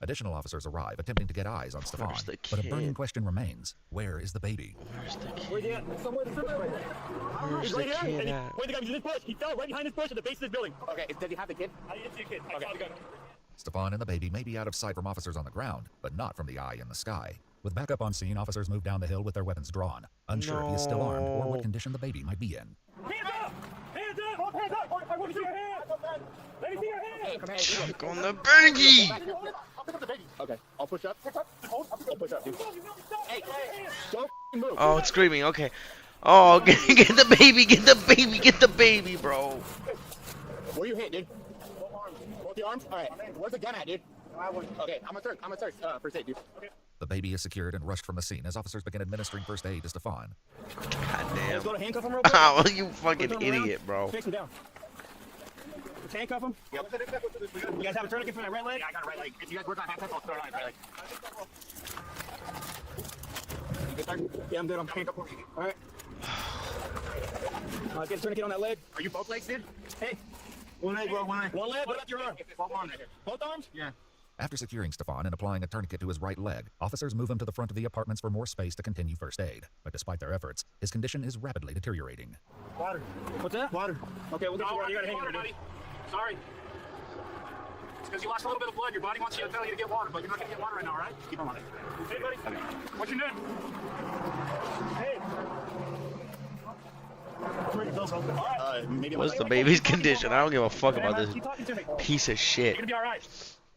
Additional officers arrive, attempting to get eyes on Stefan. Where's the But a burning kid? question remains. Where is the baby? Where's the kid? Where's he at? Somewhere right there. Where's He's the right here. kid And at? where's the guy? He's in this bush. He fell right behind this bush at the base of this building. Okay, does he have the kid? I didn't see a kid. I saw the gun. Stefan and the baby may be out of sight from officers on the ground, but not from the eye in the sky. With backup on scene, officers move down the hill with their weapons drawn, unsure if he is still armed or what condition the baby might be in. Hands up! Hands up! Hold hands up! I want to see your hands! Let me see your hands! Hey, come here. Check on the baby! I'll pick up the baby. Okay, I'll push up. I'll push up, dude. Hey, don't move. Oh, it's screaming. Okay. Oh, get the baby! Get the baby! Get the baby, bro! Where you hit, dude? Both your arms? Alright, where's the gun at, dude? Okay, I'm gonna search first aid, dude. Okay. The baby is secured and rushed from the scene as officers begin administering first aid to Stefan. God damn. Let's go to handcuff him real quick. Oh, you fucking Turn him around. idiot, bro. Face him down. Let's handcuff him. Yep. You guys have a tourniquet for that right leg? Yeah, I got a right leg. If you guys work on handcuffs, I'll throw it on his right leg. You good, sir? Yeah, I'm good. I'm handcuffed. Alright. Get a tourniquet on that leg. Are you both legs, dude? Hey. One leg, bro, one leg. One leg? What about your arm? Both arms right here. Both arms? Yeah. After securing Stefan and applying a tourniquet to his right leg, officers move him to the front of the apartments for more space to continue first aid. But despite their efforts, his condition is rapidly deteriorating. Water. What's that? Water. Okay, we'll get you water. You gotta hang on, buddy. Sorry. It's because you lost a little bit of blood. Your body wants you to tell you to get water, but you're not gonna get water right now, all right? Keep on it. Hey, buddy. Okay. What's your name? Hey. What's the baby's condition? I don't give a fuck about this piece of shit. You're gonna be all right.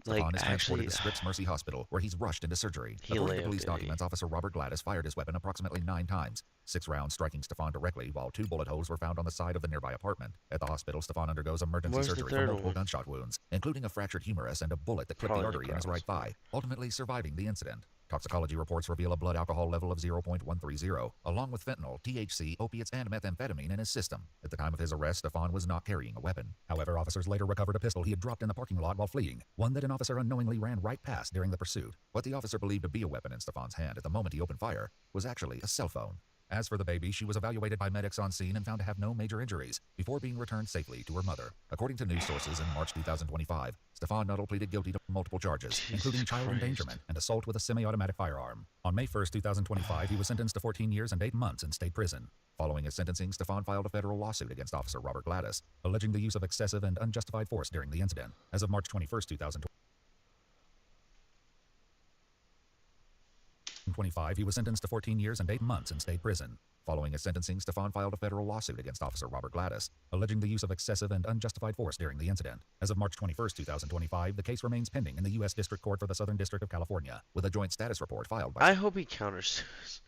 Like, Stefan is transported actually, to Scripps Mercy Hospital, where he's rushed into surgery. He According to lived, police didn't he? documents, Officer Robert Gladys fired his weapon approximately 9 times, 6 rounds striking Stefan directly, while 2 bullet holes were found on the side of the nearby apartment. At the hospital, Stefan undergoes emergency Where's the surgery for third multiple one? gunshot wounds, including a fractured humerus and a bullet that clipped Probably the the artery in his right crowds. thigh, ultimately surviving the incident. Toxicology reports reveal a blood alcohol level of 0.130, along with fentanyl, THC, opiates, and methamphetamine in his system. At the time of his arrest, Stefan was not carrying a weapon. However, officers later recovered a pistol he had dropped in the parking lot while fleeing, one that an officer unknowingly ran right past during the pursuit. What the officer believed to be a weapon in Stefan's hand at the moment he opened fire was actually a cell phone. As for the baby, she was evaluated by medics on scene and found to have no major injuries before being returned safely to her mother. According to news sources, in March 2025, Stefan Nuttall pleaded guilty to multiple charges, including child endangerment and assault with a semi-automatic firearm. On May 1st, 2025, he was sentenced to 14 years and 8 months in state prison. Following his sentencing, Stefan filed a federal lawsuit against Officer Robert Gladys, alleging the use of excessive and unjustified force during the incident. As of March 21st, 2025, he was sentenced to 14 years and 8 months in state prison. Following his sentencing, Stefan filed a federal lawsuit against Officer Robert Gladys, alleging the use of excessive and unjustified force during the incident. As of March 21st, 2025, the case remains pending in the U.S. District Court for the Southern District of California, with a joint status report filed by... I hope he countersues.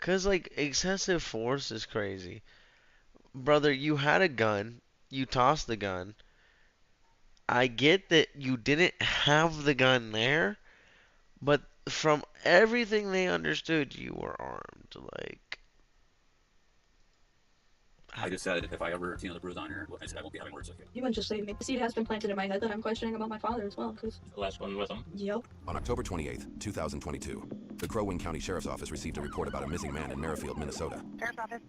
Because, like, excessive force is crazy. Brother, you had a gun. You tossed the gun. I get that you didn't have the gun there, but from everything they understood, you were armed. Like, I just said if I ever see another bruise on her, I said I won't be having words with you. You wouldn't just leave me. The seed has been planted in my head that I'm questioning about my father as well, because... The last one with him? Yep. On October 28th, 2022, the Crow Wing County Sheriff's Office received a report about a missing man in Merrifield, Minnesota. Sheriff's Office.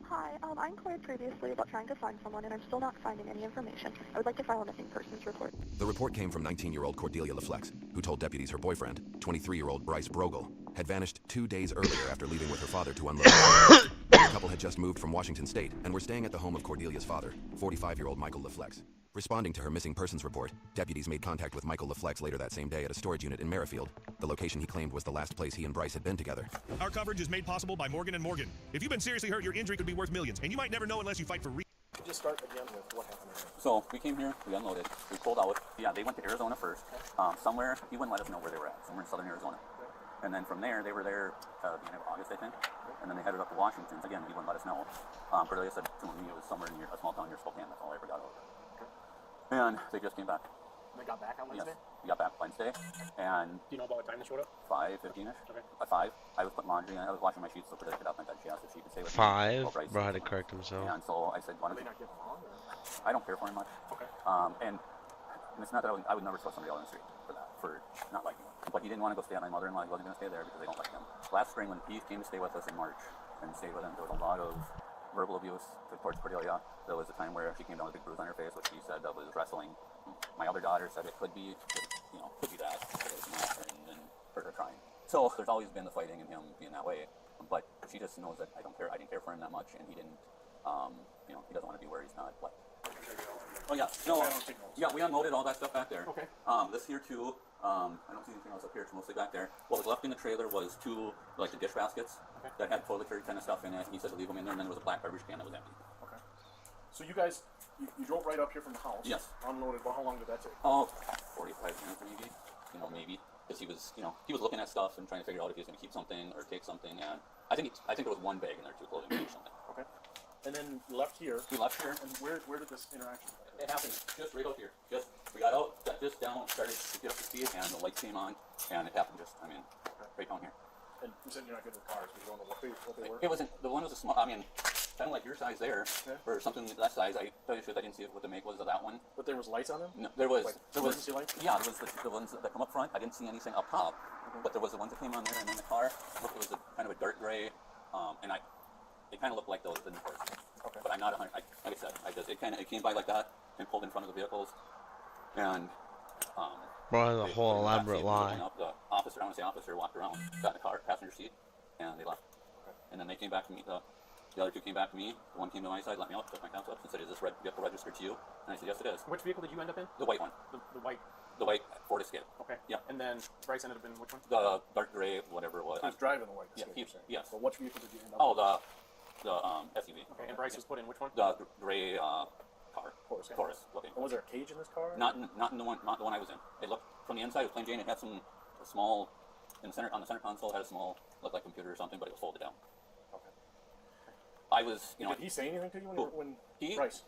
Hi, I inquired previously about trying to find someone, and I'm still not finding any information. I would like to file a missing persons report. The report came from 19-year-old Cordelia LaFlex, who told deputies her boyfriend, 23-year-old Bryce Brogel, had vanished 2 days earlier after leaving with her father to unload. The couple had just moved from Washington State and were staying at the home of Cordelia's father, 45-year-old Michael LaFlex. Responding to her missing persons report, deputies made contact with Michael LaFlex later that same day at a storage unit in Merrifield, the location he claimed was the last place he and Bryce had been together. Our coverage is made possible by Morgan & Morgan. If you've been seriously hurt, your injury could be worth millions, and you might never know unless you fight for Just start again with what happened here. So we came here, we unloaded, we pulled out. Yeah, they went to Arizona first. Somewhere, he wouldn't let us know where they were at, somewhere in southern Arizona. And then from there, they were there beginning of August, I think. And then they headed up to Washington. Again, he wouldn't let us know. Cordelia said to me it was somewhere near a small town near Spokane. That's all I ever got over. And they just came back. They got back on Wednesday? Yes, we got back Wednesday. And do you know about what time they showed up? 5:15ish. Okay. At 5, I was putting laundry and I was washing my sheets, so Cordelia got up and she asked if she could stay with me. 5? Bro had to correct himself. And so I said, why don't you... not get along, or? I don't care for him much. Okay. And it's not that I would never trust somebody out on the street for that, for not liking him. But he didn't want to go stay at my mother-in-law. He wasn't going to stay there because they don't like him. Last spring, when Pete came to stay with us in March and stayed with him, there was a lot of verbal abuse towards Cordelia. There was a time where she came down with a big bruise on her face, which she said that was wrestling. My other daughter said it could be, could be that, but it was not, and hurt her crying. So there's always been the fighting and him being that way. But she just knows that I don't care. I didn't care for him that much, and he didn't. He doesn't want to be where he's not. Like, oh yeah, no, yeah, we unloaded all that stuff back there. Okay. This here too. I don't see anything else up here. It's mostly back there. What was left in the trailer was 2, like the dish baskets that had toiletry kind of stuff in it. He said to leave them in there, and then there was a black garbage can that was empty. Okay. So you guys, you drove right up here from the house. Yes. Unloaded. Well, how long did that take? Oh, 45 minutes maybe. Maybe because he was, he was looking at stuff and trying to figure out if he was going to keep something or take something. And I think there was one bag in there too, clothing or something. Okay. And then you left here. We left here. And where did this interaction happen? It happened just right out here. We got out, got this down, started to get up to speed, and the lights came on, and it happened just, right down here. And you said you're not good with cars, but you don't know what they were? It wasn't, the one was a small, kind of like your size there, or something that size. I tell you the truth, I didn't see what the make was of that one. But there was lights on them? No, there was. Like emergency lights? Yeah, there was the ones that come up front. I didn't see anything up top, but there was the ones that came on there, and then the car, it was kind of a dark gray, and it kind of looked like those in the cars. Okay. But I'm not 100. Like I said, it came by like that and pulled in front of the vehicles, and bro has a whole elaborate lie. The officer, I want to say officer, walked around, got in the car, passenger seat, and they left. Okay. And then they came back to me. The other 2 came back to me. The one came to my side, let me out, took my counts up, and said, "Is this vehicle registered to you?" And I said, "Yes, it is." Which vehicle did you end up in? The white one. The white. The white Ford Escape. Okay. Yeah. And then Bryce ended up in which one? The dark gray, whatever it was. He was driving the white Escape. Yeah. Yes. But which vehicle did you end up? Oh, the SUV. Okay. And Bryce was put in which one? The gray car. Taurus looking. And was there a cage in this car? Not in the one I was in. It looked from the inside. It was plain Jane. It had some small on the center console. It had a small looked like computer or something, but it was folded down. Okay. I was, Did he say anything to you when Bryce?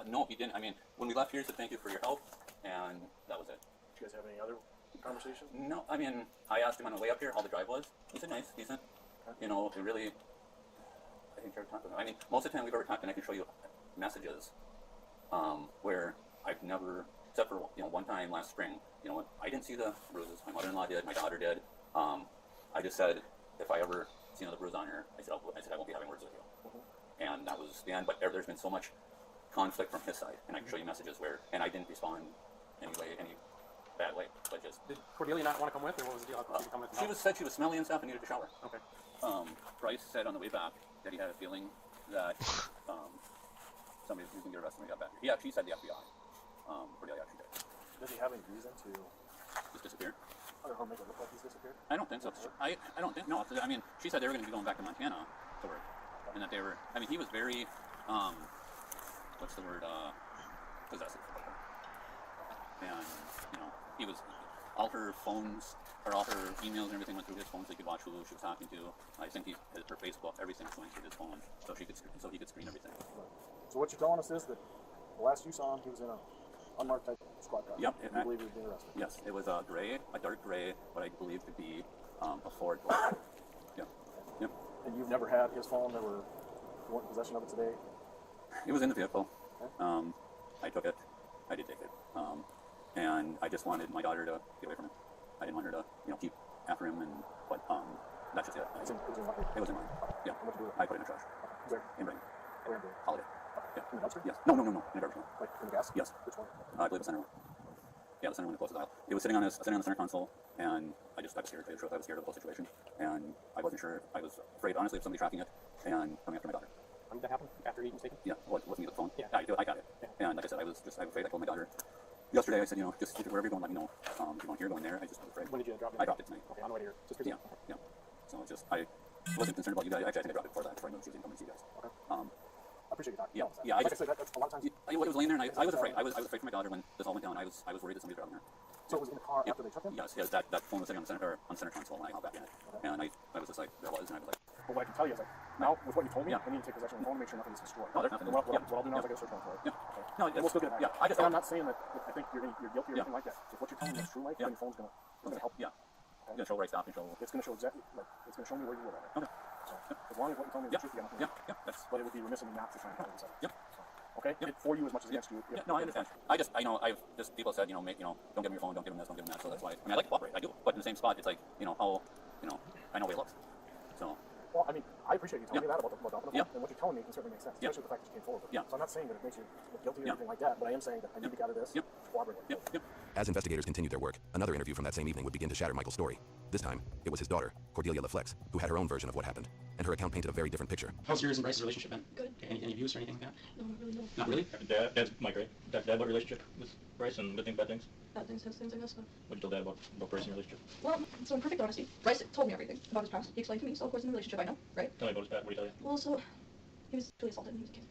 No, he didn't. When we left here, he said thank you for your help, and that was it. Did you guys have any other conversation? No, I mean, I asked him on the way up here how the drive was. He said nice, decent. You know, it really, I think I've talked with him. I mean, most of the time we've ever talked, and I can show you messages where I've never, except for, you know, one time last spring, you know, I didn't see the bruises. My mother-in-law did, my daughter did. I just said, if I ever see another bruise on her, I said I won't be having words with you. And that was the end, but there's been so much conflict from his side, and I can show you messages where, and I didn't respond any bad way, but just... Did Cordelia not want to come with, or what was the deal? Did she come with? She said she was smelly and stuff and needed to shower. Okay. Bryce said on the way back that he had a feeling that somebody was going to get arrested when he got back. He actually said the FBI. Cordelia actually did. Does he have any reason to just disappear? Or make it look like he's disappeared? I don't think so. I don't think, no. I mean, she said they were going to be going back to Montana to work, and that they were. I mean, he was very, what's the word? Possessive. And you know, he was. All her phones, or all her emails and everything went through his phone, so he could watch who she was talking to. I think her Facebook, everything was going through his phone, so he could screen everything. So what you're telling us is that the last you saw him, he was in a unmarked type squad car. Yep. You believe he was being arrested? Yes, it was a dark gray, what I believe to be a Ford. Yep. Yep. And you've never had his phone? You weren't in possession of it today? It was in the vehicle. Okay. I took it. I did take it. And I just wanted my daughter to get away from him. I didn't want her to, you know, keep after him, but that's just it. It was in mine. Yeah. What did you do? I put it in the trash. Where? In Brighton. Where? Holiday. Yeah. In the dumpster? Yes. No. In the garbage can. Like in the gas? Yes. Which one? I believe the center one. Yeah, the center one, the closest aisle. It was sitting on the center console, and I was scared. I was scared of the whole situation, and I wasn't sure. I was afraid, honestly, of somebody tracking it and coming after my daughter. When did that happen? After he was taken? Yeah. Wasn't me the phone? Yeah. I got it. Yeah. And like I said, I was afraid. I told my daughter yesterday. I said, you know, just wherever you're going, let me know. If you want here, going there. I was afraid. When did you drop it? I dropped it tonight. Okay, on the way to your sister's? Yeah. Yeah. So it's just I wasn't concerned about you guys. Actually, I think I dropped it before that. Before I knew she was coming to see you guys. Okay. I appreciate you talking. Yeah. That. Yeah. Like I said, that's a lot of times. It was laying there, and I was afraid. I was afraid for my daughter when this all went down. I was worried that somebody was driving her. So it was in the car after they took him? Yes. That phone was sitting on the center console when I got back in it, and I was just like, there was, and I was like. But what I can tell you is, like, now with what you told me, I need to take possession of the phone to make sure nothing is destroyed. No, there's nothing. What I'll do now is I get a search warrant for it. Yeah. Okay. No, and we'll still get it. Yeah. I'm not saying that I think you're guilty or anything like that. If what you're telling me is true, like, then your phone's gonna help. Yeah. Okay. It's gonna show where I stopped and show. It's gonna show exactly, like, it's gonna show me where you were at. Okay. So as long as what you're telling me is true, you got nothing. Yeah. That's. But it would be remiss of me not to try and tell you something. Yep. Okay. For you as much as against you. Yeah. No, I understand. I've just people said, don't give him your phone, don't give him this, don't give him that. So that's why. I mean, I like to cooperate. I do. But in the same spot, it's like, I know where he looks. So. Well, I mean, I appreciate you telling me that about dumping the phone, and what you're telling me can certainly make sense, especially with the fact that you came forward with it. So I'm not saying that it makes you look guilty or anything like that, but I am saying that I need to gather this, cooperate with it. As investigators continued their work, another interview from that same evening would begin to shatter Michael's story. This time, it was his daughter, Cordelia LaFlex, who had her own version of what happened, and her account painted a very different picture. How's yours and Bryce's relationship been? Good. Any abuse or anything like that? No, not really, no. Not really? Dad's Mike, right? Dad, what relationship with Bryce, and good things, bad things? Bad things, good things, I guess, but... What did you tell Dad about Bryce and your relationship? Well, so in perfect honesty, Bryce told me everything about his past. He explained to me, so of course in the relationship I know, right? Tell me about his past, what did he tell you? Well, so, he was really assaulted when he was a kid.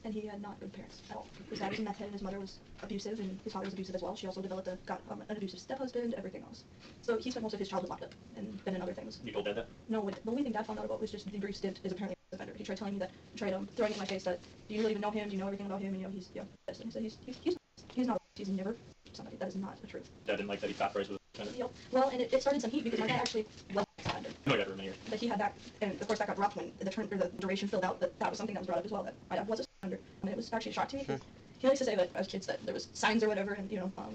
And he had not good parents at all. His dad was a meth head, and his mother was abusive, and his father was abusive as well. She also got an abusive step-husband, everything else. So he spent most of his childhood locked up, and been in other things. You told Dad that? No, the only thing Dad found out about was just the brief stint is apparently a offender. He tried telling me that, throwing it in my face that, do you really even know him? Do you know everything about him? And, he's, this. And he said, he's not, he's never somebody. That is not the truth. Dad didn't like that he thought Bryce was a offender? Yep. Well, and it started some heat because my dad actually was an offender. No, I got it in here. That he had that, and of course that got dropped when the duration filled out, that was something that was brought up as well, that my dad was a offender. I mean, it was actually a shock to me. He likes to say that as kids that there was signs or whatever, and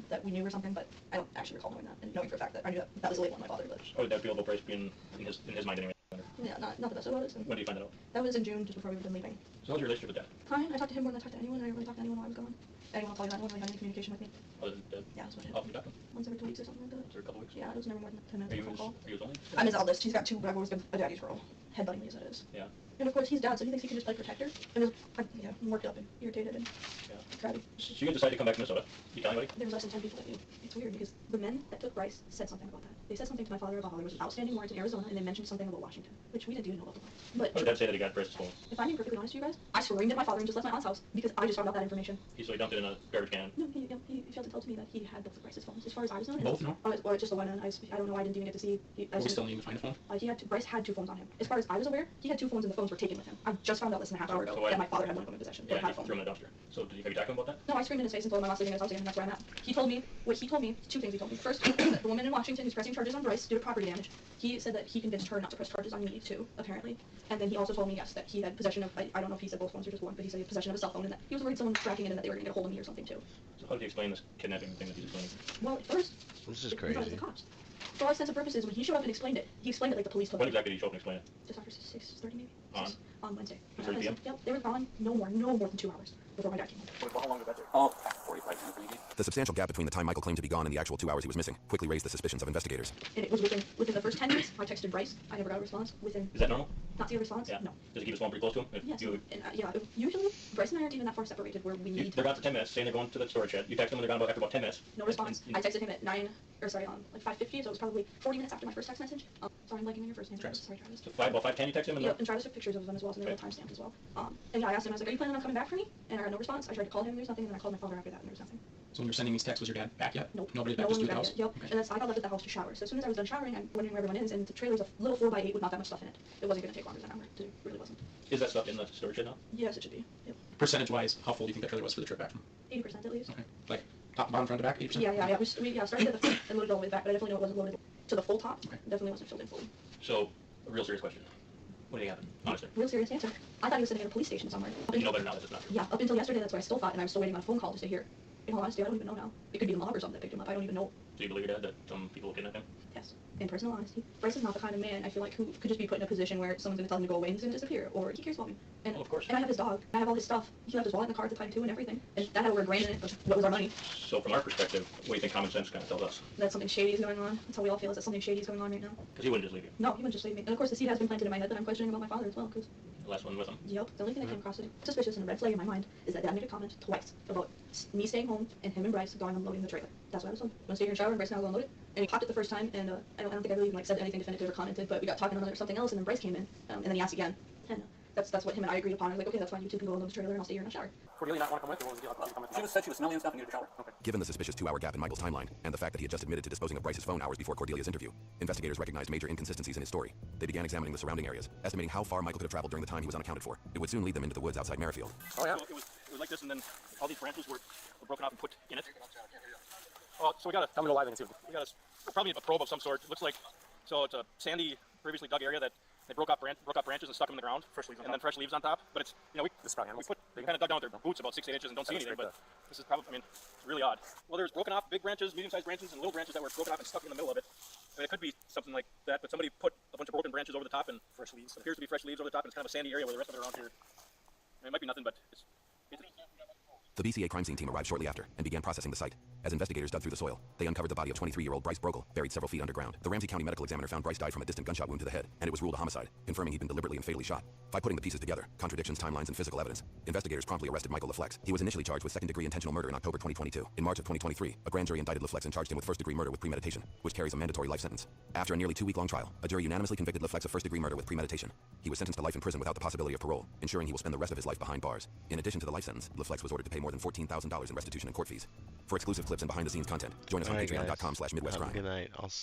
that we knew or something, but I don't actually recall knowing that, and knowing for a fact that I knew that was a label on my father. But how did that feel about Bryce being in his mind anyway? Yeah, not the best about it. When did you find that out? That was in June, just before we were leaving. So how's your relationship with Dad? Fine. I talked to him more than I talked to anyone. I didn't really talk to anyone while I was gone. Anyone will tell you that. No one really had any communication with me. Other than Dad? Yeah, that's what it is. How often you talk to him? Once every 2 weeks or something like that. Once every couple weeks? Yeah, it was never more than 10 minutes phone call. Are you his only? I'm his eldest. He's got two, but I've always been a daddy's girl. Headbutting me as it is. Yeah. And of course he's dad, so he thinks he can just play protector. And I'm worked up and irritated and crabby. So you decided to come back to Minnesota. You tell anybody? There was less than 10 people that knew. It's weird because the men that took Bryce said something about that. They said something to my father about how there was an outstanding warrant in Arizona, and they mentioned something about Washington, which we didn't know about. But What did Dad say that he got Bryce's phone? if I'm being perfectly honest with you guys, I screamed at my father and just left my aunt's house because I just found out that information. So he dumped it in a garbage can. No, he failed to tell to me that he had both of Bryce's phones. As far as I was known, Both, no? Or just the one, and I don't know. I didn't even get to see. We still need to find a phone? Bryce had 2 phones on him. As far as I was aware, he had 2 phones, and the phones were taken with him. I just found out less than a half hour ago that my father had one of them in possession. Yeah, but had he phone. threw him in the dumpster. So have you talked to him about that? No, I screamed in his face and told him I'm not sleeping in his house again, and that's where I'm at. He told me 2 things he told me. First, that the woman in Washington who's pressing charges on Bryce due to property damage, he said that he convinced her not to press charges on me too, apparently. And then he also told me, yes, that he had possession of, I don't know if he said both phones or just one, but he said he had possession of a cell phone and that he was worried someone was tracking it and that they were going to get a hold of me or something too. So how did you explain this kidnapping thing that he's explaining? Well, at first, This is we thought it was crazy. the cops. For all intents and purposes, when he showed up and explained it, he explained it like the police told When him. exactly did he show up and explain it? Just after 6:30 maybe? On? On Wednesday. 6:30 p.m.? Yep, they were gone no more than 2 hours before my dad came home. How long did that take? Oh, 45 minutes maybe. The substantial gap between the time Michael claimed to be gone and the actual 2 hours he was missing quickly raised the suspicions of investigators. And it was within the first 10 minutes, I texted Bryce. I never got a response. Is that normal? Not see a response? Yeah. No. Does he keep his phone pretty close to him? If Yes. you- Usually, Bryce and I aren't even that far separated where we need They're gone for 10 minutes, saying they're going to the storage shed. You text them and they're gone after about 10 minutes. no response. I texted him at 5:50, so it was probably 40 minutes after my first text message. Sorry, I'm liking your first name. Travis. Sorry, Travis. So about 5:10 you text him and Yep, and Travis took pictures of them as well, so they were timestamped as well. And yeah, I asked him, I was like, are you planning on coming back for me? And I got no response. I tried to call him, there's nothing, and then I called my father after that, and there was nothing. So when you're sending these texts, was your dad back yet? Nope. Nobody's No back, one just was through the back house? yet. Yep. And then I got left at the house to shower. So as soon as I was done showering, I'm wondering where everyone is, and the trailer's a little 4x8 with not that much stuff in it. It wasn't going to take longer than an hour. It really wasn't. Is that stuff in the storage shed now? Yes, it should be. Yep. Percentage-wise, how full do you think that trailer was for the trip back from? 80% at least. Okay. Like, top, bottom, front to back, 80%? Yeah. We started at the front and loaded all the way back, but I definitely know it wasn't loaded to the full top. Definitely wasn't filled in fully. So, a real serious question. What did happen? Honestly. Real serious answer. I thought he was sitting at a police station somewhere. But you know better now that it's not. Yeah, up until yesterday, that's what I still thought, and I'm still waiting on a phone call to say here. In all honesty, I don't even know now. It could be the mob or something that picked him up. I don't even know. Do you believe your dad that some people will kidnap him? Yes. In personal honesty, Bryce is not the kind of man I feel like who could just be put in a position where someone's going to tell him to go away and he's going to disappear, or he cares about me. And, of course. And I have his dog. I have all his stuff. He left his wallet in the car at the time too, and everything. And that had over $1,000 in it, which what was our money. So from our perspective, what do you think common sense kind of tells us? That something shady is going on. That's how we all feel. Is that something shady is going on right now? Because he wouldn't just leave you. No, he wouldn't just leave me. And of course, the seed has been planted in my head that I'm questioning about my father as well. Because The last one with him. yep, the only thing that came across it suspicious and a red flag in my mind is that Dad made a comment twice about me staying home and him and Bryce going unloading the trailer. That's what I was told. I'm gonna stay here and shower and Bryce and I'll go unload it. And he popped it the first time, and I don't think I really even said anything definitive or commented, but we got talking on something else, and then Bryce came in, and then he asked again, and that's what him and I agreed upon. I was like, okay, that's fine. You two can go unload the trailer, and I'll stay here in the shower. Cordelia not want to come with, or was the other comment? She just said she was smelly and stuff and needed a shower. Okay. Given the suspicious 2-hour gap in Michael's timeline, and the fact that he had just admitted to disposing of Bryce's phone hours before Cordelia's interview, investigators recognized major inconsistencies in his story. They began examining the surrounding areas, estimating how far Michael could have traveled during the time he was unaccounted for. It would soon lead them into the woods outside Merrifield. Oh yeah. So it was like this, and then all these branches were broken off and put in it. Well, so we got a. Tell me to live and see. We got probably a probe of some sort. It looks like so it's a sandy, previously dug area that they broke off branches and stuck them in the ground, and then fresh leaves on top. But it's we kind of dug down with their boots about 6 to 8 inches and don't see anything. But this is probably really odd. Well, there's broken off big branches, medium-sized branches, and little branches that were broken off and stuck in the middle of it. I mean, it could be something like that, but somebody put a bunch of broken branches over the top and fresh leaves. It appears to be fresh leaves over the top, and it's kind of a sandy area where the rest of it around here. I mean, it might be nothing, but it's. The BCA crime scene team arrived shortly after and began processing the site. As investigators dug through the soil, they uncovered the body of 23-year-old Bryce Brogel, buried several feet underground. The Ramsey County medical examiner found Bryce died from a distant gunshot wound to the head, and it was ruled a homicide, confirming he'd been deliberately and fatally shot. By putting the pieces together, contradictions, timelines, and physical evidence, investigators promptly arrested Michael LaFlex. He was initially charged with second-degree intentional murder in October 2022. In March of 2023, a grand jury indicted LaFlex and charged him with first-degree murder with premeditation, which carries a mandatory life sentence. After a nearly 2-week-long trial, a jury unanimously convicted LaFlex of first-degree murder with premeditation. He was sentenced to life in prison without the possibility of parole, ensuring he will spend the rest of his life behind bars. In addition to the life sentence, LaFlex was ordered to pay more than $14,000 in restitution and court fees. For exclusive clips and behind-the-scenes content, join us on patreon.com/MidwestCrime. Good night. I'll see